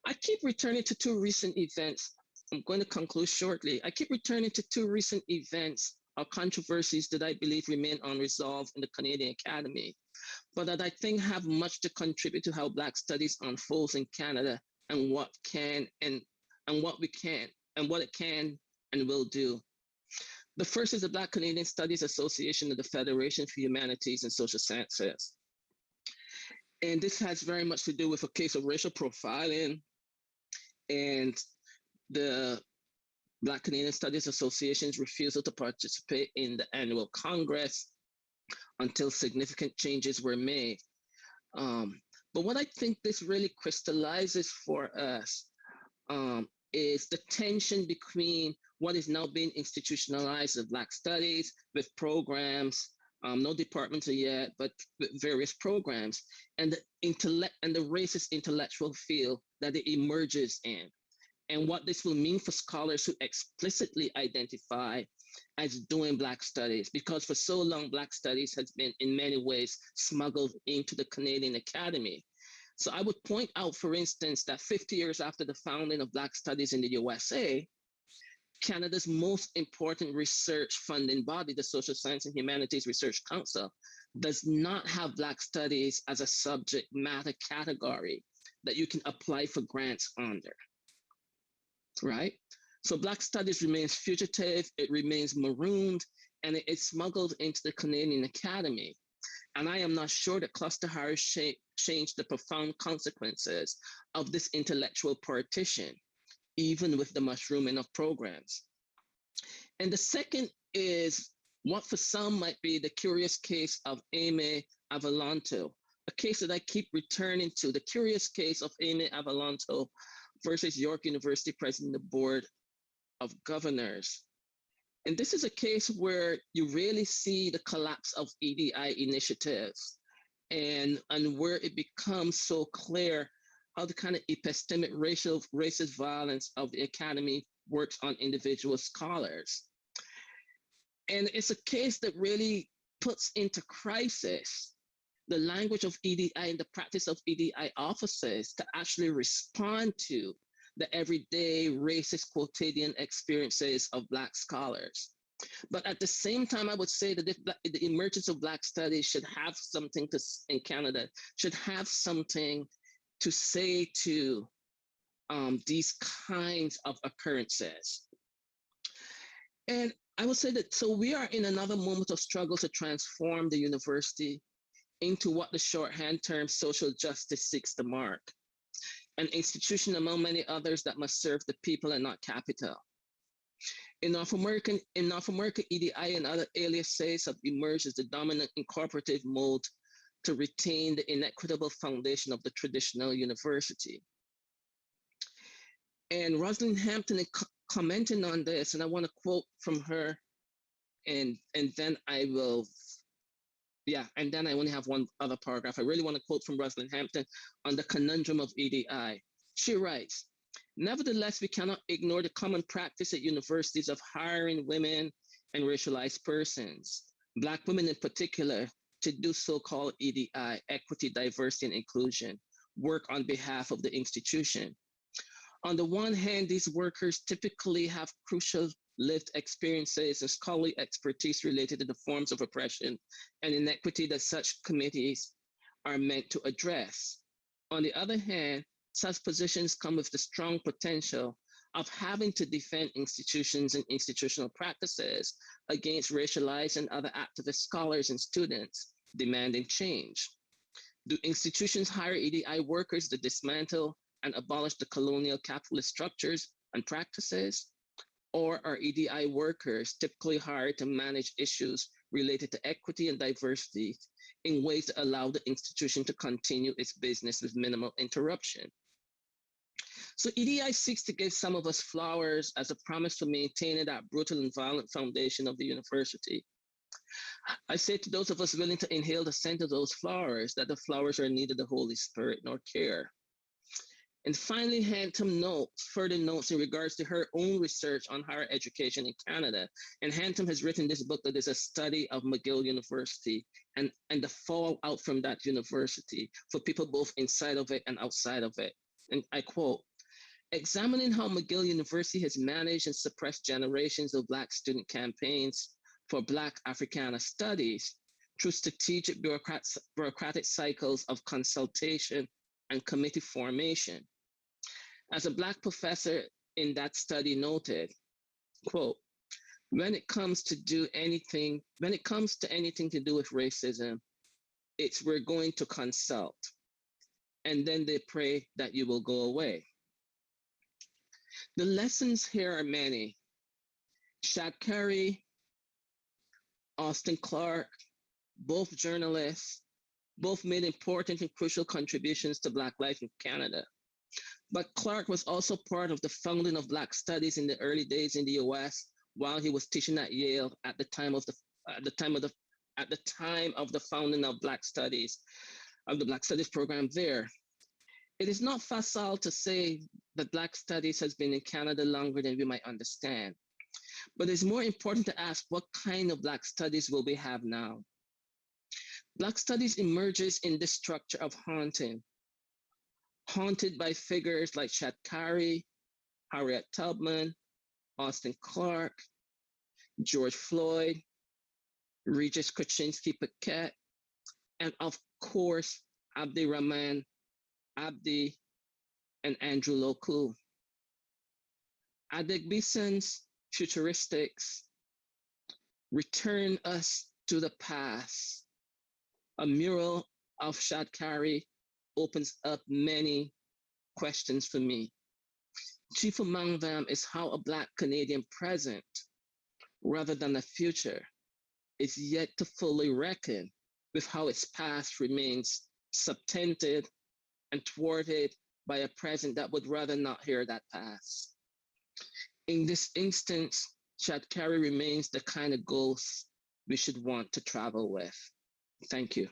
I keep returning to two recent events. I'm going to conclude shortly. I keep returning to two recent events or controversies that I believe remain unresolved in the Canadian Academy, but that I think have much to contribute to how Black studies unfolds in Canada and what it can and will do. The first is the Black Canadian Studies Association of the Federation for Humanities and Social Sciences. And this has very much to do with a case of racial profiling and the Black Canadian Studies Association's refusal to participate in the annual Congress until significant changes were made. But what I think this really crystallizes for us is the tension between what is now being institutionalized as Black studies with programs, no departmental yet, but various programs, and the racist intellectual field that it emerges in, and what this will mean for scholars who explicitly identify as doing Black studies, because for so long, Black studies has been in many ways smuggled into the Canadian Academy. So I would point out, for instance, that 50 years after the founding of Black studies in the USA, Canada's most important research funding body, the Social Science and Humanities Research Council, does not have Black studies as a subject matter category that you can apply for grants under, right? So Black studies remains fugitive, it remains marooned, and it is smuggled into the Canadian Academy. And I am not sure that Cluster-Harris changed the profound consequences of this intellectual partition, even with the mushrooming of programs. And the second is what for some might be the curious case of Aimé Avalanto, a case that I keep returning to, the curious case of Aimé Avalanto versus York University President of the Board of Governors. And this is a case where you really see the collapse of EDI initiatives and where it becomes so clear how the kind of epistemic racist violence of the academy works on individual scholars. And it's a case that really puts into crisis the language of EDI and the practice of EDI offices to actually respond to the everyday racist quotidian experiences of Black scholars. But at the same time, I would say that the emergence of Black studies should have something to, in Canada, should have something to say to these kinds of occurrences. And I would say that, so we are in another moment of struggle to transform the university into what the shorthand term social justice seeks to mark, an institution among many others that must serve the people and not capital. In North America, EDI and other aliases have emerged as the dominant incorporative mode to retain the inequitable foundation of the traditional university. And Rosalind Hampton is commenting on this, and I want to quote from her, and then I will, and then I only have one other paragraph. I really want to quote from Rosalind Hampton on the conundrum of EDI. She writes, "Nevertheless, we cannot ignore the common practice at universities of hiring women and racialized persons, Black women in particular, to do so-called EDI, equity, diversity, and inclusion, work on behalf of the institution. On the one hand, these workers typically have crucial lived experiences and scholarly expertise related to the forms of oppression and inequity that such committees are meant to address. On the other hand, such positions come with the strong potential of having to defend institutions and institutional practices against racialized and other activist scholars and students demanding change. Do institutions hire EDI workers to dismantle and abolish the colonial capitalist structures and practices? Or are EDI workers typically hired to manage issues related to equity and diversity in ways that allow the institution to continue its business with minimal interruption? So EDI seeks to give some of us flowers as a promise for maintaining that brutal and violent foundation of the university. I say to those of us willing to inhale the scent of those flowers that the flowers are neither the Holy Spirit nor care. And finally, Hantum notes, further notes in regards to her own research on higher education in Canada. And Hantum has written this book that is a study of McGill University and the fallout from that university for people both inside of it and outside of it. And I quote, examining how McGill University has managed and suppressed generations of Black student campaigns for Black Africana studies through strategic bureaucratic cycles of consultation and committee formation. As a Black professor in that study noted, quote, when it comes to anything to do with racism, it's we're going to consult. And then they pray that you will go away. The lessons here are many. Shadd Cary, Austin Clarke, both journalists, both made important and crucial contributions to Black life in Canada. But Clarke was also part of the founding of Black studies in the early days in the US while he was teaching at Yale at the time of the founding of Black studies, of the Black studies program there. It is not facile to say that Black studies has been in Canada longer than we might understand, but it's more important to ask what kind of Black studies will we have now? Black studies emerges in this structure of haunted by figures like Shadd Cary, Harriet Tubman, Austin Clarke, George Floyd, Regis Kaczynski-Paquette, and of course, Abdirahman Abdi and Andrew Loku. Adegbison's futuristics return us to the past. A mural of Shadd Cary opens up many questions for me. Chief among them is how a Black Canadian present, rather than a future, is yet to fully reckon with how its past remains subtended and thwarted by a present that would rather not hear that past. In this instance, Shadd Cary remains the kind of ghost we should want to travel with. Thank you.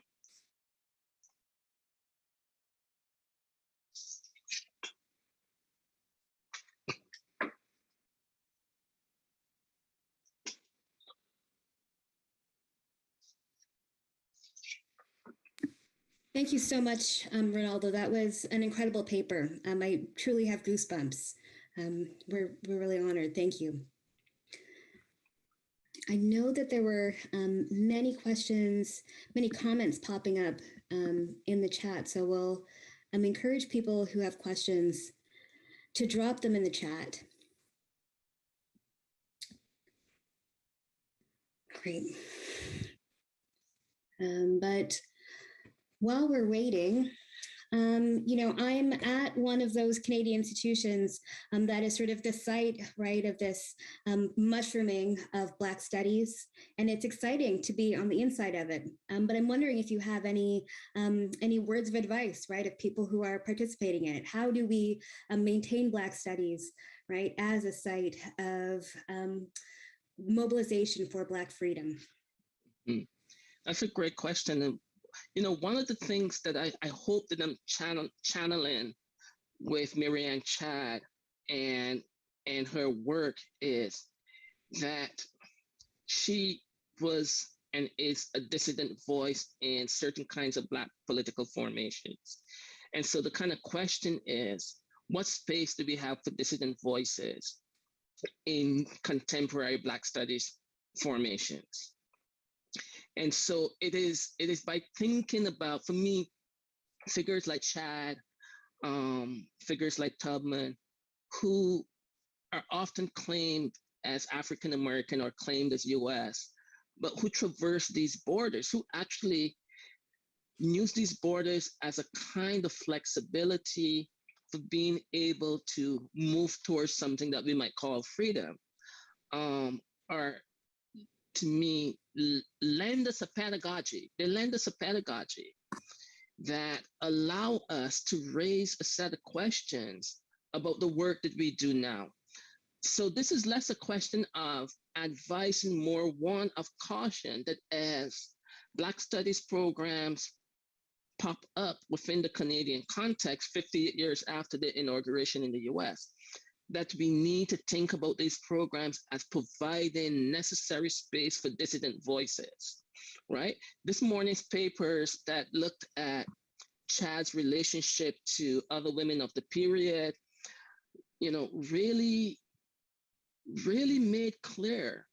Thank you so much, Ronaldo. That was an incredible paper. I truly have goosebumps. We're really honored. Thank you. I know that there were many questions, many comments popping up in the chat. So we'll encourage people who have questions to drop them in the chat. Great. But while we're waiting, I'm at one of those Canadian institutions that is sort of the site, right, of this mushrooming of Black studies, and it's exciting to be on the inside of it. But I'm wondering if you have any words of advice, right, of people who are participating in it. How do we maintain Black studies, right, as a site of mobilization for Black freedom?
That's a great question. And one of the things that I hope that I'm channeling with Marianne Shadd and her work is that she was and is a dissident voice in certain kinds of Black political formations. And so the kind of question is, what space do we have for dissident voices in contemporary Black studies formations? And so it is by thinking about, for me, figures like Shadd, figures like Tubman, who are often claimed as African American or claimed as US, but who traverse these borders, who actually use these borders as a kind of flexibility for being able to move towards something that we might call freedom, are, to me, lend us a pedagogy. They lend us a pedagogy that allow us to raise a set of questions about the work that we do now. So this is less a question of advice and more one of caution, that as Black studies programs pop up within the Canadian context 50 years after the inauguration in the US, that we need to think about these programs as providing necessary space for dissident voices, right? This morning's papers that looked at Shadd's relationship to other women of the period, really made clear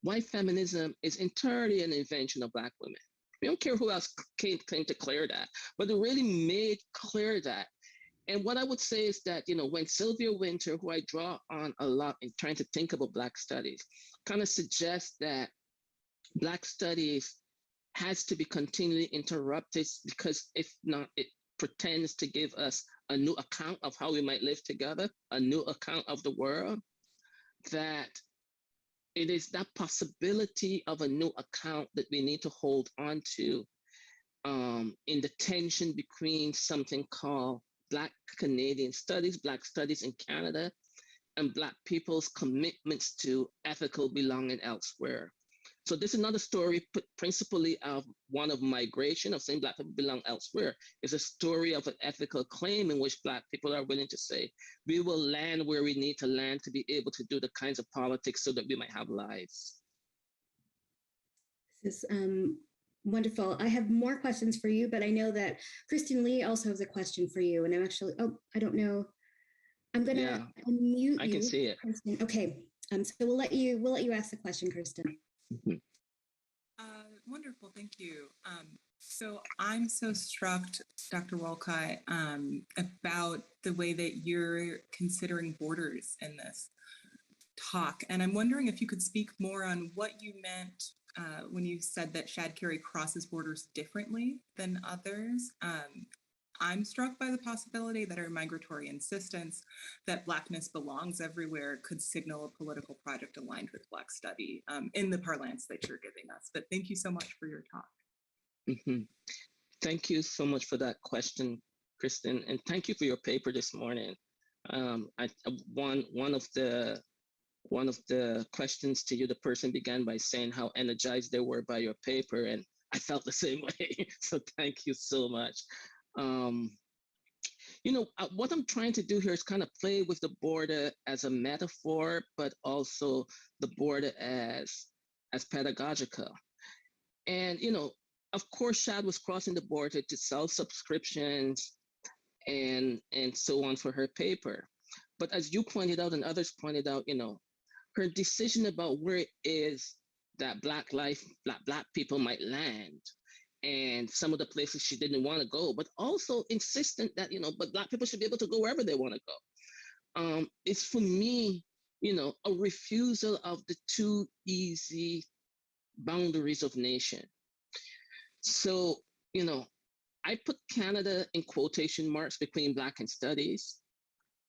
white feminism is entirely an invention of Black women. We don't care who else came to clear that, but it really made clear that. And what I would say is that, when Sylvia Wynter, who I draw on a lot in trying to think about Black studies, kind of suggests that Black studies has to be continually interrupted, because if not, it pretends to give us a new account of how we might live together, a new account of the world, that it is that possibility of a new account that we need to hold on to in the tension between something called Black Canadian studies, Black studies in Canada, and Black people's commitments to ethical belonging elsewhere. So this is another story principally of one of migration, of saying Black people belong elsewhere. It's a story of an ethical claim in which Black people are willing to say, we will land where we need to land to be able to do the kinds of politics so that we might have lives.
This is wonderful. I have more questions for you, but I know that Kristen Lee also has a question for you. And I'm actually, I don't know. I'm going to unmute you.
I can see it.
Kristen. Okay. So we'll let you ask the question, Kristen.
Wonderful, thank you. So I'm so struck, Dr. Wolcott, about the way that you're considering borders in this talk. And I'm wondering if you could speak more on what you meant when you said that Shadd Cary crosses borders differently than others. I'm struck by the possibility that our migratory insistence that Blackness belongs everywhere could signal a political project aligned with Black study in the parlance that you're giving us. But thank you so much for your talk.
Mm-hmm. Thank you so much for that question, Kristen, and thank you for your paper this morning. One of the questions to you, the person began by saying how energized they were by your paper, and I felt the same way. So thank you so much. What I'm trying to do here is kind of play with the border as a metaphor, but also the border as pedagogical. And, of course, Shadd was crossing the border to sell subscriptions and so on for her paper. But as you pointed out and others pointed out, her decision about where it is that Black people might land, and some of the places she didn't want to go, but also insistent that, but Black people should be able to go wherever they want to go. It's for me, a refusal of the too easy boundaries of nation. So, I put Canada in quotation marks between Black and studies,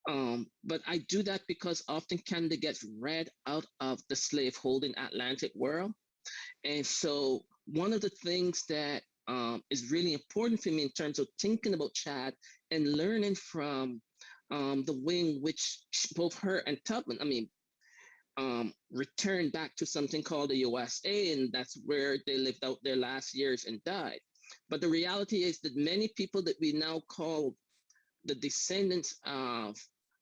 but I do that because often Canada gets read out of the slaveholding Atlantic world. And so one of the things that is really important for me in terms of thinking about Shadd and learning from the way in which both her and Tubman, returned back to something called the USA, and that's where they lived out their last years and died. But the reality is that many people that we now call the descendants of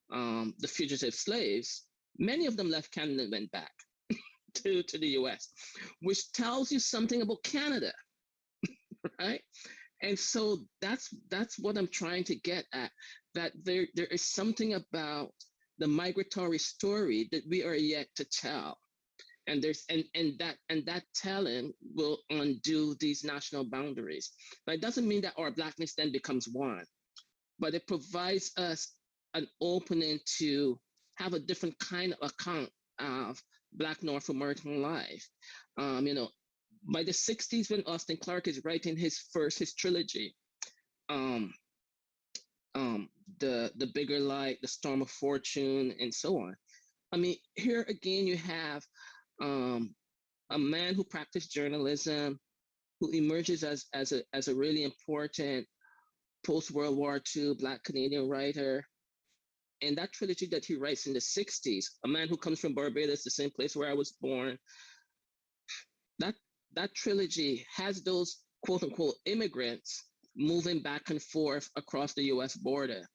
the fugitive slaves, many of them left Canada and went back. to the US, which tells you something about Canada, right? And so that's what I'm trying to get at, that there is something about the migratory story that we are yet to tell. And that telling will undo these national boundaries. But it doesn't mean that our Blackness then becomes one, but it provides us an opening to have a different kind of account of Black North American life. By the 60s, when Austin Clarke is writing his trilogy, the Bigger Light, the Storm of Fortune, and so on. I mean, here again, you have a man who practiced journalism, who emerges as a really important post-World War II Black Canadian writer. And that trilogy that he writes in the 60s, a man who comes from Barbados, the same place where I was born, that trilogy has those quote unquote immigrants moving back and forth across the US border.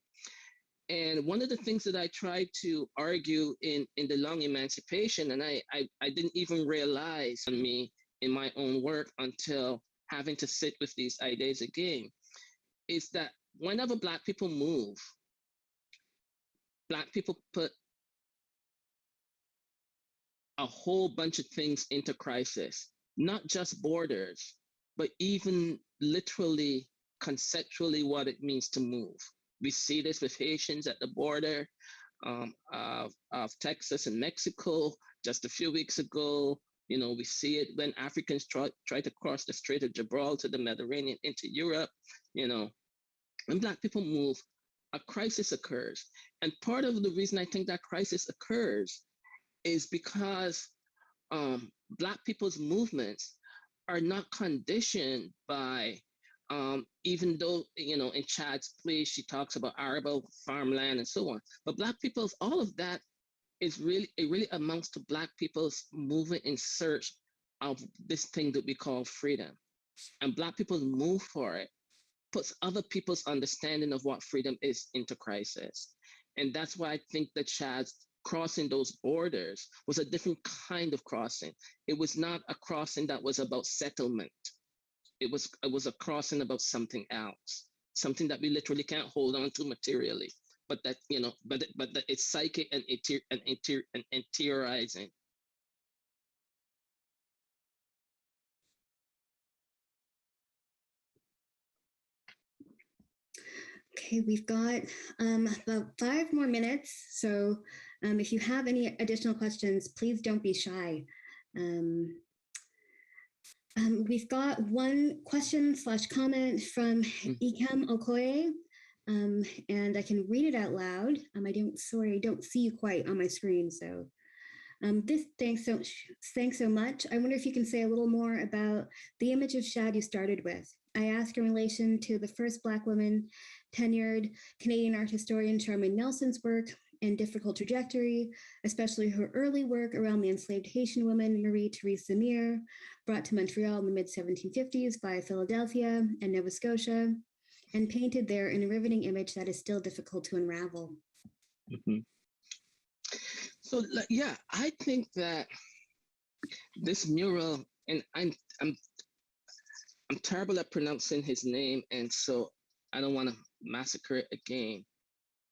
And one of the things that I tried to argue in the Long Emancipation, and I didn't even realize on me in my own work until having to sit with these ideas again, is that whenever Black people move, Black people put a whole bunch of things into crisis, not just borders, but even literally, conceptually what it means to move. We see this with Haitians at the border of Texas and Mexico just a few weeks ago. We see it when Africans try to cross the Strait of Gibraltar, the Mediterranean, into Europe. When Black people move, a crisis occurs. And part of the reason I think that crisis occurs is because Black people's movements are not conditioned by, even though, in Shadd's play, she talks about arable farmland and so on. But Black people's, all of that it really amounts to Black people's moving in search of this thing that we call freedom. And Black people's move for it puts other people's understanding of what freedom is into crisis. And that's why I think that Shadd's crossing those borders was a different kind of crossing. It was not a crossing that was about settlement. It was a crossing about something else, something that we literally can't hold on to materially, but that, but that it's psychic and interiorizing.
Okay, we've got about 5 more minutes. So if you have any additional questions, please don't be shy. We've got one question/comment from Ikem Okoye, and I can read it out loud. I don't see you quite on my screen. So thanks so much. I wonder if you can say a little more about the image of Shadd you started with. I ask in relation to the first Black woman tenured Canadian art historian Charmaine Nelson's work and Difficult Trajectory, especially her early work around the enslaved Haitian woman Marie-Therese Zamir, brought to Montreal in the mid-1750s by Philadelphia and Nova Scotia, and painted there in a riveting image that is still difficult to unravel.
Mm-hmm. So yeah, I think that this mural, and I'm terrible at pronouncing his name, and so I don't want to massacre it again.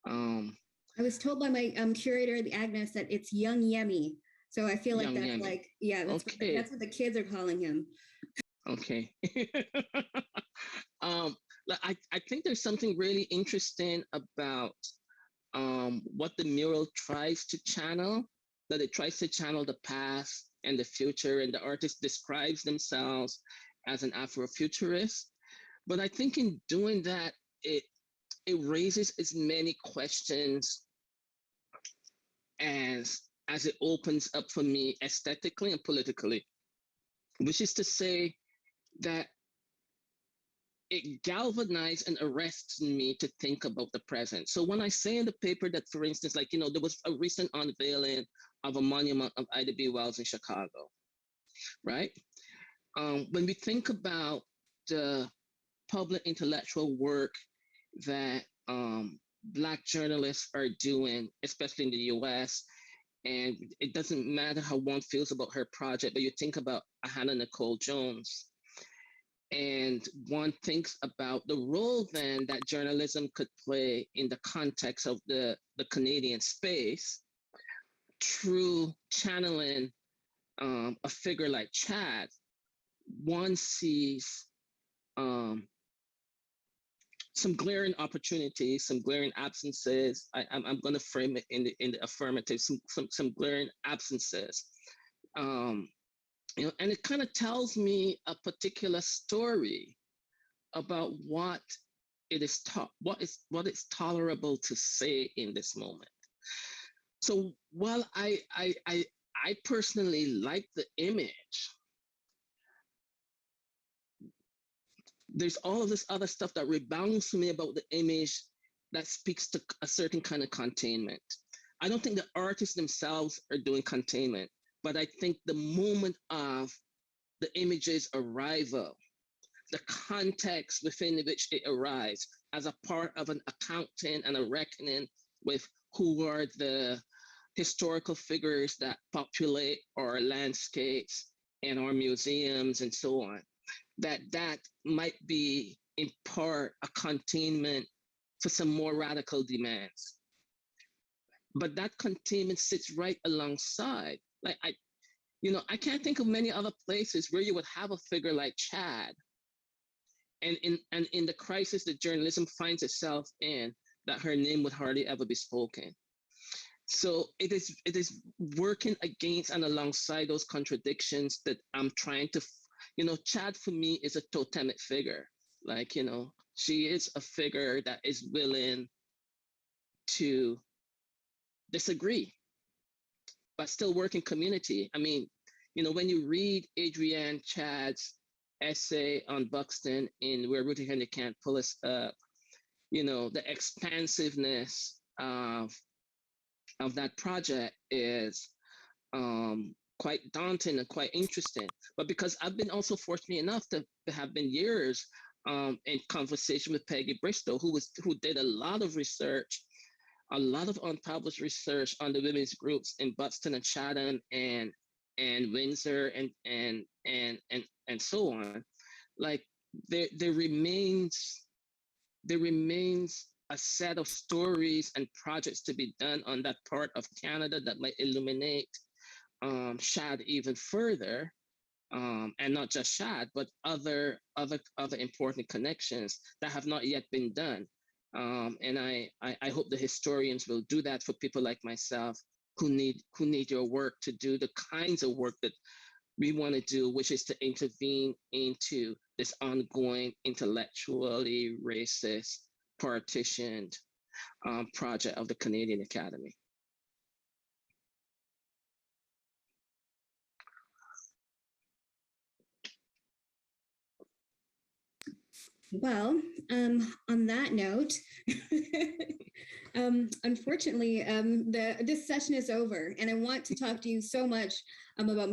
I was told by my curator, the Agnes, that it's Young Yemi. So I feel like that's Yemi. Like, yeah, that's, okay. That's what the kids are calling him.
Okay. I think there's something really interesting about what the mural tries to channel, that it tries to channel the past and the future, and the artist describes themselves as an Afrofuturist. But I think in doing that, it raises as many questions as it opens up for me aesthetically and politically, which is to say that it galvanized and arrests me to think about the present. So when I say in the paper that, for instance, like, there was a recent unveiling of a monument of Ida B. Wells in Chicago, right? When we think about the public intellectual work that Black journalists are doing, especially in the US, And it doesn't matter how one feels about her project, but you think about Hannah Nicole Jones, and one thinks about the role then that journalism could play in the context of the Canadian space through channeling a figure like Shadd. One sees some glaring opportunities, some glaring absences. I'm going to frame it in the affirmative. Some glaring absences, and it kind of tells me a particular story about what is tolerable to say in this moment. So while I personally like the image, there's all of this other stuff that rebounds to me about the image that speaks to a certain kind of containment. I don't think the artists themselves are doing containment, but I think the moment of the image's arrival, the context within which it arrives as a part of an accounting and a reckoning with who are the historical figures that populate our landscapes and our museums and so on, that might be in part a containment for some more radical demands. But that containment sits right alongside. Like I can't think of many other places where you would have a figure like Shadd, and in the crisis that journalism finds itself in, that her name would hardly ever be spoken. So it is working against and alongside those contradictions that I'm trying to, Shadd for me is a totemic figure. Like, she is a figure that is willing to disagree, but still work in community. I mean, when you read Adrienne Chadd's essay on Buxton in Where Ruthie Henry Can't Pull Us Up, the expansiveness of that project is quite daunting and quite interesting. But because I've been also fortunate enough to have been years in conversation with Peggy Bristow, who did a lot of research, a lot of unpublished research on the women's groups in Buxton and Chatham and Windsor and so on. Like there remains a set of stories and projects to be done on that part of Canada that might illuminate Shadd even further, and not just Shadd, but other important connections that have not yet been done. And I hope the historians will do that for people like myself who need your work to do the kinds of work that we want to do, which is to intervene into this ongoing intellectually racist, partitioned project of the Canadian Academy.
Well, on that note, unfortunately, this session is over, and I want to talk to you so much about